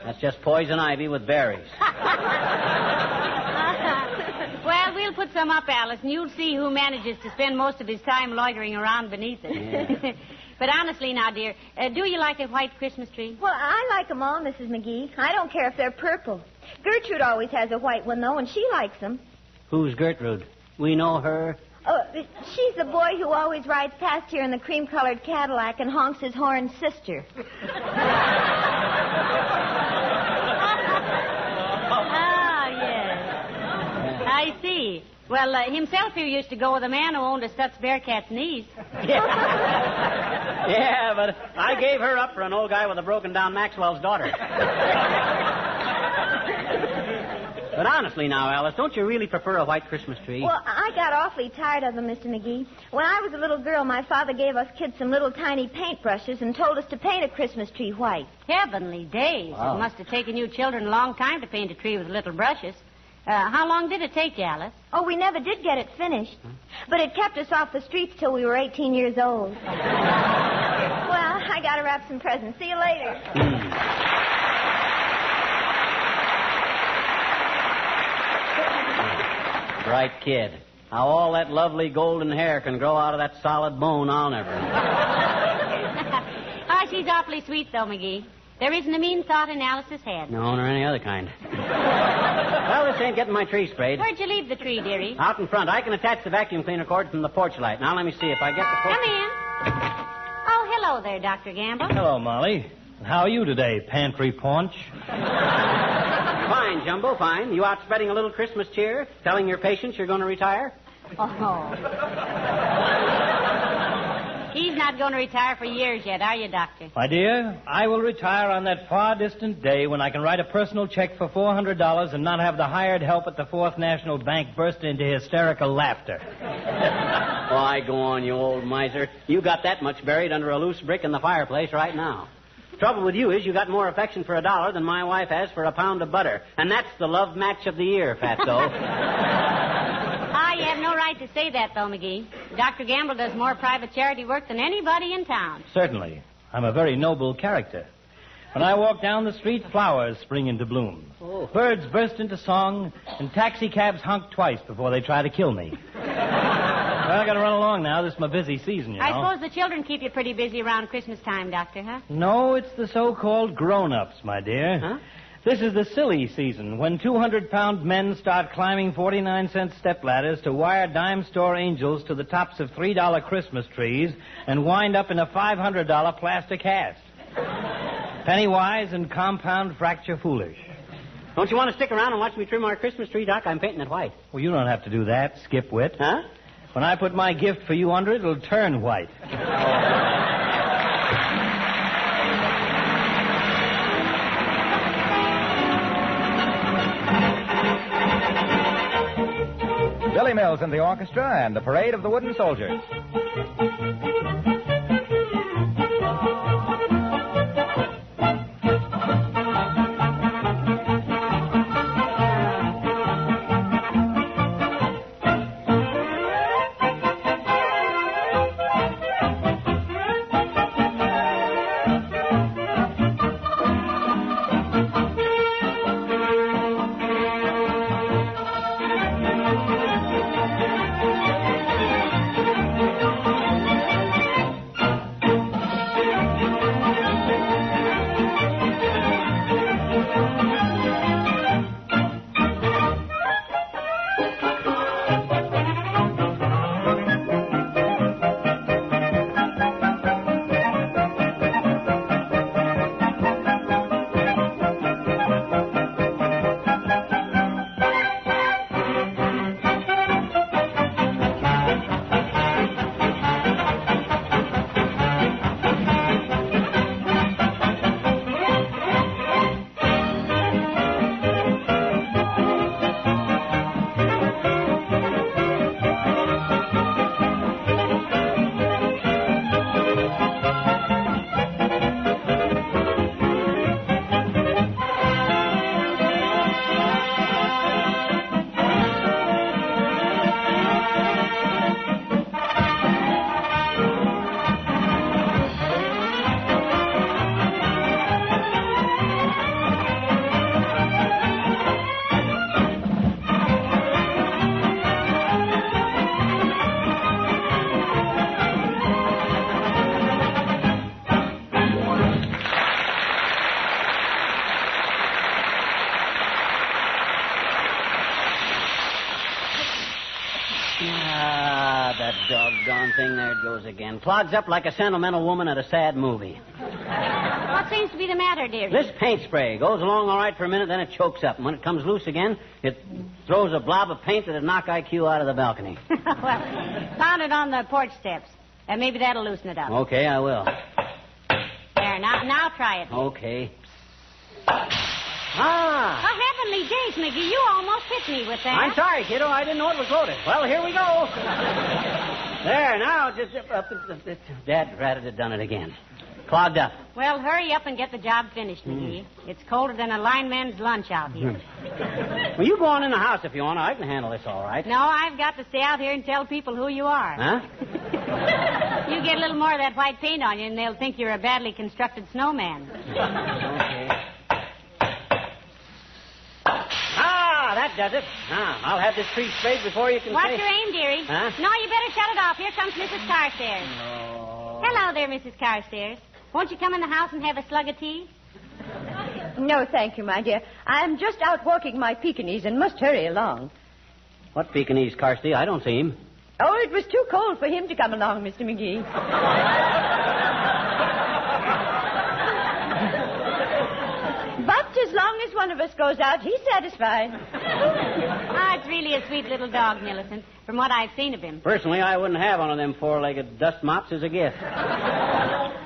That's just poison ivy with berries. Well, we'll put some up, Alice, and you'll see who manages to spend most of his time loitering around beneath it. Yeah. But honestly now, dear, do you like a white Christmas tree? Well, I like them all, Mrs. McGee. I don't care if they're purple. Gertrude always has a white one, though, and she likes them. Who's Gertrude? We know her. Oh, she's the boy who always rides past here in the cream-colored Cadillac and honks his horn, sister. Oh, yes. I see. Well, himself here used to go with a man who owned a Stutz Bearcat's niece. Yeah, but I gave her up for an old guy with a broken-down Maxwell's daughter. But honestly now, Alice, don't you really prefer a white Christmas tree? Well, I got awfully tired of them, Mr. McGee. When I was a little girl, my father gave us kids some little tiny paintbrushes and told us to paint a Christmas tree white. Heavenly days. Wow. It must have taken you children a long time to paint a tree with little brushes. How long did it take you, Alice? Oh, we never did get it finished. But it kept us off the streets till we were 18 years old. Well, I got to wrap some presents. See you later. Bright kid. How all that lovely golden hair can grow out of that solid bone, I'll never know. Oh, she's awfully sweet, though, McGee. There isn't a mean thought in Alice's head. No, nor any other kind. Well, this ain't getting my tree sprayed. Where'd you leave the tree, dearie? Out in front. I can attach the vacuum cleaner cord from the porch light. Now, let me see if I get the... Come in. Oh, hello there, Dr. Gamble. Hello, Molly. How are you today, pantry paunch? Fine, Jumbo, fine. You out spreading a little Christmas cheer, telling your patients you're going to retire? Oh. He's not going to retire for years yet, are you, Doctor? My dear, I will retire on that far distant day when I can write a personal check for $400 and not have the hired help at the Fourth National Bank burst into hysterical laughter. Why, go on, you old miser. You got that much buried under a loose brick in the fireplace right now. Trouble with you is you got more affection for $1 than my wife has for a pound of butter. And that's the love match of the year, Fatso. You have no right to say that, though, McGee. Dr. Gamble does more private charity work than anybody in town. Certainly. I'm a very noble character. When I walk down the street, flowers spring into bloom. Oh. Birds burst into song, and taxicabs honk twice before they try to kill me. Well, I got to run along now. This is my busy season, you know. I suppose the children keep you pretty busy around Christmas time, Doctor, huh? No, it's the so-called grown-ups, my dear. Huh? This is the silly season, when 200-pound men start climbing 49-cent stepladders to wire dime store angels to the tops of $3 Christmas trees and wind up in a $500 plastic hat. Penny-wise and compound fracture foolish. Don't you want to stick around and watch me trim our Christmas tree, Doc? I'm painting it white. Well, you don't have to do that, skipwit. Huh? When I put my gift for you under it, it'll turn white. Billy Mills and the orchestra and the parade of the wooden soldiers. that doggone thing. There it goes again. Clogs up like a sentimental woman at a sad movie. What seems to be the matter, dearie? This paint spray goes along all right for a minute, then it chokes up. And when it comes loose again, it throws a blob of paint that'd knock IQ out of the balcony. Well, pound it on the porch steps. And maybe that'll loosen it up. Okay, I will. There, now try it. Okay. Oh, heavenly days, McGee. You almost hit me with that. I'm sorry, kiddo. I didn't know it was loaded. Well, here we go. There, now, just... Dad ratted had done it again. Clogged up. Well, hurry up and get the job finished, McGee. It's colder than a lineman's lunch out here. Well, you go on in the house if you want to. I can handle this all right. No, I've got to stay out here and tell people who you are. Huh? You get a little more of that white paint on you, and they'll think you're a badly constructed snowman. Okay. That does it. Now, I'll have this tree sprayed before you can Watch say... your aim, dearie. Huh? No, you better shut it off. Here comes Mrs. Carstairs. No. Hello there, Mrs. Carstairs. Won't you come in the house and have a slug of tea? No, thank you, my dear. I'm just out walking my Pekingese and must hurry along. What Pekingese, Carsty? I don't see him. Oh, it was too cold for him to come along, Mr. McGee. But as long as one of us goes out, he's satisfied. It's really a sweet little dog, Millicent, from what I've seen of him. Personally, I wouldn't have one of them four-legged dust mops as a gift.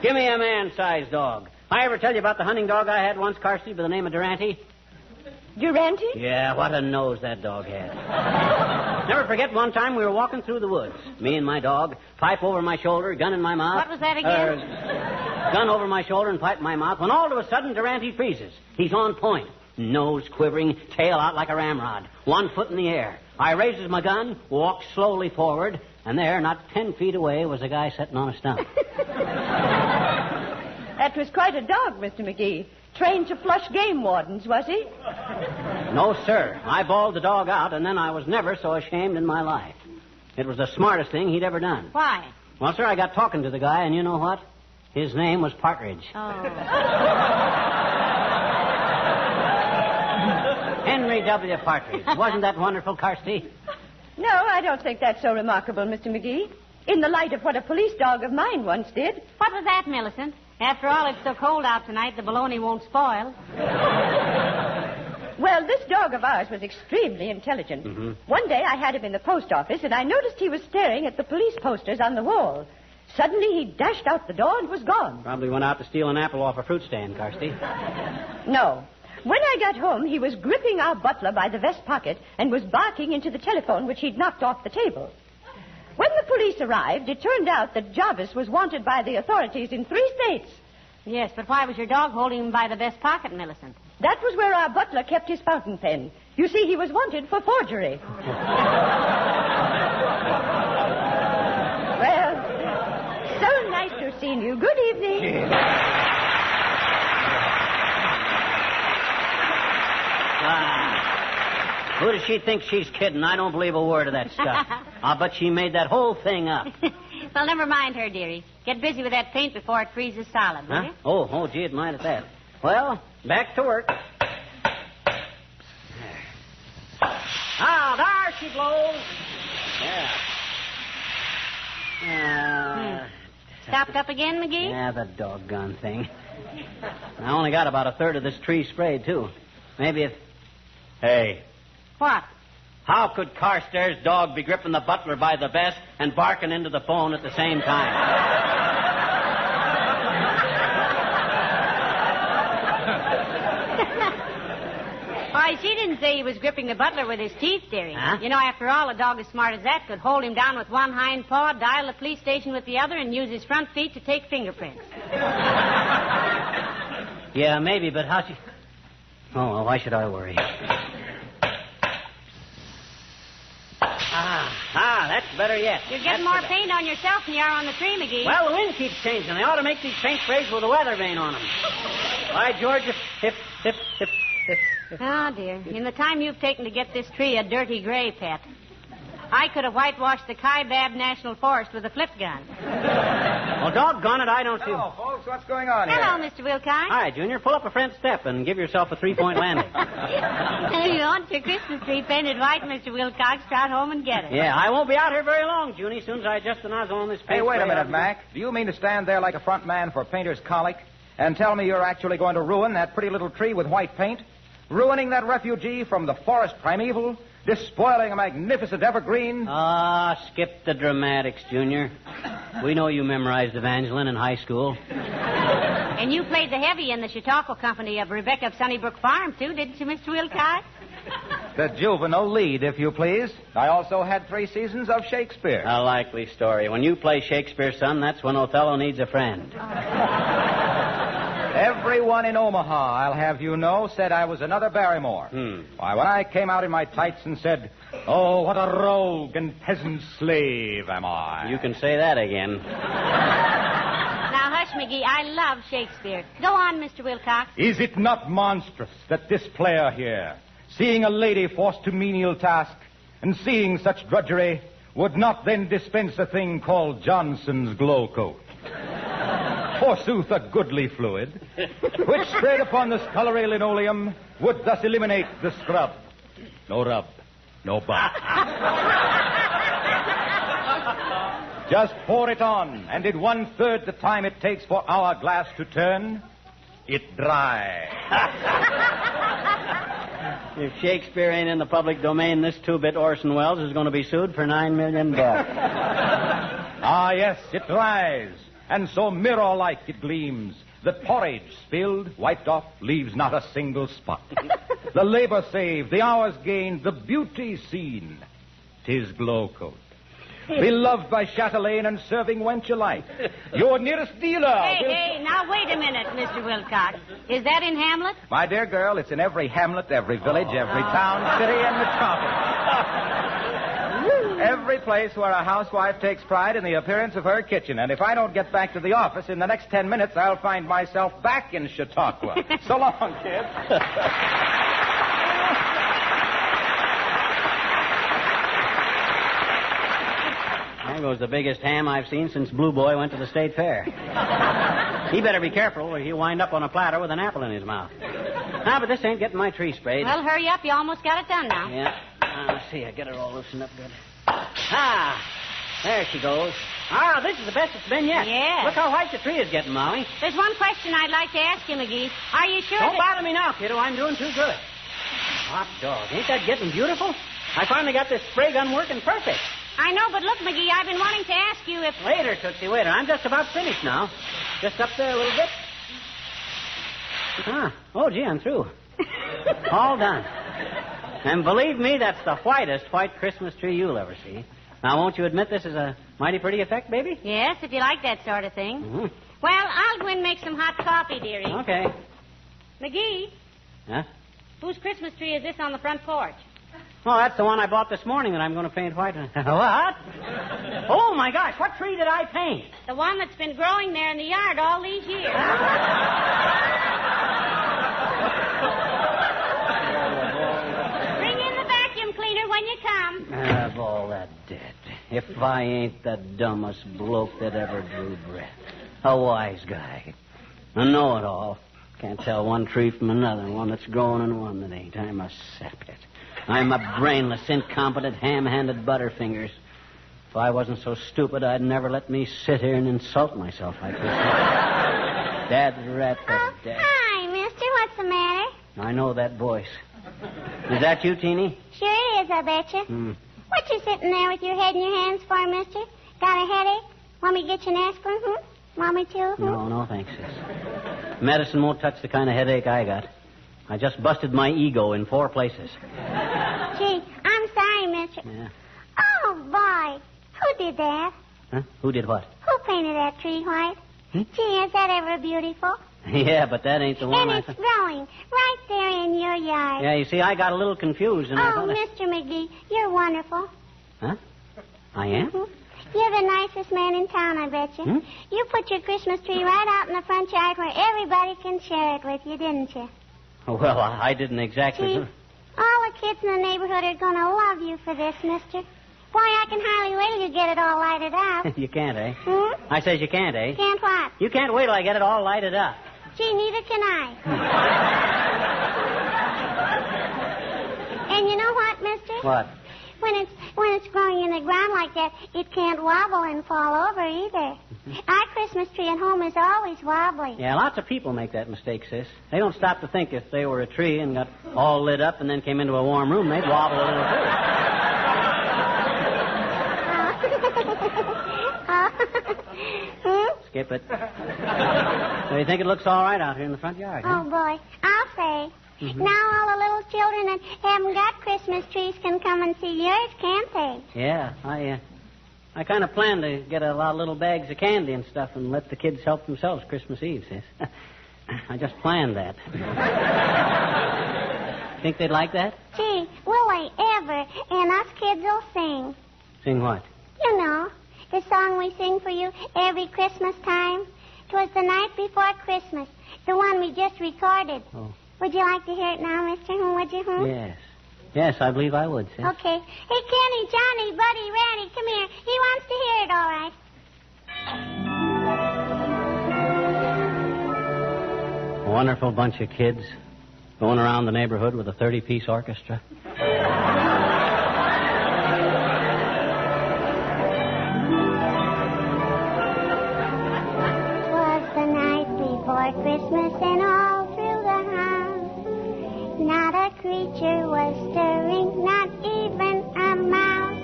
Give me a man-sized dog. I ever tell you about the hunting dog I had once, Carsty, by the name of Durante? Durante? Yeah, what a nose that dog had. Never forget one time we were walking through the woods. Me and my dog, pipe over my shoulder, gun in my mouth. What was that again? Gun over my shoulder and pipe in my mouth, when all of a sudden Durante freezes. He's on point. Nose quivering, tail out like a ramrod. 1 foot in the air. I raises my gun, walks slowly forward, and there, not 10 feet away, was a guy sitting on a stump. That was quite a dog, Mr. McGee. Trained to flush game wardens, was he? No, sir. I bawled the dog out, and then I was never so ashamed in my life. It was the smartest thing he'd ever done. Why? Well, sir, I got talking to the guy, and you know what? His name was Partridge. Oh. Henry W. Partridge. Wasn't that wonderful, Carsty? No, I don't think that's so remarkable, Mr. McGee. In the light of what a police dog of mine once did. What was that, Millicent? After all, it's so cold out tonight, the bologna won't spoil. Well, this dog of ours was extremely intelligent. Mm-hmm. One day I had him in the post office, and I noticed he was staring at the police posters on the wall. Suddenly, he dashed out the door and was gone. Probably went out to steal an apple off a fruit stand, Carsty. No. When I got home, he was gripping our butler by the vest pocket and was barking into the telephone, which he'd knocked off the table. When the police arrived, it turned out that Jarvis was wanted by the authorities in 3 states. Yes, but why was your dog holding him by the vest pocket, Millicent? That was where our butler kept his fountain pen. You see, he was wanted for forgery. Well, so nice to have seen you. Good evening. Who does she think she's kidding? I don't believe a word of that stuff. I'll bet she made that whole thing up. Well, never mind her, dearie. Get busy with that paint before it freezes solid, will Huh? you? Oh, gee, it might at that. Well, back to work. There she blows. Yeah. Stopped up again, McGee? Yeah, the doggone thing. I only got about a third of this tree sprayed, too. Maybe if... Hey. What? How could Carstairs' dog be gripping the butler by the vest and barking into the phone at the same time? Why, she didn't say he was gripping the butler with his teeth, dearie. Huh? You know, after all, a dog as smart as that could hold him down with one hind paw, dial the police station with the other, and use his front feet to take fingerprints. Yeah, maybe, but how she... Oh, well, why should I worry? That's better yet. You're getting more paint on yourself than you are on the tree, McGee. Well, the wind keeps changing. They ought to make these paint sprays with a weather vane on them. By George, if. Oh, dear. In the time you've taken to get this tree a dirty gray, Pet, I could have whitewashed the Kaibab National Forest with a flip gun. Well, doggone it, I don't see... Hello, folks. What's going on here? Hello, Mr. Wilcox. Hi, Junior. Pull up a front step and give yourself a three-point landing. If you want your Christmas tree painted white, Mr. Wilcox, trot home and get it. Yeah, I won't be out here very long, Junie, as soon as I adjust the nozzle on this paint. Hey, wait a spray minute, out. Mac. Do you mean to stand there like a front man for Painter's Colic and tell me you're actually going to ruin that pretty little tree with white paint? Ruining that refugee from the forest primeval? Despoiling a magnificent evergreen? Ah, skip the dramatics, Junior. We know you memorized Evangeline in high school. And you played the heavy in the Chautauqua Company of Rebecca of Sunnybrook Farm, too, didn't you, Mr. Wilcox? The juvenile lead, if you please. I also had 3 seasons of Shakespeare. A likely story. When you play Shakespeare, son, that's when Othello needs a friend. Everyone in Omaha, I'll have you know, said I was another Barrymore. Why, when I came out in my tights and said, "Oh, what a rogue and peasant slave am I." You can say that again. Now, hush, McGee. I love Shakespeare. Go on, Mr. Wilcox. Is it not monstrous that this player here, seeing a lady forced to menial task and seeing such drudgery, would not then dispense a thing called Johnson's glow coat? Forsooth, a goodly fluid, which spread upon the scullery linoleum would thus eliminate the scrub. No rub, no bump. Just pour it on, and in 1/3 the time it takes for our glass to turn, it dry. If Shakespeare ain't in the public domain, this 2-bit Orson Welles is going to be sued for $9 million. Ah, yes, it dries. And so mirror-like it gleams. The porridge spilled, wiped off, leaves not a single spot. The labor saved, the hours gained, the beauty seen. 'Tis glow coat. Beloved by chatelaine and serving wench alike. Your nearest dealer. Hey, now wait a minute, Mr. Wilcox. Is that in Hamlet? My dear girl, it's in every hamlet, every village, every town, city, and metropolis. Every place where a housewife takes pride in the appearance of her kitchen. And if I don't get back to the office in the next 10 minutes, I'll find myself back in Chautauqua. So long, kids. There goes the biggest ham I've seen since Blue Boy went to the state fair. He better be careful or he'll wind up on a platter with an apple in his mouth. Ah, but this ain't getting my tree sprayed. Well, hurry up. You almost got it done now. Yeah. Let's see. I get her all loosened up good. Ah, there she goes. Ah, this is the best it's been yet. Yeah. Look how white the tree is getting, Molly. There's one question I'd like to ask you, McGee. Are you sure Don't bother me now, kiddo. I'm doing too good. Hot dog. Ain't that getting beautiful? I finally got this spray gun working perfect. I know, but look, McGee, I've been wanting to ask you if... Waiter, Tootsie, waiter. I'm just about finished now. Just up there a little bit. Ah, oh, gee, I'm through. All done. And believe me, that's the whitest white Christmas tree you'll ever see. Now, won't you admit this is a mighty pretty effect, baby? Yes, if you like that sort of thing. Mm-hmm. Well, I'll go and make some hot coffee, dearie. Okay. McGee, Huh? whose Christmas tree is this on the front porch? Oh, that's the one I bought this morning that I'm going to paint white. What? Oh, my gosh, what tree did I paint? The one that's been growing there in the yard all these years. Bring in the vacuum cleaner when you come. Of all that dead. If I ain't the dumbest bloke that ever drew breath. A wise guy. A know-it-all. Can't tell one tree from another, one that's growing and one that ain't. I'm a saphead. I'm a brainless, incompetent, ham-handed butterfingers. If I wasn't so stupid, I'd never let me sit here and insult myself like this. Dad's rat for dad. Hi, mister. What's the matter? I know that voice. Is that you, Teeny? Sure it is, I betcha. What you sitting there with your head in your hands for, mister? Got a headache? Want me to get you an aspirin? Want me to? No, thanks, sis. Medicine won't touch the kind of headache I got. I just busted my ego in 4 places. Gee, I'm sorry, mister. Yeah. Oh, boy. Who did that? Huh? Who did what? Who painted that tree white? Gee, is that ever beautiful? Yeah, but that ain't the one And it's growing right there in your yard. Yeah, you see, I got a little confused. And I Oh, thought Mr. McGee, you're wonderful. Huh? I am? You're the nicest man in town, I bet you. You put your Christmas tree right out in the front yard where everybody can share it with you, didn't you? Well, I didn't exactly. Gee, all the kids in the neighborhood are going to love you for this, mister. Boy, I can hardly wait till you get it all lighted up. You can't, eh? Hmm? I says you can't, eh? Can't what? You can't wait till I get it all lighted up. Gee, neither can I. And you know what, mister? What? When it's growing in the ground like that, it can't wobble and fall over either. Our Christmas tree at home is always wobbly. Yeah, lots of people make that mistake, sis. They don't stop to think if they were a tree and got all lit up and then came into a warm room, they'd wobble a little too. Skip it. So you think it looks all right out here in the front yard, huh? Oh, boy. I'll say. Mm-hmm. Now all the little children that haven't got Christmas trees can come and see yours, can't they? Yeah, I kind of plan to get a lot of little bags of candy and stuff and let the kids help themselves Christmas Eve, sis. I just planned that. Think they'd like that? Gee, will they ever? And us kids will sing. Sing what? You know, the song we sing for you every Christmas time. 'Twas the night before Christmas, the one we just recorded. Oh. Would you like to hear it now, mister? Would you? Yes. Yes, I believe I would, sis. Okay. Hey, Kenny, Johnny, Buddy, Randy, come here. He wants to hear it, all right. A wonderful bunch of kids going around the neighborhood with a 30-piece orchestra. Twas the night before Christmas and all through the house not a creature was stirring, not even a mouse.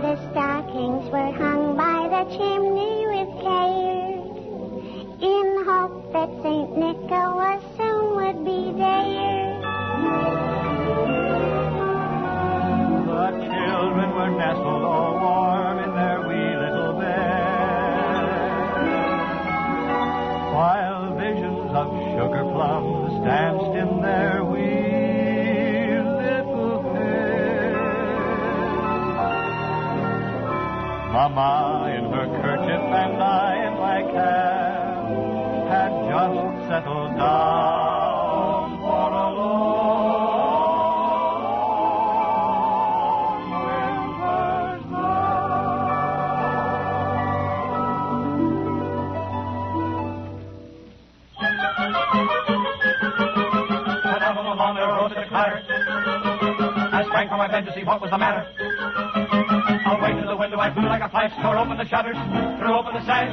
The stockings were hung by the chimney with care, in hope that St. Nicholas soon would be there. The children were nestled all warm in their wee little bed, while visions of sugar plums danced in their wee little heads. Mama in her kerchief and I in my cap had just settled down for a long winter's night. Along there rose a clatter. I sprang from my bed to see what was the matter. Away to the window I flew like a flash, tore open the shutters, threw open the sash.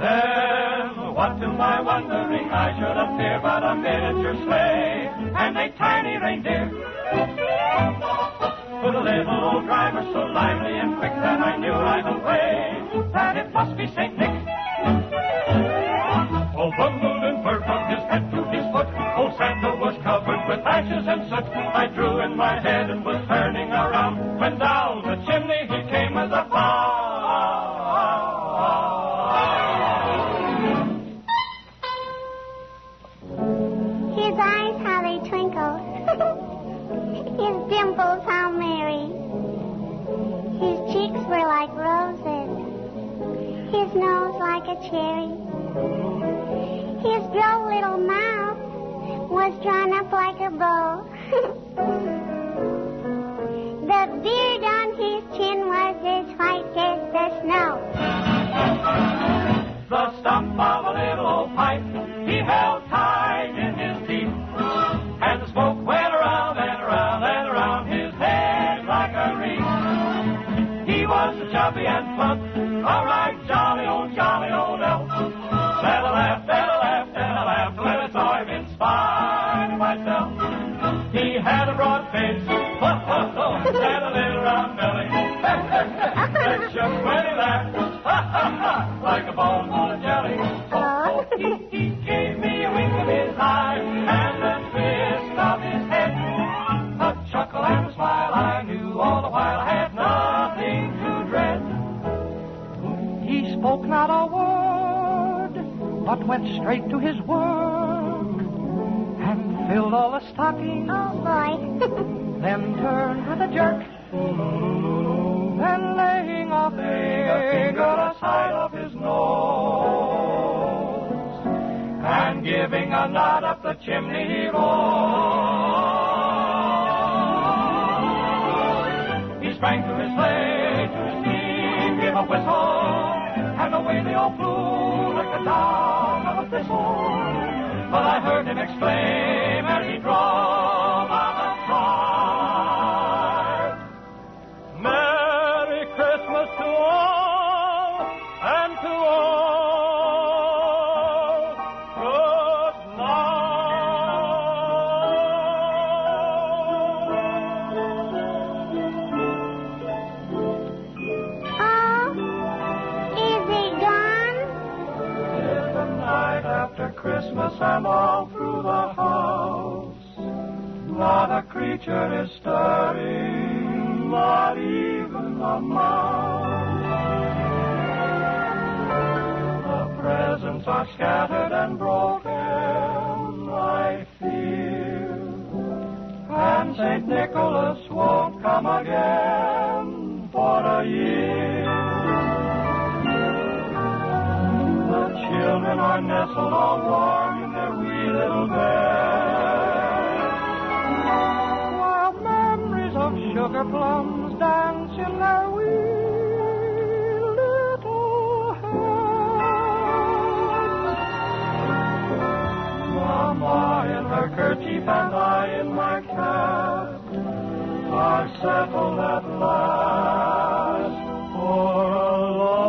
Then, what to my wondering, I should appear but a miniature sleigh and a tiny reindeer. With a little old driver so lively and quick that I knew right away that it must be St. Nick. All bundled in fur from his head to his foot, old Santa was covered with ashes and soot. I drew in my head and was turning around when down the chimney he came with a bound. His eyes, how they twinkle. His dimples, how merry. His cheeks were like roses. His nose like a cherry. His droll little mouth was drawn up like a bow. The beard on his chin was as white as the snow. The stump of a little old pipe he held tight in his teeth, and the smoke went around and around and around his head like a wreath. He was so chubby and plump, a right jolly old elf. And I laughed and I laughed and I laughed when I saw him in spite of myself. He had a broad face, and a little round belly that shook when he laughed, like a bowl full of jelly. Oh, he gave me a wink of his eye and a twist of his head, a chuckle and a smile. I knew all the while I had nothing to dread. He spoke not a word, but went straight to his work and filled all the stockings. Oh, boy. Then turned with a jerk, then laying a finger aside of his nose, and giving a nod up the chimney he rose. sprang to his sleigh, to his team, gave a whistle, and away they all flew like the down of a thistle. But I heard him exclaim as he drove on the drive, Merry Christmas to all, and to all, good after Christmas and all through the house, not a creature is stirring, not even a mouse. The presents are scattered and broken, I fear, and St. Nicholas won't come again for a year. Children are nestled all warm in their wee little beds, while memories of sugar plums dance in their wee little heads. Mama in her kerchief and I in my cap are settled at last for a long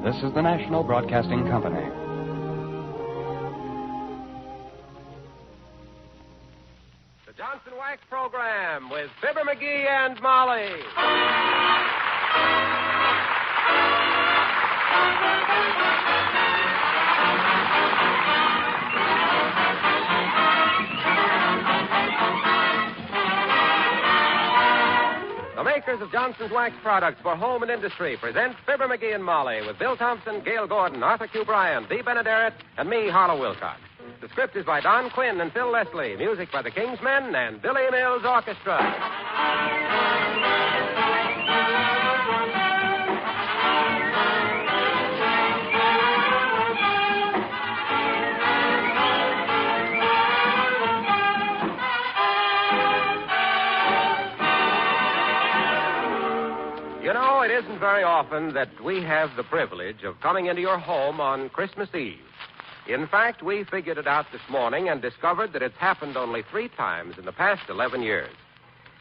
This is the National Broadcasting Company. The Johnson Wax Program with Fibber McGee and Molly. The makers of Johnson's Wax products for home and industry present Fibber McGee and Molly with Bill Thompson, Gail Gordon, Arthur Q. Bryan, Dee Benaderet, and me, Harlow Wilcox. The script is by Don Quinn and Phil Leslie. Music by the Kingsmen and Billy Mills Orchestra. You know, it isn't very often that we have the privilege of coming into your home on Christmas Eve. In fact, we figured it out this morning and discovered that it's happened only 3 times in the past 11 years.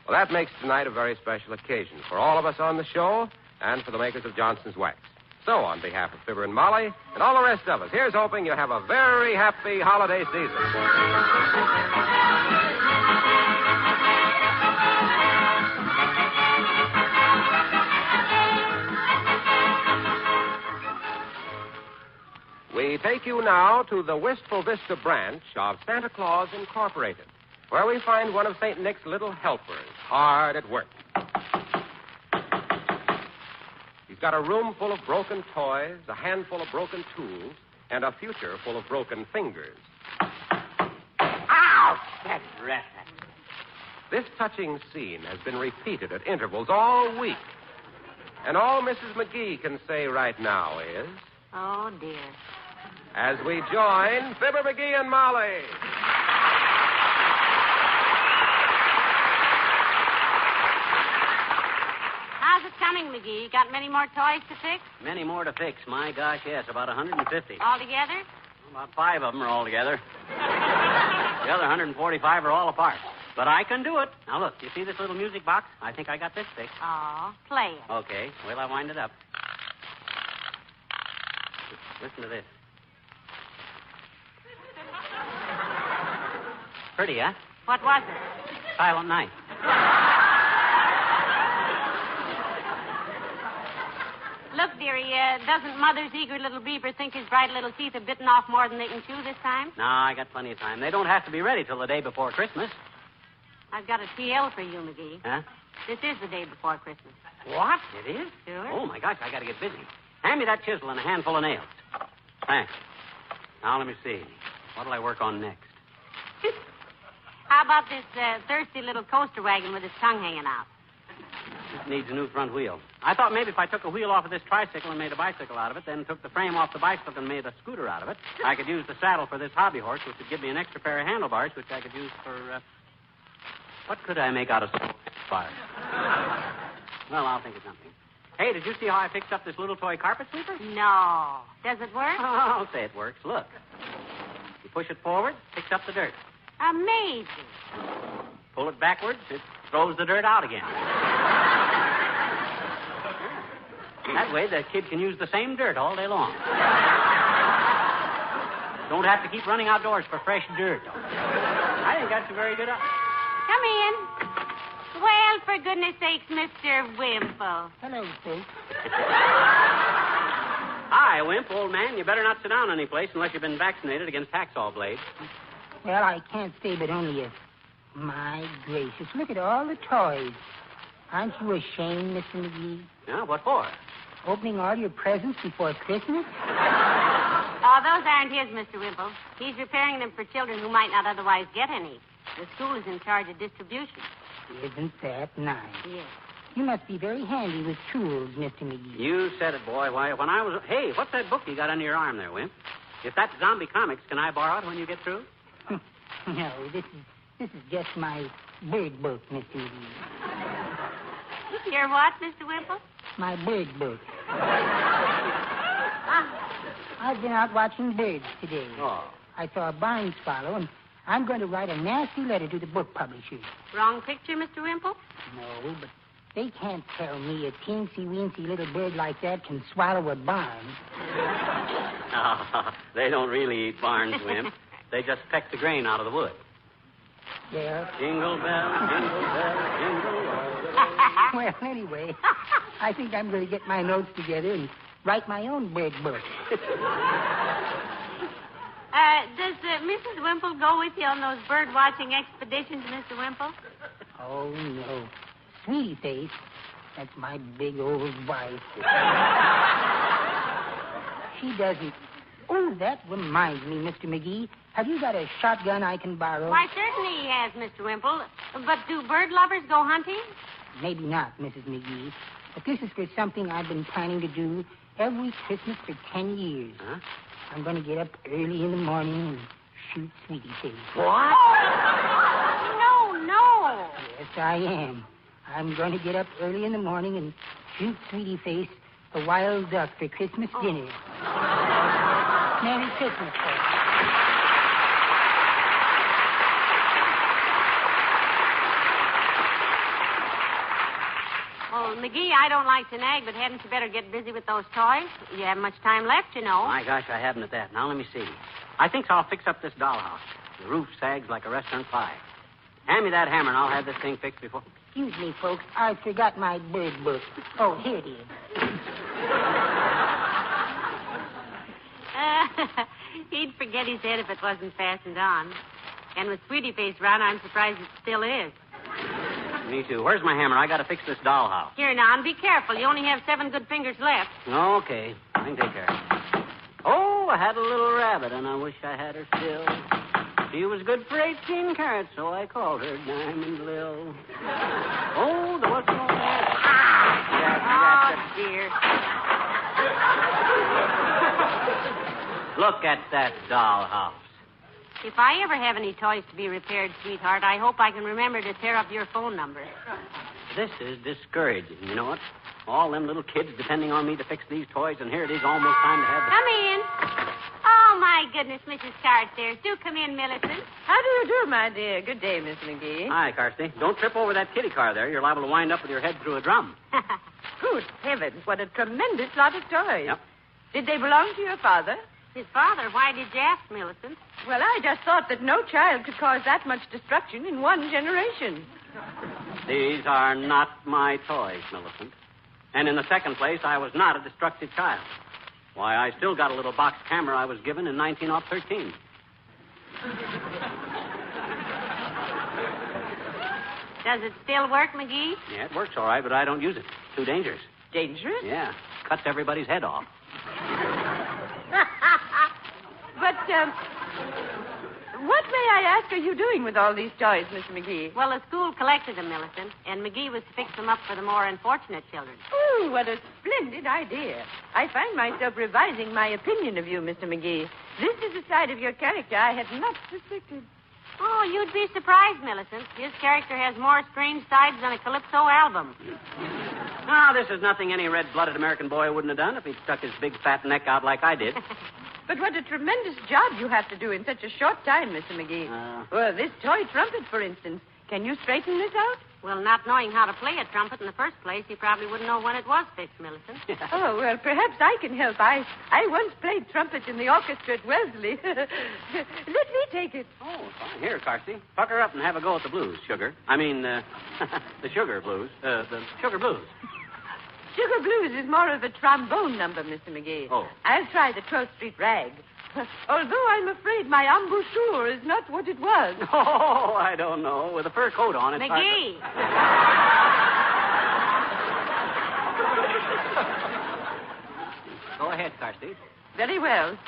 Well, that makes tonight a very special occasion for all of us on the show and for the makers of Johnson's Wax. So, on behalf of Fibber and Molly and all the rest of us, here's hoping you have a very happy holiday season. We take you now to the Wistful Vista branch of Santa Claus Incorporated, where we find one of St. Nick's little helpers hard at work. He's got a room full of broken toys, a handful of broken tools, and a future full of broken fingers. Ouch! That's right. This touching scene has been repeated at intervals all week. And all Mrs. McGee can say right now is... Oh, dear. As we join Fibber McGee and Molly. How's it coming, McGee? Got many more toys to fix? Many more to fix. My gosh, yes, about 150. Altogether? About 5 of them are all together. The other 145 are all apart. But I can do it. Now, look, you see this little music box? I think I got this fixed. Oh, play it. Okay, well, I wind it up. Listen to this. Pretty, huh? What was it? Silent Night. Look, dearie, doesn't Mother's eager little beaver think his bright little teeth have bitten off more than they can chew this time? No, I got plenty of time. They don't have to be ready till the day before Christmas. I've got a TL for you, McGee. Huh? This is the day before Christmas. What? It is? Sure. Oh, my gosh, I got to get busy. Hand me that chisel and a handful of nails. Thanks. Now, let me see. What'll I work on next? How about this thirsty little coaster wagon with its tongue hanging out? It needs a new front wheel. I thought maybe if I took a wheel off of this tricycle and made a bicycle out of it, then took the frame off the bicycle and made a scooter out of it, I could use the saddle for this hobby horse, which would give me an extra pair of handlebars, which I could use for, what could I make out of handlebars? Well, I'll think of something. Hey, did you see how I fixed up this little toy carpet sweeper? No. Does it work? Oh, I'll say it works. Look. You push it forward, picks up the dirt. Amazing. Pull it backwards, it throws the dirt out again. That way, the kid can use the same dirt all day long. Don't have to keep running outdoors for fresh dirt. I think that's a very good idea. Come in. Well, for goodness sakes, Mr. Wimple. Hello, folks. Hi, Wimp, old man. You better not sit down any place unless you've been vaccinated against hacksaw blades. Well, I can't say but only if... My gracious, look at all the toys. Aren't you ashamed, Mr. McGee? Yeah, what for? Opening all your presents before Christmas? Oh, those aren't his, Mr. Wimple. He's repairing them for children who might not otherwise get any. The school is in charge of distribution. Isn't that nice? Yes. You must be very handy with tools, Mr. McGee. You said it, boy. Why, when I was... Hey, what's that book you got under your arm there, Wimp? If that's zombie comics, can I borrow it when you get through? No, this is just my bird book, Mr. McGee. Your what, Mr. Wimple? My bird book. I've been out watching birds today. Oh. I saw a barn swallow, and I'm going to write a nasty letter to the book publishers. Wrong picture, Mr. Wimple? No, but they can't tell me a teensy-weensy little bird like that can swallow a barn. Oh, they don't really eat barns, Wimp. They just peck the grain out of the wood. Yeah. Jingle bell, jingle bell, jingle bell. Well, anyway, I think I'm going to get my notes together and write my own bird book. Does Mrs. Wimple go with you on those bird-watching expeditions, Mr. Wimple? Oh, no. Sweetie Face, that's my big old wife. She doesn't. Oh, that reminds me, Mr. McGee. Have you got a shotgun I can borrow? Why, certainly he has, Mr. Wimple. But do bird lovers go hunting? Maybe not, Mrs. McGee. But this is for something I've been planning to do every Christmas for 10 years. Huh? I'm going to get up early in the morning and shoot Sweetie Face. What? No. Yes, I am. I'm going to get up early in the morning and shoot Sweetie Face a wild duck for Christmas dinner. Merry Christmas, folks. Well, McGee, I don't like to nag, but hadn't you better get busy with those toys? You haven't much time left, you know. My gosh, I haven't at that. Now, let me see. I think I'll fix up this dollhouse. The roof sags like a restaurant pie. Hand me that hammer, and I'll have this thing fixed before... Excuse me, folks. I forgot my bird book. Oh, here it is. He'd forget his head if it wasn't fastened on. And with Sweetie Face around, I'm surprised it still is. Me too. Where's my hammer? I got to fix this dollhouse. Here, now, and be careful. You only have 7 good fingers left. Okay. I can take care of it. Oh, I had a little rabbit, and I wish I had her still. She was good for 18 carats, so I called her Diamond Lil. Oh, there was no... Oh, dear. Look at that dollhouse. If I ever have any toys to be repaired, sweetheart, I hope I can remember to tear up your phone number. This is discouraging. You know what? All them little kids depending on me to fix these toys, and here it is almost time to have the... Come in. Oh, my goodness, Mrs. Carstairs. Do come in, Millicent. How do you do, my dear? Good day, Miss McGee. Hi, Carsty. Don't trip over that kiddie car there. You're liable to wind up with your head through a drum. Good heavens, what a tremendous lot of toys. Yep. Did they belong to your father? His father? Why did you ask, Millicent? Well, I just thought that no child could cause that much destruction in one generation. These are not my toys, Millicent. And in the second place, I was not a destructive child. Why, I still got a little box camera I was given in 1913. Does it still work, McGee? Yeah, it works all right, but I don't use it. It's too dangerous. Dangerous? Yeah. Cuts everybody's head off. But, what, may I ask, are you doing with all these toys, Mr. McGee? Well, the school collected them, Millicent, and McGee was to fix them up for the more unfortunate children. Oh, what a splendid idea. I find myself revising my opinion of you, Mr. McGee. This is a side of your character I had not suspected. Oh, you'd be surprised, Millicent. His character has more strange sides than a Calypso album. Oh, this is nothing any red-blooded American boy wouldn't have done if he'd stuck his big fat neck out like I did. But what a tremendous job you have to do in such a short time, Mr. McGee. Well, this toy trumpet, for instance. Can you straighten this out? Well, not knowing how to play a trumpet in the first place, he probably wouldn't know when it was fixed, Millicent. Oh, well, perhaps I can help. I once played trumpet in the orchestra at Wellesley. Let me take it. Oh, fine. Here, Carsey. Pucker up and have a go at the blues, sugar. I mean, the sugar blues. The sugar blues. Sugar Blues is more of a trombone number, Mr. McGee. Oh. I'll try the 12th Street Rag. Although I'm afraid my embouchure is not what it was. Oh, I don't know. With a fur coat on, it's McGee! Go ahead, Carsey. Very well.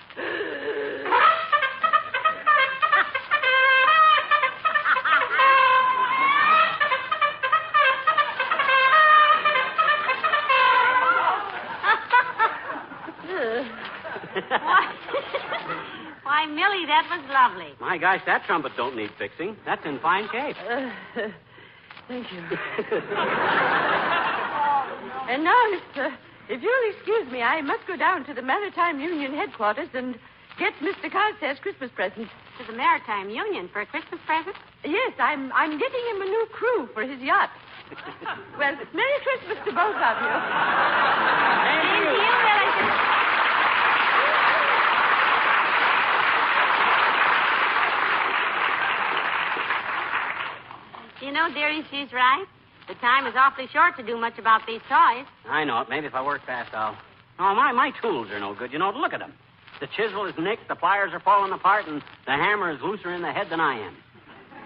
Why, Millie, that was lovely. My gosh, that trumpet don't need fixing. That's in fine shape. Thank you. And now, if you'll excuse me, I must go down to the Maritime Union headquarters and get Mr. Carstairs' Christmas present. To the Maritime Union for a Christmas present? Yes, I'm getting him a new crew for his yacht. Well, Merry Christmas to both of you. Thank you, Millicent. You know, dearie, she's right. The time is awfully short to do much about these toys. I know it. Maybe if I work fast, I'll... Oh, my tools are no good. You know, look at them. The chisel is nicked, the pliers are falling apart, and the hammer is looser in the head than I am.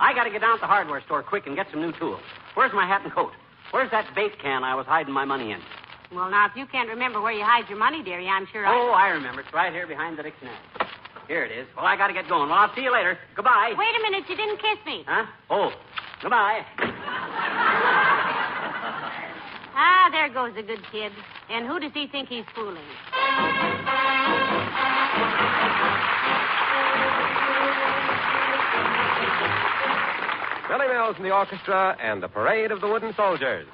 I got to get down to the hardware store quick and get some new tools. Where's my hat and coat? Where's that bait can I was hiding my money in? Well, now, if you can't remember where you hide your money, dearie, I'm sure Oh, I remember. It's right here behind the dictionary. Here it is. Well, I got to get going. Well, I'll see you later. Goodbye. Wait a minute. You didn't kiss me. Huh? Oh, goodbye. Ah, there goes the good kid. And who does he think he's fooling? Billy Mills and the orchestra and the Parade of the Wooden Soldiers.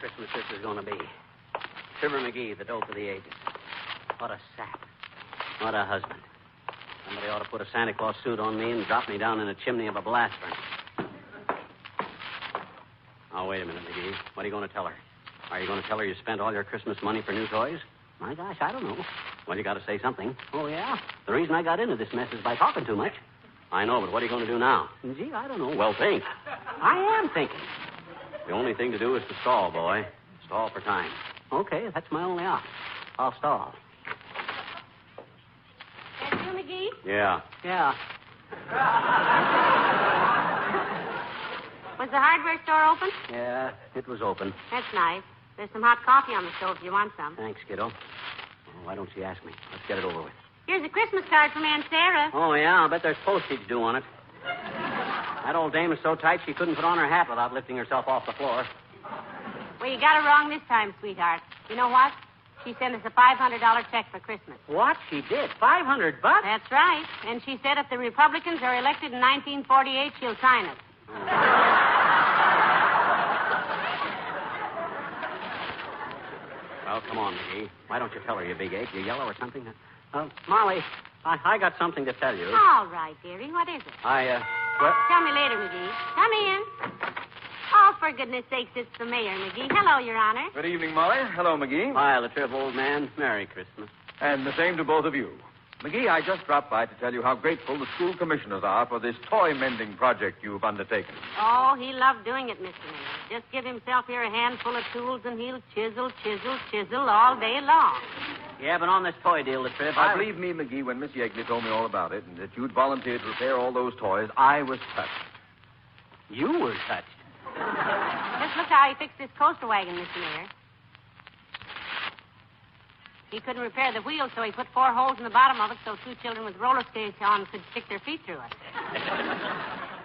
Christmas this is going to be. Fibber McGee, the dope of the ages. What a sap. What a husband. Somebody ought to put a Santa Claus suit on me and drop me down in the chimney of a blast furnace. Oh, wait a minute, McGee. What are you going to tell her? Are you going to tell her you spent all your Christmas money for new toys? My gosh, I don't know. Well, you got to say something. Oh, yeah? The reason I got into this mess is by talking too much. I know, but what are you going to do now? Gee, I don't know. Well, think. I am thinking. The only thing to do is to stall, boy. Stall for time. Okay, that's my only option. I'll stall. That's you, McGee? Yeah. Was the hardware store open? Yeah, it was open. That's nice. There's some hot coffee on the stove if you want some. Thanks, kiddo. Oh, why don't you ask me? Let's get it over with. Here's a Christmas card from Aunt Sarah. Oh, yeah, I bet there's postage due on it. That old dame is so tight she couldn't put on her hat without lifting herself off the floor. Well, you got it wrong this time, sweetheart. You know what? She sent us a $500 check for Christmas. What? She did? $500? That's right. And she said if the Republicans are elected in 1948, she'll sign it. Well, come on, McGee. Why don't you tell her, you big ape? You yellow or something? Molly, I got something to tell you. All right, dearie. What is it? Well... Tell me later, McGee. Come in. Oh, for goodness sakes, it's the mayor, McGee. Hello, Your Honor. Good evening, Molly. Hello, McGee. Hi, Latriv, old man. Merry Christmas. And the same to both of you. McGee, I just dropped by to tell you how grateful the school commissioners are for this toy mending project you've undertaken. Oh, he loved doing it, Mr. Mayor. Just give himself here a handful of tools and he'll chisel all day long. Yeah, but on this toy deal, Latriv, Believe me, McGee, when Miss Yegley told me all about it and that you'd volunteered to repair all those toys, I was touched. You were touched? Just look how he fixed this coaster wagon, Mr. Mayor. He couldn't repair the wheels, so he put 4 holes in the bottom of it so 2 children with roller skates on could stick their feet through it.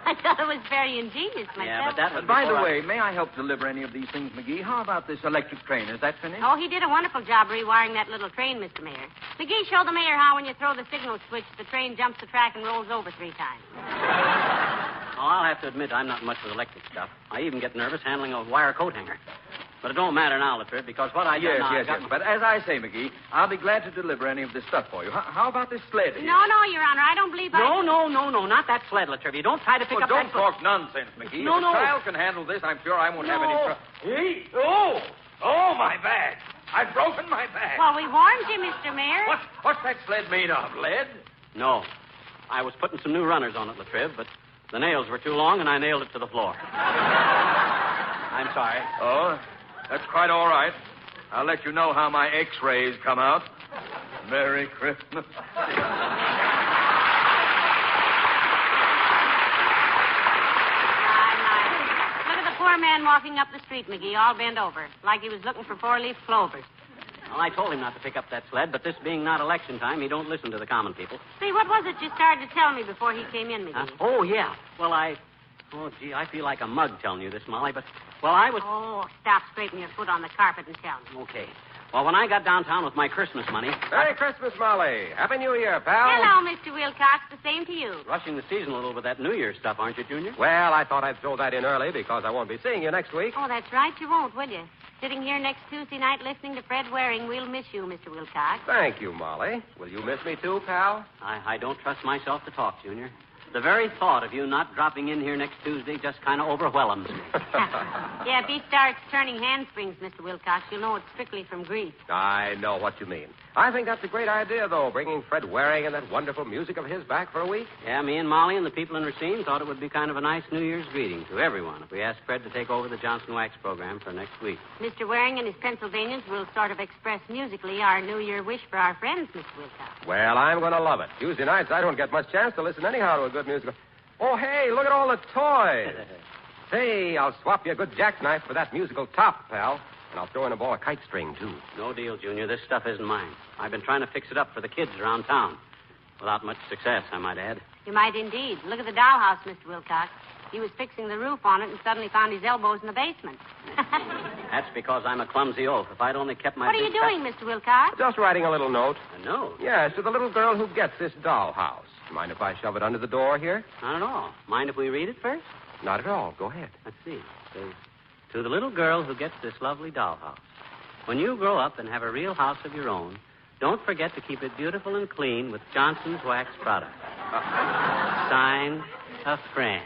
I thought it was very ingenious myself. Yeah, but that was By the way, may I help deliver any of these things, McGee? How about this electric train? Is that finished? Oh, he did a wonderful job rewiring that little train, Mr. Mayor. McGee, show the mayor how when you throw the signal switch, the train jumps the track and rolls over 3 times. Oh, I'll have to admit I'm not much with electric stuff. I even get nervous handling a wire coat hanger. But it don't matter now, Latriv, because what I Yes. got... But as I say, McGee, I'll be glad to deliver any of this stuff for you. How about this sled here? No, Your Honor. I don't believe No, not that sled, Latriv. You don't try to pick up don't that... talk nonsense, McGee. No, if a child can handle this, I'm sure I won't have any trouble. Hey! Oh, my back. I've broken my back. Well, we warned you, Mr. Mayor. What's that sled made of, lead? No. I was putting some new runners on it, Latriv, but the nails were too long, and I nailed it to the floor. I'm sorry. Oh, that's quite all right. I'll let you know how my X-rays come out. Merry Christmas. Look at the poor man walking up the street, McGee, all bent over, like he was looking for 4-leaf clovers. Well, I told him not to pick up that sled, but this being not election time, he don't listen to the common people. See, what was it you started to tell me before he came in, McGee? Oh, yeah. Well, I feel like a mug telling you this, Molly, but... Well, I was... Oh, stop scraping your foot on the carpet and tell me. Okay. Well, when I got downtown with my Christmas money... Merry Christmas, Molly. Happy New Year, pal. Hello, Mr. Wilcox. The same to you. Rushing the season a little with that New Year's stuff, aren't you, Junior? Well, I thought I'd throw that in early because I won't be seeing you next week. Oh, that's right. You won't, will you? Sitting here next Tuesday night listening to Fred Waring, we'll miss you, Mr. Wilcox. Thank you, Molly. Will you miss me too, pal? I don't trust myself to talk, Junior. The very thought of you not dropping in here next Tuesday just kind of overwhelms me. Yeah, if he starts turning handsprings, Mr. Wilcox, you'll know it's strictly from grease. I know what you mean. I think that's a great idea, though, bringing Fred Waring and that wonderful music of his back for a week. Yeah, me and Molly and the people in Racine thought it would be kind of a nice New Year's greeting to everyone if we asked Fred to take over the Johnson Wax program for next week. Mr. Waring and his Pennsylvanians will sort of express musically our New Year wish for our friends, Mr. Wilcox. Well, I'm going to love it. Tuesday nights, I don't get much chance to listen anyhow to a good musical. Oh, hey, look at all the toys. Say, I'll swap you a good jackknife for that musical top, pal. And I'll throw in a ball of kite string, too. No deal, Junior. This stuff isn't mine. I've been trying to fix it up for the kids around town. Without much success, I might add. You might indeed. Look at the dollhouse, Mr. Wilcox. He was fixing the roof on it and suddenly found his elbows in the basement. That's because I'm a clumsy oaf. If I'd only kept my... What are you doing, Mr. Wilcox? Just writing a little note. A note? Yes, to the little girl who gets this dollhouse. Mind if I shove it under the door here? Not at all. Mind if we read it first? Not at all. Go ahead. Let's see. It says, to the little girl who gets this lovely dollhouse. When you grow up and have a real house of your own, Don't forget to keep it beautiful and clean with Johnson's Wax products. Signed, a friend.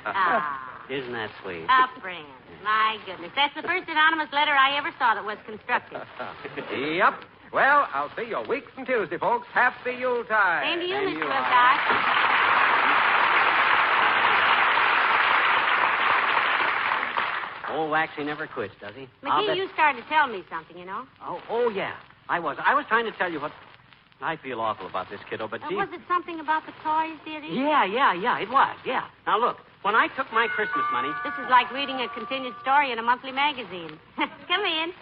Isn't that sweet? A friend. My goodness. That's the first anonymous letter I ever saw that was constructive. Yep. Well, I'll see you a week from Tuesday, folks. Happy Yuletide. Same to you, Mr. Wilcox. Old Waxy never quits, does he? McGee, you started to tell me something, you know. Oh, yeah. I was trying to tell you what... I feel awful about this, kiddo, but gee... Was it something about the toys, dearie? Yeah, it was, yeah. Now, look, when I took my Christmas money... This is like reading a continued story in a monthly magazine. Come in.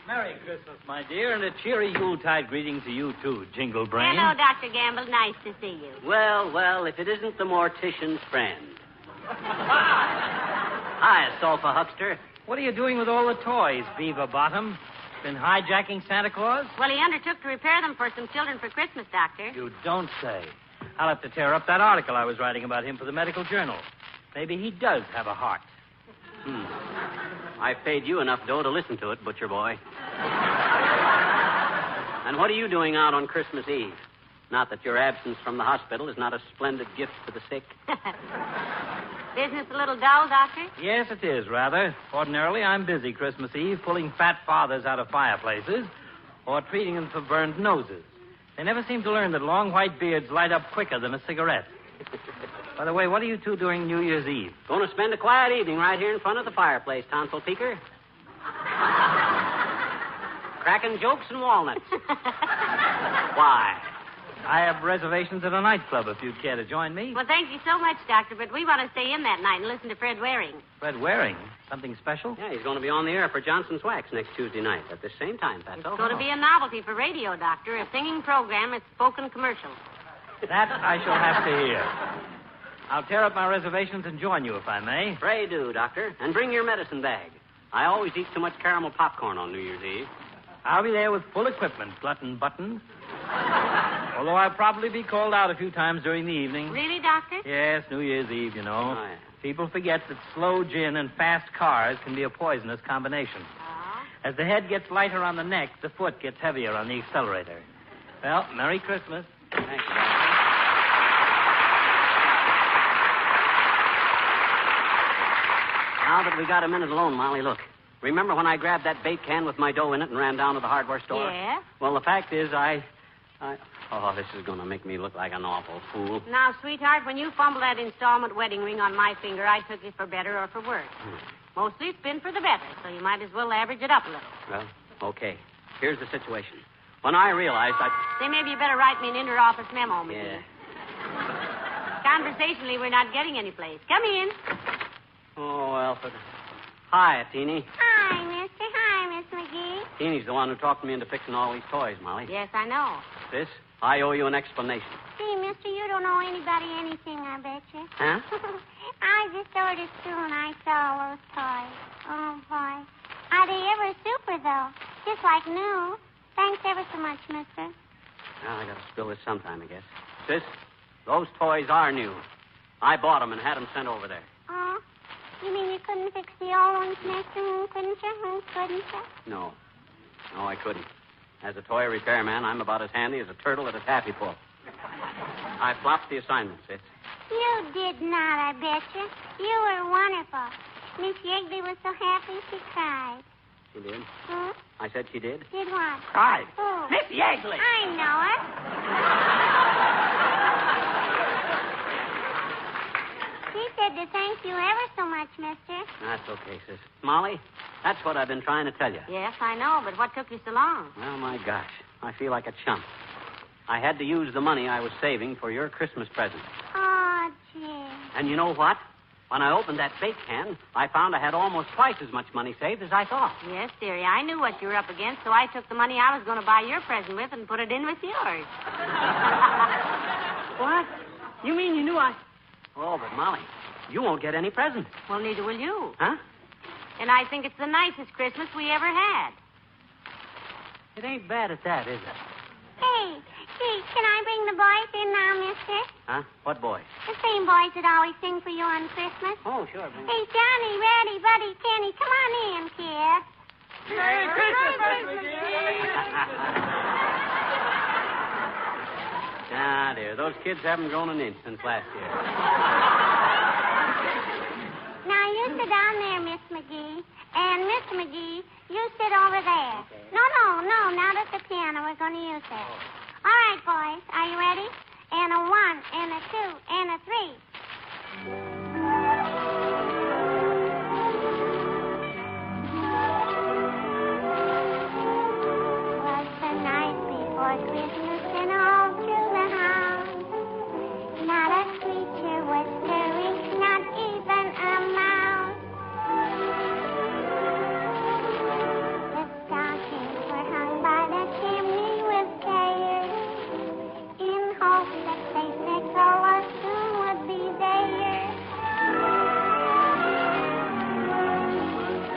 Merry Christmas, my dear, and a cheery Yuletide greeting to you, too, Jingle Brain. Hello, Dr. Gamble. Nice to see you. Well, if it isn't the mortician's friend. Hi, Sulfa Huckster. What are you doing with all the toys, Beaver Bottom? Been hijacking Santa Claus? Well, he undertook to repair them for some children for Christmas, Doctor. You don't say. I'll have to tear up that article I was writing about him for the medical journal. Maybe he does have a heart. I've paid you enough dough to listen to it, butcher boy. And what are you doing out on Christmas Eve? Not that your absence from the hospital is not a splendid gift for the sick. Business a little dull, Doctor? Yes, it is, rather. Ordinarily, I'm busy Christmas Eve pulling fat fathers out of fireplaces or treating them for burned noses. They never seem to learn that long white beards light up quicker than a cigarette. By the way, what are you two doing New Year's Eve? Going to spend a quiet evening right here in front of the fireplace, tonsil peeker. Cracking jokes and walnuts. Why? I have reservations at a nightclub if you'd care to join me. Well, thank you so much, Doctor, but we want to stay in that night and listen to Fred Waring. Fred Waring? Something special? Yeah, he's going to be on the air for Johnson's Wax next Tuesday night at the same time, Fatso. It's going to be a novelty for radio, Doctor, a singing program, a spoken commercial. That I shall have to hear. I'll tear up my reservations and join you, if I may. Pray do, Doctor. And bring your medicine bag. I always eat too much caramel popcorn on New Year's Eve. I'll be there with full equipment, glutton buttons. Although I'll probably be called out a few times during the evening. Really, Doctor? Yes, New Year's Eve, you know. Oh, yeah. People forget that slow gin and fast cars can be a poisonous combination. Oh. As the head gets lighter on the neck, the foot gets heavier on the accelerator. Well, Merry Christmas. Thank you, Doctor. Now that we got a minute alone, Molly, look. Remember when I grabbed that bait can with my dough in it and ran down to the hardware store? Yeah? Well, the fact is, Oh, this is going to make me look like an awful fool. Now, sweetheart, when you fumbled that installment wedding ring on my finger, I took it for better or for worse. Mostly it's been for the better, so you might as well average it up a little. Well, okay. Here's the situation. When I realized Say, maybe you better write me an inter-office memo, McGee. Yeah. Conversationally, we're not getting anyplace. Come in. Oh, Alfred. Hi, Teeny. Hi, mister. Hi, Miss McGee. Teeny's the one who talked me into fixing all these toys, Molly. Yes, I know. Sis, I owe you an explanation. See, mister, you don't owe anybody anything, I bet you. Huh? I just ordered school and I saw all those toys. Oh, boy. Are they ever super, though? Just like new. Thanks ever so much, mister. Well, I got to spill this sometime, I guess. Sis, those toys are new. I bought them and had them sent over there. Oh? You mean you couldn't fix the old ones, mister? Couldn't you? Couldn't you? No, I couldn't. As a toy repairman, I'm about as handy as a turtle at a taffy pull. I flopped the assignment, Sis. You did not, I bet you. You were wonderful. Miss Yegley was so happy she cried. She did? Hmm? I said she did? Did what? Cried. Who? Miss Yegley! I know it. She said to thank you ever so much, mister. That's okay, Sis. Molly, that's what I've been trying to tell you. Yes, I know, but what took you so long? Well, my gosh, I feel like a chump. I had to use the money I was saving for your Christmas present. Oh, gee. And you know what? When I opened that bake can, I found I had almost twice as much money saved as I thought. Yes, dearie, I knew what you were up against, so I took the money I was going to buy your present with and put it in with yours. What? You mean you knew I... Oh, but Molly, you won't get any present. Well, neither will you. Huh? And I think it's the nicest Christmas we ever had. It ain't bad at that, is it? Hey, can I bring the boys in now, mister? Huh? What boys? The same boys that always sing for you on Christmas. Oh, sure. Hey, Johnny, Reddy, Buddy, Kenny, come on in, kids. Merry Christmas, Miss McGee. Now, dear, those kids haven't grown an inch since last year. Now, you sit down there, Miss McGee. And, Miss McGee, you sit over there. Okay. No, not at the piano. We're going to use that. All right, boys. Are you ready? And a 1, and a 2, and a 3. For Christmas and all through the house, not a creature was stirring, not even a mouse. The stockings were hung by the chimney with care, in hopes that St. Nicholas soon would be there.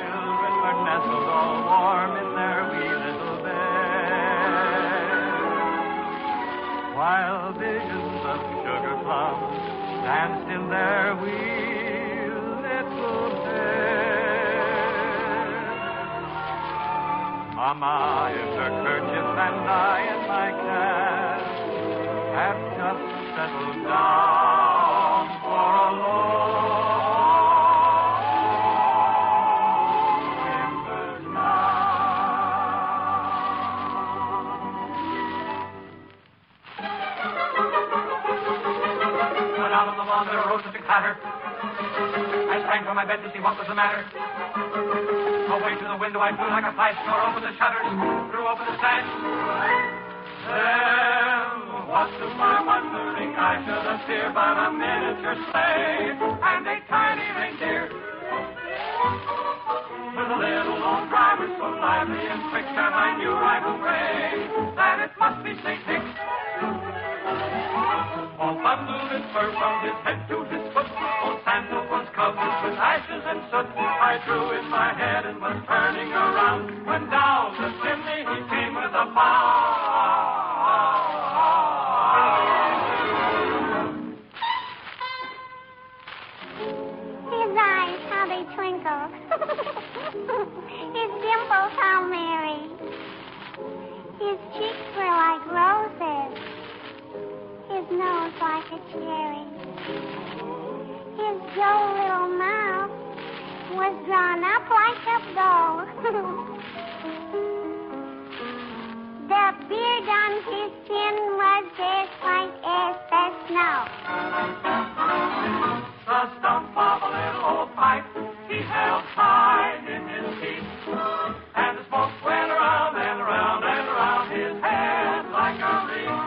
Children were nestled all warm in their wee little while visions of sugar plums danced in their wee little bed. Mama in her kerchief and I in my cap have just settled down for a long winter's out on the lawn, there arose such a clatter. I sprang from my bed to see what was the matter. Away to the window I flew like a flash, tore open the shutters, threw open the sash. Then, what to my wondering, I should appear by the miniature sleigh and a tiny reindeer. With a little old driver so lively and quick that I knew right away that it must be St. Nick. All bundled in fur from his head to his foot, old Santa was covered with ashes and soot. I drew in my head and was turning around when down the chimney he came with a His eyes, how they twinkle. His dimples, how merry. His cheeks were like roses. His nose like a cherry. His droll little mouth was drawn up like a bow. The beard on his chin was as white as the snow. The stump of a little old pipe he held tight in his teeth, and the smoke went around and around and around his head like a wreath.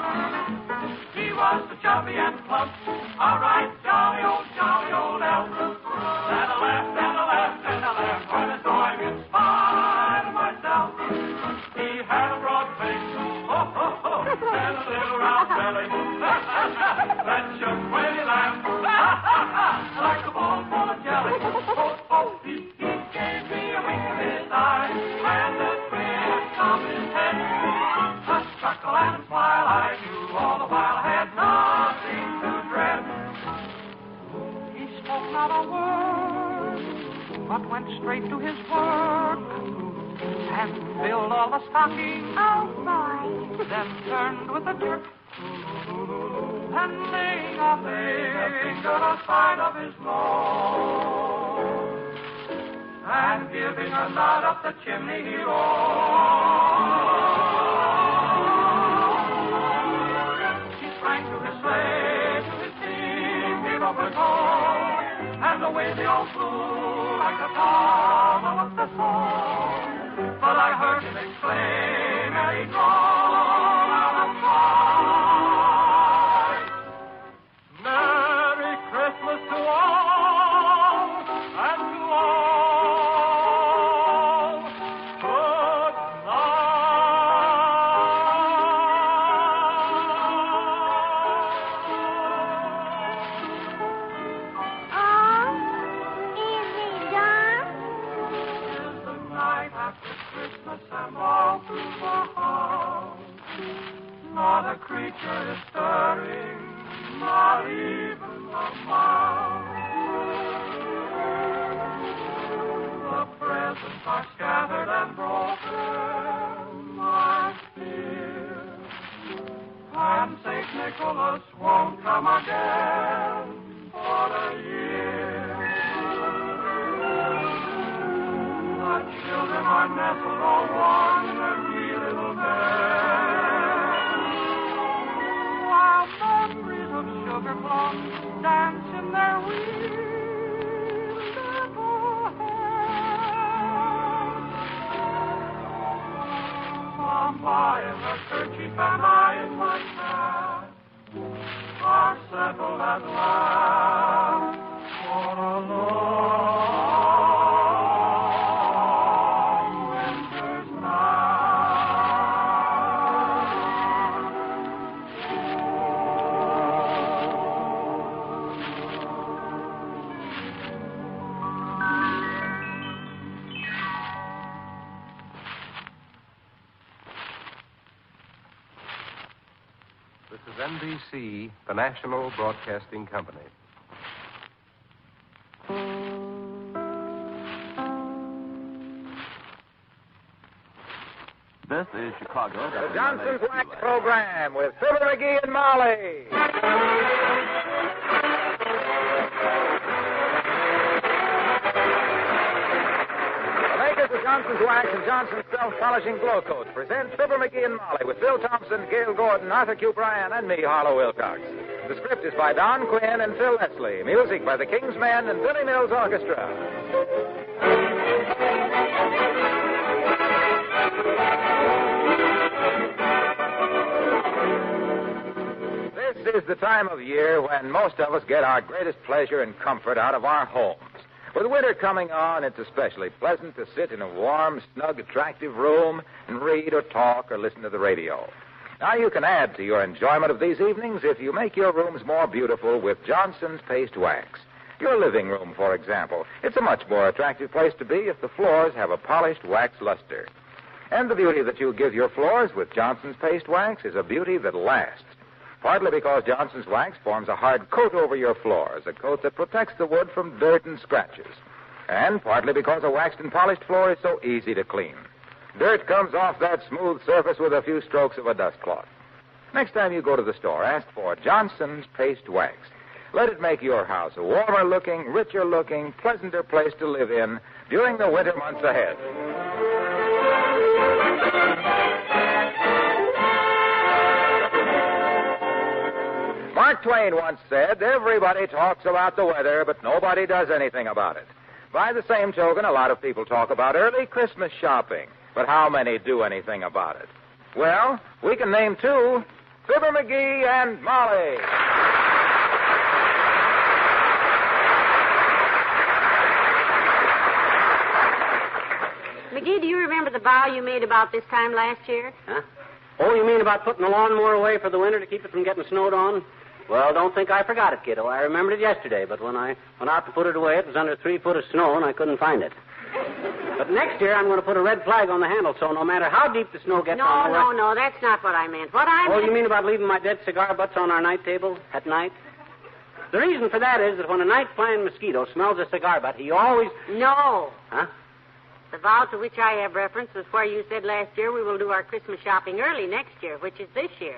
He was so chubby and plump, a right jolly old elf. And I laughed and I laughed and I laughed when I saw him in spite of myself. He had a broad face, and a little round belly that shook when he laughed, like a bowl full of jelly. He gave me a wink of his eye and a twist of his head. A chuckle and a smile I knew all the while I had nothing to dread. He spoke not a word, but went straight to his work and filled all the stockings. Oh, boy. Then turned with a jerk and laying a finger aside of his nose and giving a nod up the chimney he rose. He sprang to his sleigh, to his team, gave up his home, and away they all flew like a dove of the song. But I heard him exclaim, and he drawled out of sight. Merry Christmas to all, and to all, good Oh, is he done? Is the night after Christmas and all through the house. Not a creature is stirring, not even a mouse. The presents are scattered and broken, I fear, and St. Nicholas won't come again for a year. The children are nestled all warm in their wee little beds, while memories of sugar plums dance in their wee little heads. Mama in her kerchief and I in my hat are settled at last for a long winter's This is NBC, the National Broadcasting Company. This is Chicago. The Johnson's Wax Program with Fibber McGee and Molly. The makers of Johnson's Wax and Johnson's Self-Polishing Glow Coats present Fibber McGee and Molly with Bill Thompson, Gail Gordon, Arthur Q. Bryan, and me, Harlow Wilcox. The script is by Don Quinn and Phil Leslie. Music by the King's Men and Billy Mills Orchestra. This is the time of year when most of us get our greatest pleasure and comfort out of our homes. With winter coming on, it's especially pleasant to sit in a warm, snug, attractive room and read or talk or listen to the radio. Now, you can add to your enjoyment of these evenings if you make your rooms more beautiful with Johnson's Paste Wax. Your living room, for example. It's a much more attractive place to be if the floors have a polished wax luster. And the beauty that you give your floors with Johnson's Paste Wax is a beauty that lasts. Partly because Johnson's Wax forms a hard coat over your floors, a coat that protects the wood from dirt and scratches. And partly because a waxed and polished floor is so easy to clean. Dirt comes off that smooth surface with a few strokes of a dust cloth. Next time you go to the store, ask for Johnson's Paste Wax. Let it make your house a warmer-looking, richer-looking, pleasanter place to live in during the winter months ahead. Mark Twain once said, everybody talks about the weather, but nobody does anything about it. By the same token, a lot of people talk about early Christmas shopping, but how many do anything about it? Well, we can name two, Fibber McGee and Molly. McGee, do you remember the vow you made about this time last year? Huh? Oh, you mean about putting the lawnmower away for the winter to keep it from getting snowed on? Well, don't think I forgot it, kiddo. I remembered it yesterday, but when I went out to put it away, it was under 3 foot of snow, and I couldn't find it. But next year, I'm going to put a red flag on the handle, so no matter how deep the snow gets on the No, that's not what I meant. What I meant... Oh, you mean about leaving my dead cigar butts on our night table at night? The reason for that is that when a night-flying mosquito smells a cigar butt, he always... No. Huh? The vow to which I have reference was where you said last year we will do our Christmas shopping early next year, which is this year.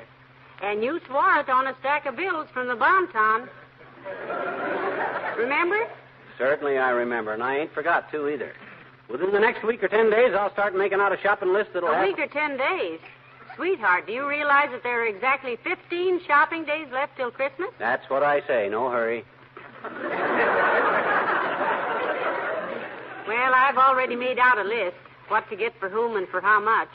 And you swore it on a stack of bills from the Bonton. Remember? Certainly I remember, and I ain't forgot, too, either. Within the next week or 10 days, I'll start making out a shopping list that'll have... A week or 10 days? Sweetheart, do you realize that there are exactly 15 shopping days left till Christmas? That's what I say. No hurry. Well, I've already made out a list, what to get for whom and for how much.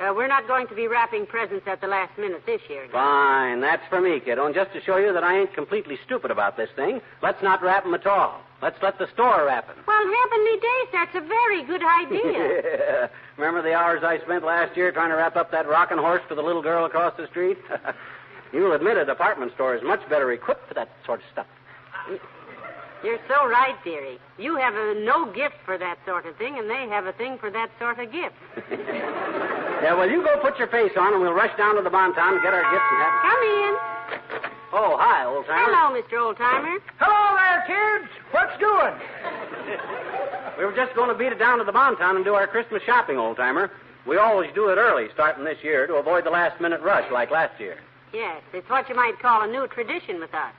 We're not going to be wrapping presents at the last minute this year. Fine. That's for me, kiddo. And just to show you that I ain't completely stupid about this thing, let's not wrap 'em at all. Let's let the store wrap 'em. Well, heavenly days, that's a very good idea. Yeah. Remember the hours I spent last year trying to wrap up that rocking horse for the little girl across the street? You'll admit a department store is much better equipped for that sort of stuff. You're so right, dearie. You have no gift for that sort of thing, and they have a thing for that sort of gift. Yeah, well, you go put your face on, and we'll rush down to the Bonton and get our gifts and have... Come in. Oh, hi, old-timer. Hello, Mr. Old-timer. Hello there, kids. What's doing? We were just going to beat it down to the Bonton and do our Christmas shopping, old-timer. We always do it early, starting this year, to avoid the last-minute rush like last year. Yes, it's what you might call a new tradition with us.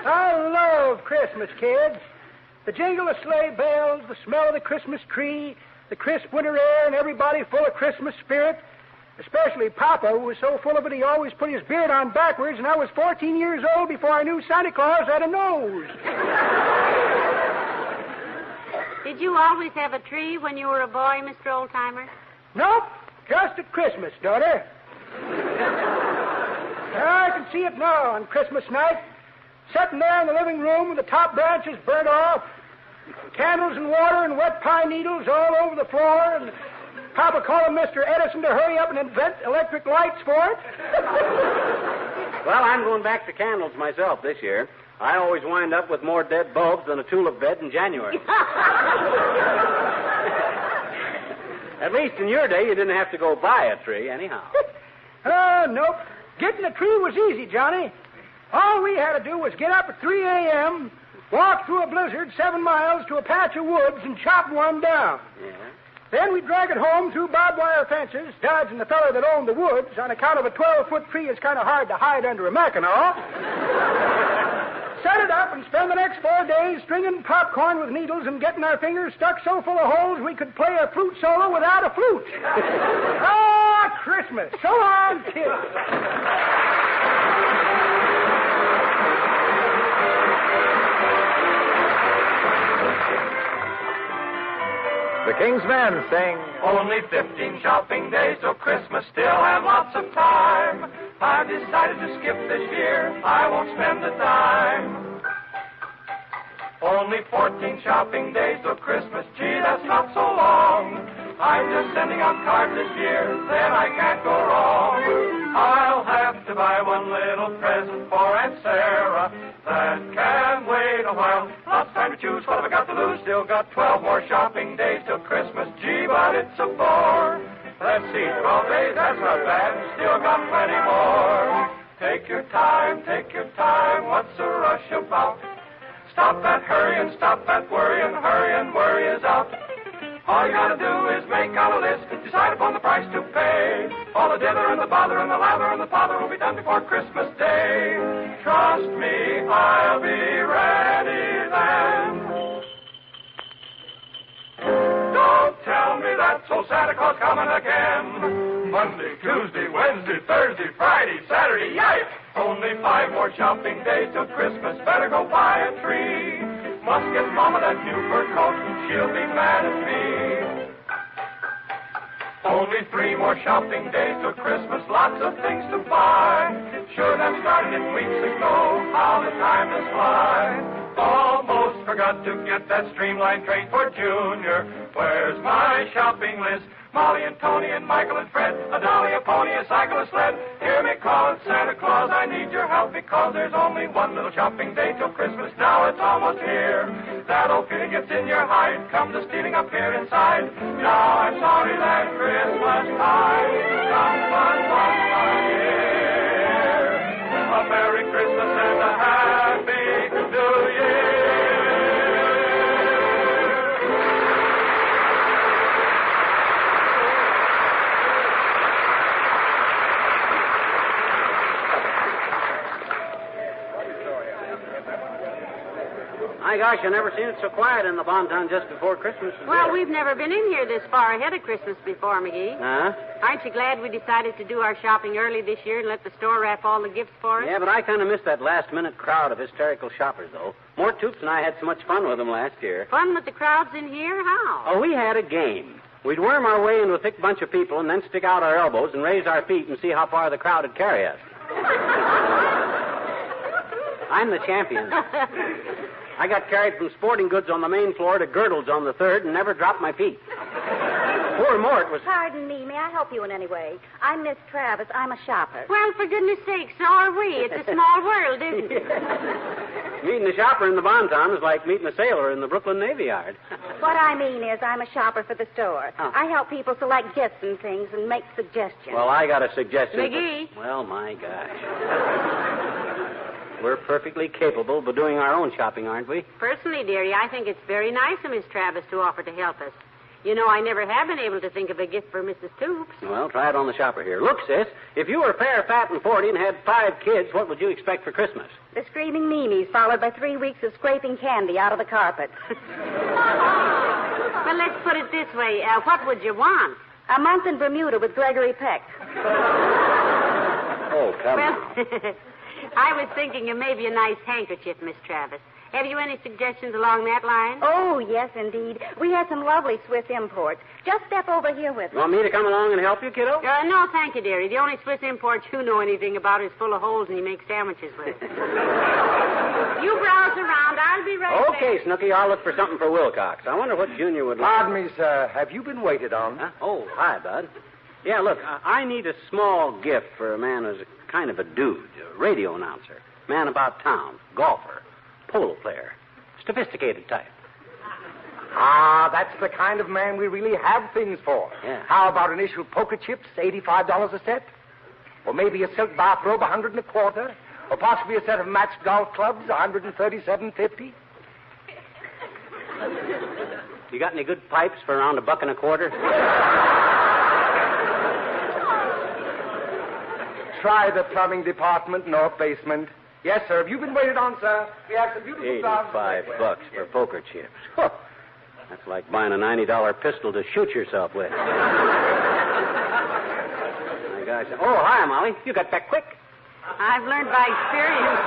I love Christmas, kids. The jingle of sleigh bells, the smell of the Christmas tree, the crisp winter air, and everybody full of Christmas spirit. Especially Papa, who was so full of it he always put his beard on backwards, and I was 14 years old before I knew Santa Claus had a nose. Did you always have a tree when you were a boy, Mr. Oldtimer? Nope, just at Christmas, daughter. I can see it now on Christmas night, sitting there in the living room with the top branches burnt off, candles and water and wet pine needles all over the floor, and Papa calling Mr. Edison to hurry up and invent electric lights for it. Well, I'm going back to candles myself this year. I always wind up with more dead bulbs than a tulip bed in January. At least in your day, you didn't have to go buy a tree anyhow. Nope. Getting a tree was easy, Johnny. All we had to do was get up at 3 a.m., walk through a blizzard 7 miles to a patch of woods, and chop one down. Yeah. Then we'd drag it home through barbed wire fences, dodging the fellow that owned the woods. On account of a 12-foot tree, it's kind of hard to hide under a Mackinaw. Set it up and spend the next 4 days stringing popcorn with needles and getting our fingers stuck so full of holes we could play a flute solo without a flute. Ah, Christmas. So long, kids. The King's Men sing... Only 15 shopping days till Christmas, still have lots of time. I've decided to skip this year, I won't spend a dime. Only 14 shopping days till Christmas, gee, that's not so long. I'm just sending out cards this year, then I can't go wrong. I'll have to buy one little present for Aunt Sarah that can wait a while. Lots of time to choose, what have I got to lose? Still got 12 more shopping days till Christmas, gee, but it's a bore. Let's see, 12 days, that's not bad, still got plenty more. Take your time, what's the rush about? Stop that hurrying, stop that worrying, hurry and worry is out. All you gotta do is make out a list, decide upon the price to pay. All the dither and the bother and the lather and the pother will be done before Christmas Day. Trust me, I'll be ready then. Don't tell me that, so Santa Claus coming again. Monday, Tuesday, Wednesday, Thursday, Friday, Saturday, yipe! Only 5 more shopping days till Christmas, better go buy a tree. Must get Mama that new fur coat, she'll be mad at me. Only 3 more shopping days till Christmas, lots of things to buy. Should have started it weeks ago, how the time has fly. Almost forgot to get that streamlined train for Junior. Where's my shopping list? Molly and Tony and Michael and Fred, a dolly, a pony, a cycle, a sled. Hear me calling Santa Claus, I need your help because there's only one little shopping day till Christmas. Now it's almost here. That old feeling gets in your hide, comes a stealing up here inside. Now I'm sorry that Christmas time comes but once a year. A Merry Christmas and a Happy New Year. My gosh, I never seen it so quiet in the Bonton just before Christmas. Well, we've never been in here this far ahead of Christmas before, McGee. Huh? Aren't you glad we decided to do our shopping early this year and let the store wrap all the gifts for us? Yeah, but I kind of missed that last-minute crowd of hysterical shoppers, though. Mort Toops and I had so much fun with them last year. Fun with the crowds in here? How? Oh, we had a game. We'd worm our way into a thick bunch of people and then stick out our elbows and raise our feet and see how far the crowd would carry us. I'm the champion. I got carried from sporting goods on the main floor to girdles on the third and never dropped my feet. Poor Mort was... Pardon me. May I help you in any way? I'm Miss Travis. I'm a shopper. Well, for goodness sake, so are we. It's a small world, isn't it? Meeting a shopper in the Bonton is like meeting a sailor in the Brooklyn Navy Yard. What I mean is I'm a shopper for the store. Oh. I help people select gifts and things and make suggestions. Well, I got a suggestion. McGee. Well, my gosh. We're perfectly capable of doing our own shopping, aren't we? Personally, dearie, I think it's very nice of Miss Travis to offer to help us. You know, I never have been able to think of a gift for Mrs. Toops. Well, try it on the shopper here. Look, sis, if you were fair, fat, and 40 and had 5 kids, what would you expect for Christmas? The screaming memes, followed by 3 weeks of scraping candy out of the carpet. Well, let's put it this way. What would you want? A month in Bermuda with Gregory Peck. Oh, come on. Well, I was thinking of maybe a nice handkerchief, Miss Travis. Have you any suggestions along that line? Oh, yes, indeed. We have some lovely Swiss imports. Just step over here with You want me to come along and help you, kiddo? No, thank you, dearie. The only Swiss imports you know anything about is full of holes and you make sandwiches with. You browse around. I'll be right back. Okay, Snooky, I'll look for something for Wilcox. I wonder what Junior would like. Pardon me, sir. Have you been waited on? Huh? Oh, hi, Bud. Yeah, look, I need a small gift for a man who's kind of a dude, a radio announcer, man about town, golfer, polo player, sophisticated type. Ah, that's the kind of man we really have things for. Yeah. How about an issue of poker chips, $85 a set? Or maybe a silk bathrobe, $125? Or possibly a set of matched golf clubs, $137.50? You got any good pipes for around $1.25? Try the plumbing department, north basement. Yes, sir. Have you been waited on, sir? We have some beautiful flowers. $85 for poker chips. Huh. That's like buying a $90 pistol to shoot yourself with. My gosh. Oh, hi, Molly. You got back quick. I've learned by experience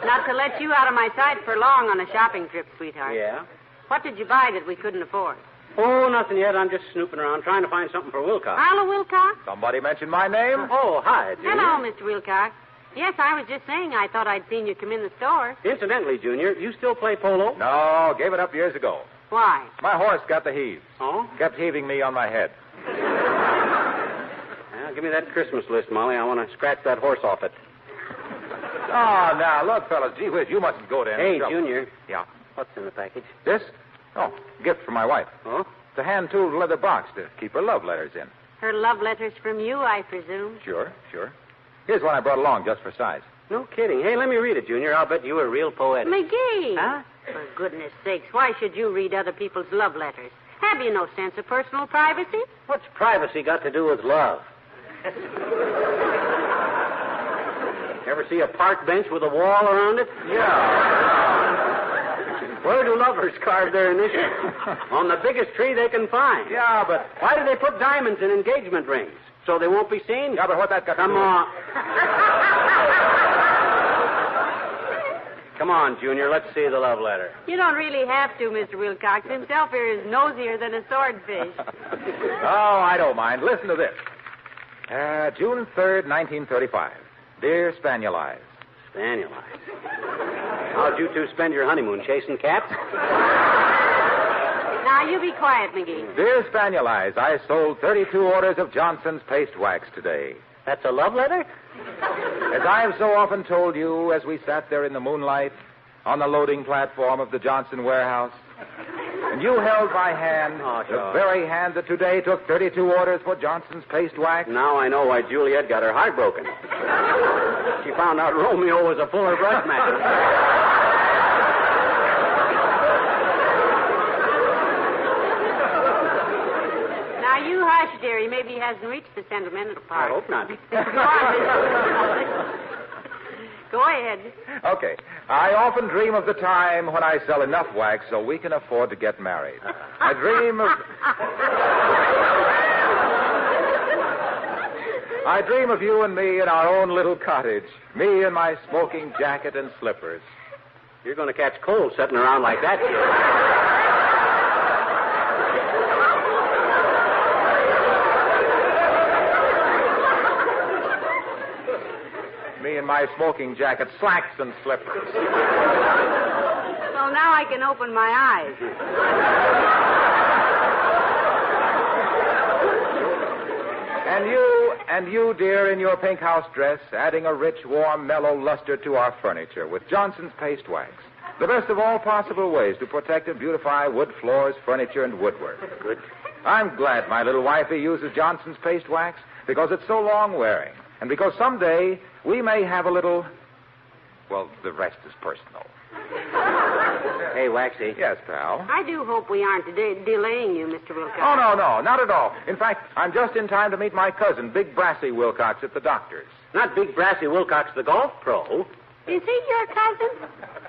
not to let you out of my sight for long on a shopping trip, sweetheart. Yeah? What did you buy that we couldn't afford? Oh, nothing yet. I'm just snooping around trying to find something for Wilcox. Hello, Wilcox. Somebody mentioned my name? Oh, hi, Junior. Hello, Mr. Wilcox. Yes, I was just saying I thought I'd seen you come in the store. Incidentally, Junior, you still play polo? No, gave it up years ago. Why? My horse got the heaves. Oh? Kept heaving me on my head. Well, give me that Christmas list, Molly. I want to scratch that horse off it. Oh, now, look, fellas, gee whiz, you mustn't go to any Hey, trouble. Junior. Yeah? What's in the package? This? Oh, gift from my wife. Oh? It's a hand-tooled leather box to keep her love letters in. Her love letters from you, I presume. Sure. Here's one I brought along just for size. No kidding. Hey, let me read it, Junior. I'll bet you were real poetic. McGee! Huh? For goodness sakes, why should you read other people's love letters? Have you no sense of personal privacy? What's privacy got to do with love? Ever see a park bench with a wall around it? Yeah. Where do lovers carve their initials? On the biggest tree they can find. Yeah, but... Why do they put diamonds in engagement rings? So they won't be seen? Yeah, but what that got to Come do with- on. Come on, Junior. Let's see the love letter. You don't really have to, Mr. Wilcox. Himself here is nosier than a swordfish. Oh, I don't mind. Listen to this. June 3rd, 1935. Dear Spaniel Eyes. Spaniel Eyes. How'd you two spend your honeymoon? Chasing cats? Now, you be quiet, McGee. Dear Spaniel Eyes, I sold 32 orders of Johnson's paste wax today. That's a love letter? As I have so often told you as we sat there in the moonlight on the loading platform of the Johnson warehouse, and you held my hand, the very hand that today took 32 orders for Johnson's paste wax. Now I know why Juliet got her heart broken. She found out Romeo was a Fuller brush master. Now, you hush, dearie. Maybe he hasn't reached the sentimental part. I hope not. Go ahead. Okay. I often dream of the time when I sell enough wax so we can afford to get married. I dream of you and me in our own little cottage. Me in my smoking jacket and slippers. You're going to catch cold sitting around like that, kid. Me in my smoking jacket, slacks and slippers. So now I can open my eyes. And you, dear, in your pink house dress, adding a rich, warm, mellow luster to our furniture with Johnson's paste wax. The best of all possible ways to protect and beautify wood floors, furniture, and woodwork. Good. I'm glad my little wifey uses Johnson's paste wax because it's so long-wearing. And because someday we may have a little... Well, the rest is personal. Hey, Waxy. Yes, pal. I do hope we aren't delaying you, Mr. Wilcox. Oh, no, not at all. In fact, I'm just in time to meet my cousin, Big Brassy Wilcox, at the doctor's. Not Big Brassy Wilcox, the golf pro. Is he your cousin?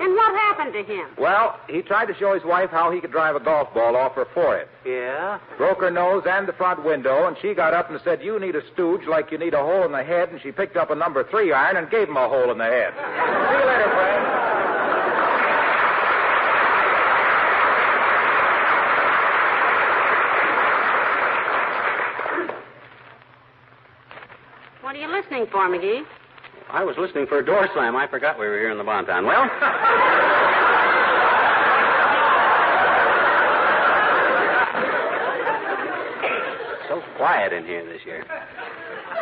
And what happened to him? Well, he tried to show his wife how he could drive a golf ball off her forehead. Yeah? Broke her nose and the front window, and she got up and said, "You need a stooge like you need a hole in the head," and she picked up a number 3 iron and gave him a hole in the head. See you later, friend. What are you listening for, McGee? I was listening for a door slam. I forgot we were here in the Bonton. Well... so quiet in here this year.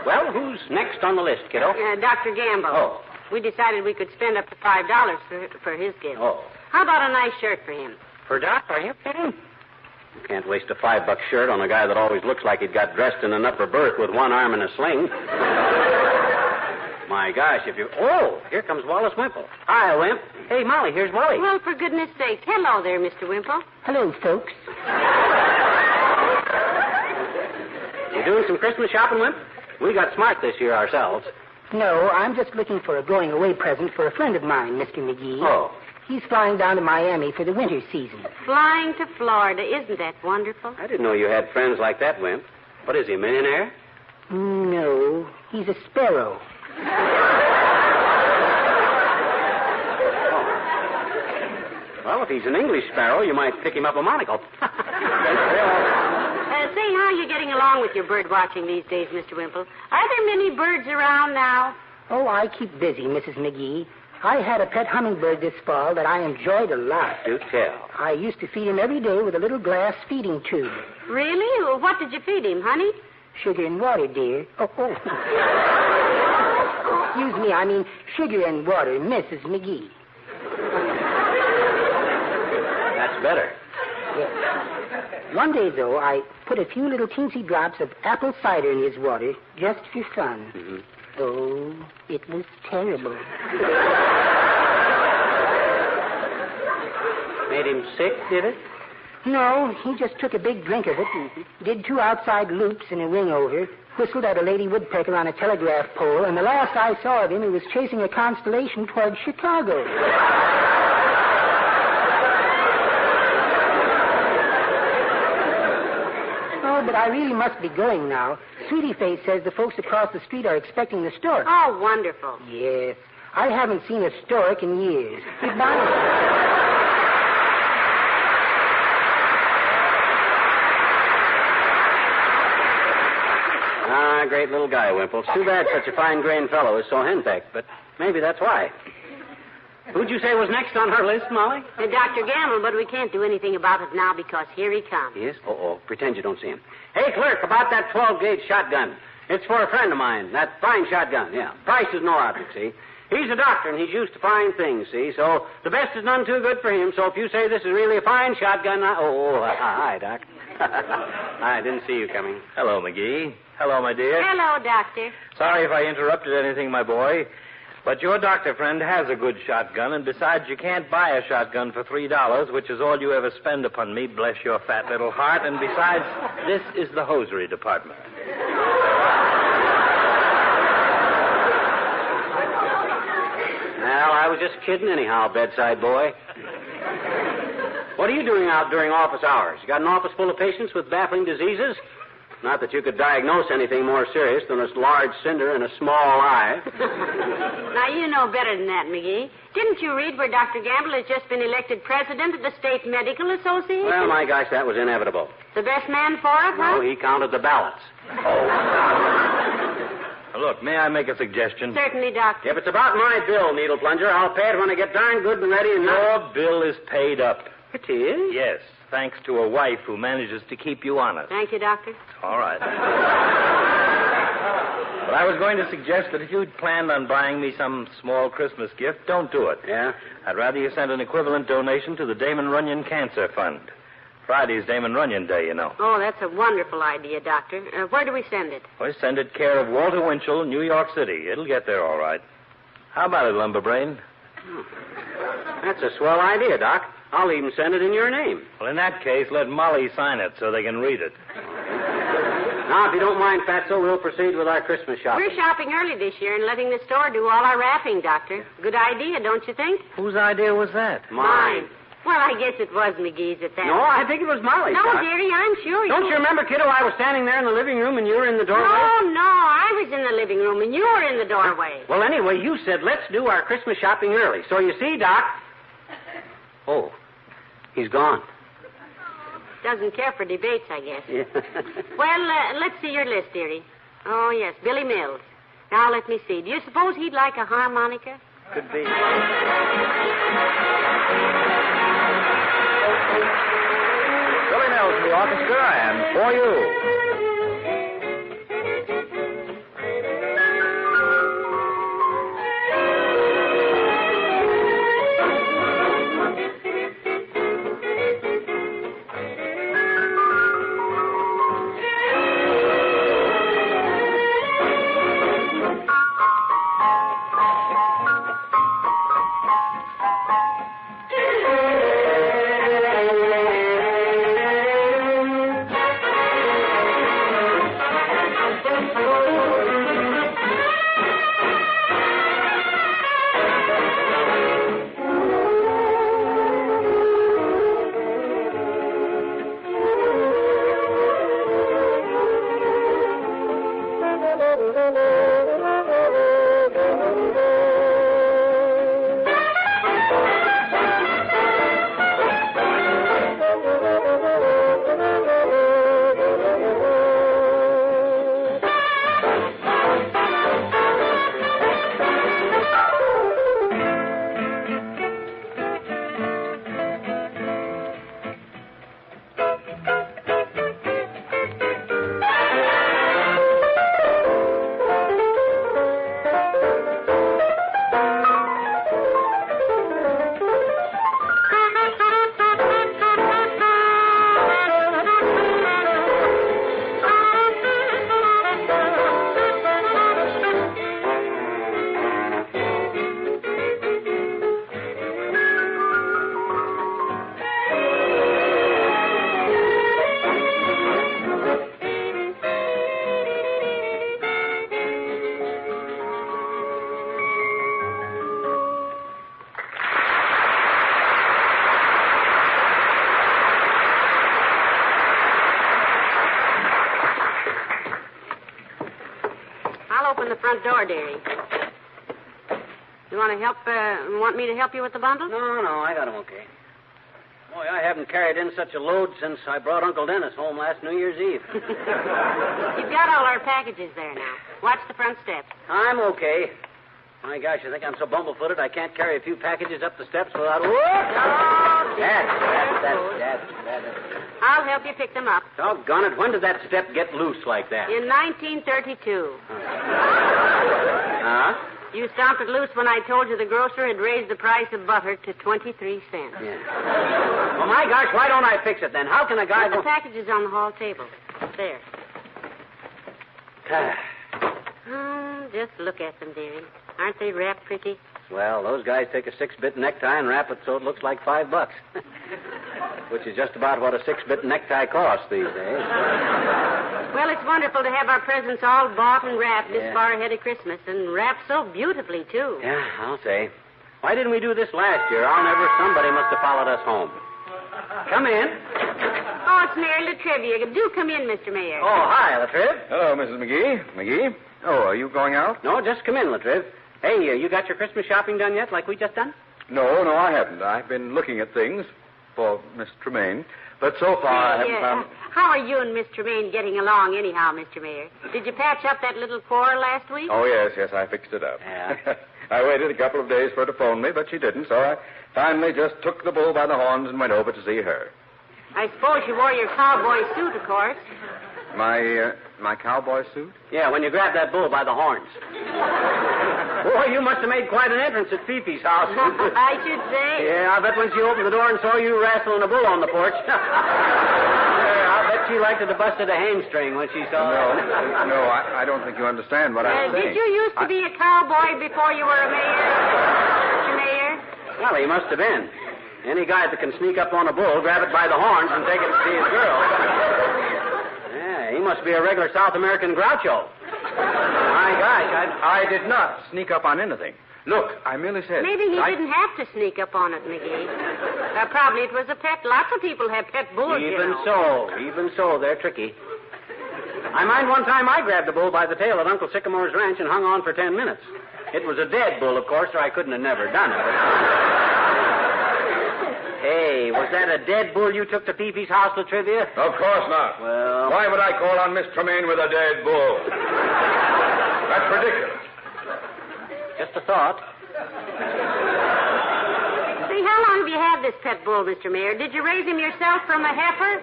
Well, who's next on the list, kiddo? Dr. Gamble. Oh. We decided we could spend up to $5 for his gift. Oh. How about a nice shirt for him? For Doc, are you kidding? You can't waste a $5 shirt on a guy that always looks like he'd got dressed in an upper berth with one arm in a sling. My gosh, if you... Oh, here comes Wallace Wimple. Hi, Wimp. Hey, Molly, here's Wally. Well, for goodness sake. Hello there, Mr. Wimple. Hello, folks. You doing some Christmas shopping, Wimp? We got smart this year ourselves. No, I'm just looking for a going-away present for a friend of mine, Mr. McGee. Oh. He's flying down to Miami for the winter season. Flying to Florida. Isn't that wonderful? I didn't know you had friends like that, Wimp. What is he, a millionaire? No, he's a sparrow. Well, if he's an English sparrow, you might pick him up a monocle. Say, how are you getting along with your bird watching these days, Mr. Wimple? Are there many birds around now? Oh, I keep busy, Mrs. McGee. I had a pet hummingbird this fall that I enjoyed a lot. Do tell. I used to feed him every day with a little glass feeding tube. Really? Well, what did you feed him, honey? Sugar and water, dear. Oh. Excuse me, I mean sugar and water, Mrs. McGee. That's better. Yes. One day, though, I put a few little teensy drops of apple cider in his water just for fun. Mm-hmm. Oh, it was terrible. Made him sick, did it? No, he just took a big drink of it and did 2 outside loops and a ring over, whistled at a lady woodpecker on a telegraph pole, and the last I saw of him, he was chasing a constellation towards Chicago. Oh, but I really must be going now. Sweetie Face says the folks across the street are expecting the stork. Oh, wonderful. Yes. I haven't seen a stork in years. Goodbye. Great little guy, Wimple. It's too bad such a fine-grained fellow is so henpecked, but maybe that's why. Who'd you say was next on her list, Molly? Dr. Gamble, but we can't do anything about it now because here he comes. Yes? Oh, pretend you don't see him. Hey, clerk, about that 12-gauge shotgun. It's for a friend of mine, that fine shotgun, yeah. Price is no object, see? He's a doctor, and he's used to fine things, see? So the best is none too good for him, so if you say this is really a fine shotgun, hi, Doc. I didn't see you coming. Hello, McGee. Hello, my dear. Hello, Doctor. Sorry if I interrupted anything, my boy. But your doctor friend has a good shotgun, and besides, you can't buy a shotgun for $3, which is all you ever spend upon me, bless your fat little heart. And besides, this is the hosiery department. Well, I was just kidding anyhow, bedside boy. What are you doing out during office hours? You got an office full of patients with baffling diseases? Not that you could diagnose anything more serious than a large cinder in a small eye. Now, you know better than that, McGee. Didn't you read where Dr. Gamble has just been elected president of the State Medical Association? Well, my gosh, that was inevitable. The best man for it, huh? No, he counted the ballots. Look, may I make a suggestion? Certainly, Doctor. If it's about my bill, Needle Plunger, I'll pay it when I get darn good and ready and... Your bill is paid up. It is? Yes, thanks to a wife who manages to keep you honest. Thank you, Doctor. All right. But I was going to suggest that if you'd planned on buying me some small Christmas gift, don't do it. Yeah? I'd rather you sent an equivalent donation to the Damon Runyon Cancer Fund. Friday's Damon Runyon Day, you know. Oh, that's a wonderful idea, Doctor. Where do we send it? Well, send it care of Walter Winchell, New York City. It'll get there all right. How about it, Lumberbrain? That's a swell idea, Doc. I'll even send it in your name. Well, in that case, let Molly sign it so they can read it. Now, if you don't mind, Fatso, we'll proceed with our Christmas shopping. We're shopping early this year and letting the store do all our wrapping, Doctor. Good idea, don't you think? Whose idea was that? Mine. Well, I guess it was McGee's at that. No, I think it was Molly's. No, Doc. dearie, I'm sure Don't you remember, kiddo, I was standing there in the living room and you were in the doorway? No, I was in the living room and you were in the doorway. Well, anyway, you said, let's do our Christmas shopping early. So you see, Doc... Oh, he's gone. Doesn't care for debates, I guess. Yeah. Well, let's see your list, dearie. Oh, yes, Billy Mills. Now, let me see. Do you suppose he'd like a harmonica? Could be. Billy Mills in the orchestra, and for you. The front door, dearie. You want me to help you with the bundle? No, I got him okay. Boy, I haven't carried in such a load since I brought Uncle Dennis home last New Year's Eve. You've got all our packages there now. Watch the front steps. I'm okay. My gosh, I think I'm so bumble-footed I can't carry a few packages up the steps without... Whoop! That's... I'll help you pick them up. Doggone it, when did that step get loose like that? In 1932. Huh? You stomped it loose when I told you the grocer had raised the price of butter to 23 cents. Yeah. Well, my gosh, why don't I fix it then? How can a guy Put the packages on the hall table. There. Just look at them, dearie. Aren't they wrapped pretty? Well, those guys take a 6-bit necktie and wrap it so it looks like $5. Which is just about what a 6-bit necktie costs these days. Well, it's wonderful to have our presents all bought and wrapped this far ahead of Christmas, and wrapped so beautifully, too. Yeah, I'll say. Why didn't we do this last year? Somebody must have followed us home. Come in. Oh, it's Mayor Latrivia. Do come in, Mr. Mayor. Oh, hi, Latriv. Hello, Mrs. McGee. McGee? Oh, are you going out? No, just come in, Latriv. Hey, you got your Christmas shopping done yet, like we just done? No, I haven't. I've been looking at things for Miss Tremaine, but so far I haven't found... How are you and Miss Tremaine getting along anyhow, Mr. Mayor? Did you patch up that little quarrel last week? Oh, yes, I fixed it up. Yeah. I waited a couple of days for her to phone me, but she didn't, so I finally just took the bull by the horns and went over to see her. I suppose you wore your cowboy suit, of course. My cowboy suit? Yeah, when you grabbed that bull by the horns. Boy, you must have made quite an entrance at Fifi's house. I should say. Yeah, I bet when she opened the door and saw you wrestling a bull on the porch. I bet she liked to have busted a hamstring when she saw that. No, I don't think you understand what I'm saying. Did you used to be a cowboy before you were a mayor, Mr. Mayor? Well, he must have been. Any guy that can sneak up on a bull, grab it by the horns, and take it to see his girl. Yeah, he must be a regular South American Groucho. My gosh, I did not sneak up on anything. Look, I merely said... Maybe he didn't have to sneak up on it, McGee. Probably it was a pet. Lots of people have pet bulls, Even so, they're tricky. I mind one time I grabbed a bull by the tail at Uncle Sycamore's ranch and hung on for 10 minutes. It was a dead bull, of course, or I couldn't have never done it. Hey, was that a dead bull you took to Fifi's house to trivia? Of course not. Well... Why would I call on Miss Tremaine with a dead bull? That's ridiculous. Just a thought. See, how long have you had this pet bull, Mr. Mayor? Did you raise him yourself from a heifer?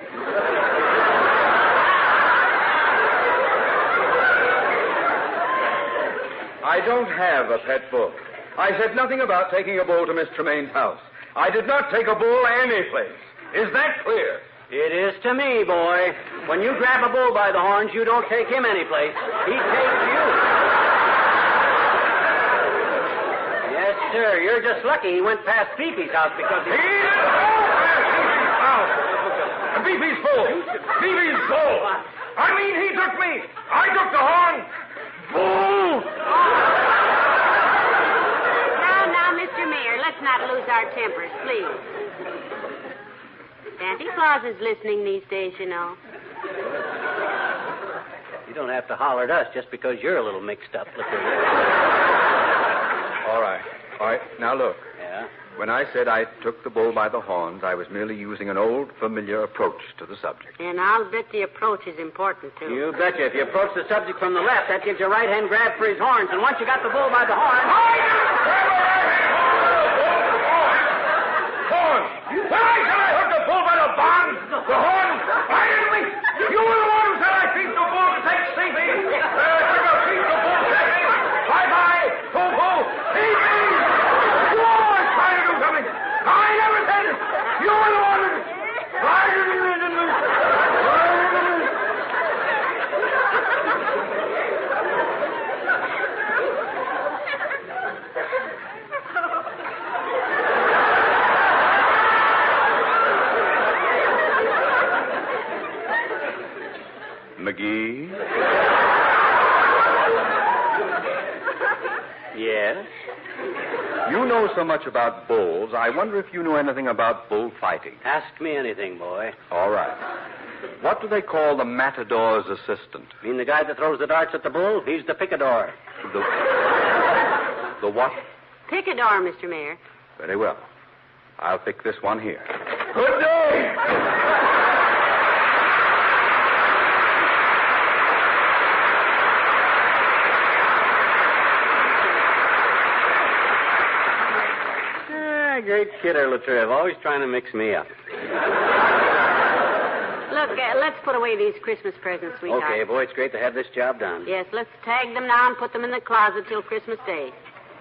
I don't have a pet bull. I said nothing about taking a bull to Miss Tremaine's house. I did not take a bull anyplace. Is that clear? It is to me, boy. When you grab a bull by the horns, you don't take him anyplace. He takes you. Yes, sir. You're just lucky he went past Fifi's house because he... Fifi's house! Fifi's bull! Fifi's bull! I mean, he took me! I took the horn! Bull! Now, Mr. Mayor, let's not lose our tempers, please. Santa Claus is listening these days, you know. You don't have to holler at us just because you're a little mixed up. Look at you. All right. Now look. Yeah? When I said I took the bull by the horns, I was merely using an old, familiar approach to the subject. And I'll bet the approach is important, too. You betcha. If you approach the subject from the left, that gives you a right-hand grab for his horns. And once you got the bull by the horns... Horns! When I said I hooked the bull by the barn, the horns, I didn't mean... You were the one who said I teach the bull to take Stevie. Teach the bull to take me. Bye-bye. Foo-foo. Stevie! You always try to do something. I never said it. You were the one who... McGee? Yes? You know so much about bulls, I wonder if you know anything about bullfighting. Ask me anything, boy. All right. What do they call the matador's assistant? You mean the guy that throws the darts at the bull? He's the picador. The what? Picador, Mr. Mayor. Very well. I'll pick this one here. Good day! Great kidder, Latriv. Always trying to mix me up. Look, let's put away these Christmas presents, sweetheart. Okay, boy, it's great to have this job done. Yes, let's tag them now and put them in the closet till Christmas Day.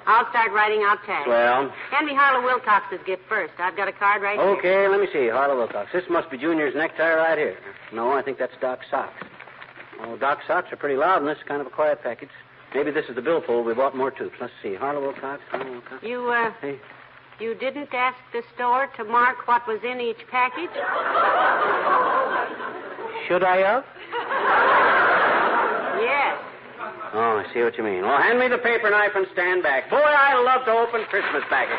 I'll start writing out tags. Well? Hand me Harlow Wilcox's gift first. I've got a card right here. Okay, let me see. Harlow Wilcox. This must be Junior's necktie right here. No, I think that's Doc's socks. Oh, Doc's socks are pretty loud, and this is kind of a quiet package. Maybe this is the billfold. We bought more tubes. Let's see. Harlow Wilcox. Hey. You didn't ask the store to mark what was in each package? Should I have? Yes. Oh, I see what you mean. Well, hand me the paper knife and stand back. Boy, I love to open Christmas packages.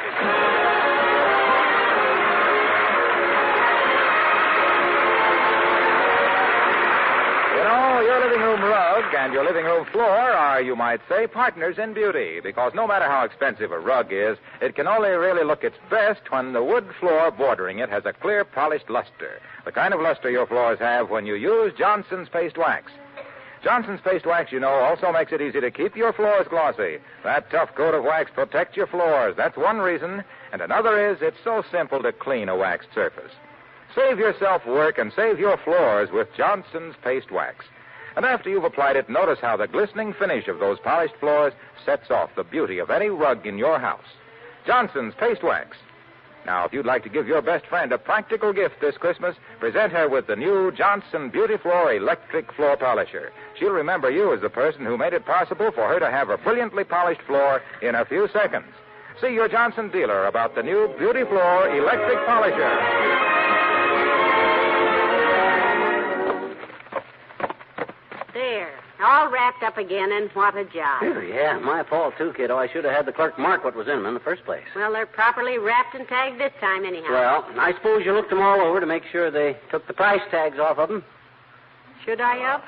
Your living room rug and your living room floor are, you might say, partners in beauty, because no matter how expensive a rug is, it can only really look its best when the wood floor bordering it has a clear, polished luster, the kind of luster your floors have when you use Johnson's Paste Wax. Johnson's Paste Wax, you know, also makes it easy to keep your floors glossy. That tough coat of wax protects your floors. That's one reason. And another is it's so simple to clean a waxed surface. Save yourself work and save your floors with Johnson's Paste Wax. And after you've applied it, notice how the glistening finish of those polished floors sets off the beauty of any rug in your house. Johnson's Paste Wax. Now, if you'd like to give your best friend a practical gift this Christmas, present her with the new Johnson Beauty Floor Electric Floor Polisher. She'll remember you as the person who made it possible for her to have a brilliantly polished floor in a few seconds. See your Johnson dealer about the new Beauty Floor electric polisher. There. All wrapped up again, and what a job. Yeah, my fault, too, kiddo. I should have had the clerk mark what was in them in the first place. Well, they're properly wrapped and tagged this time, anyhow. Well, I suppose you looked them all over to make sure they took the price tags off of them. Should I up?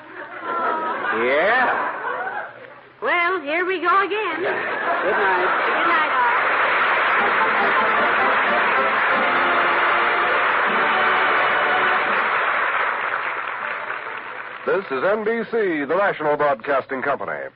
Yeah. Well, here we go again. Good night. Good night, all. This is NBC, the national broadcasting company.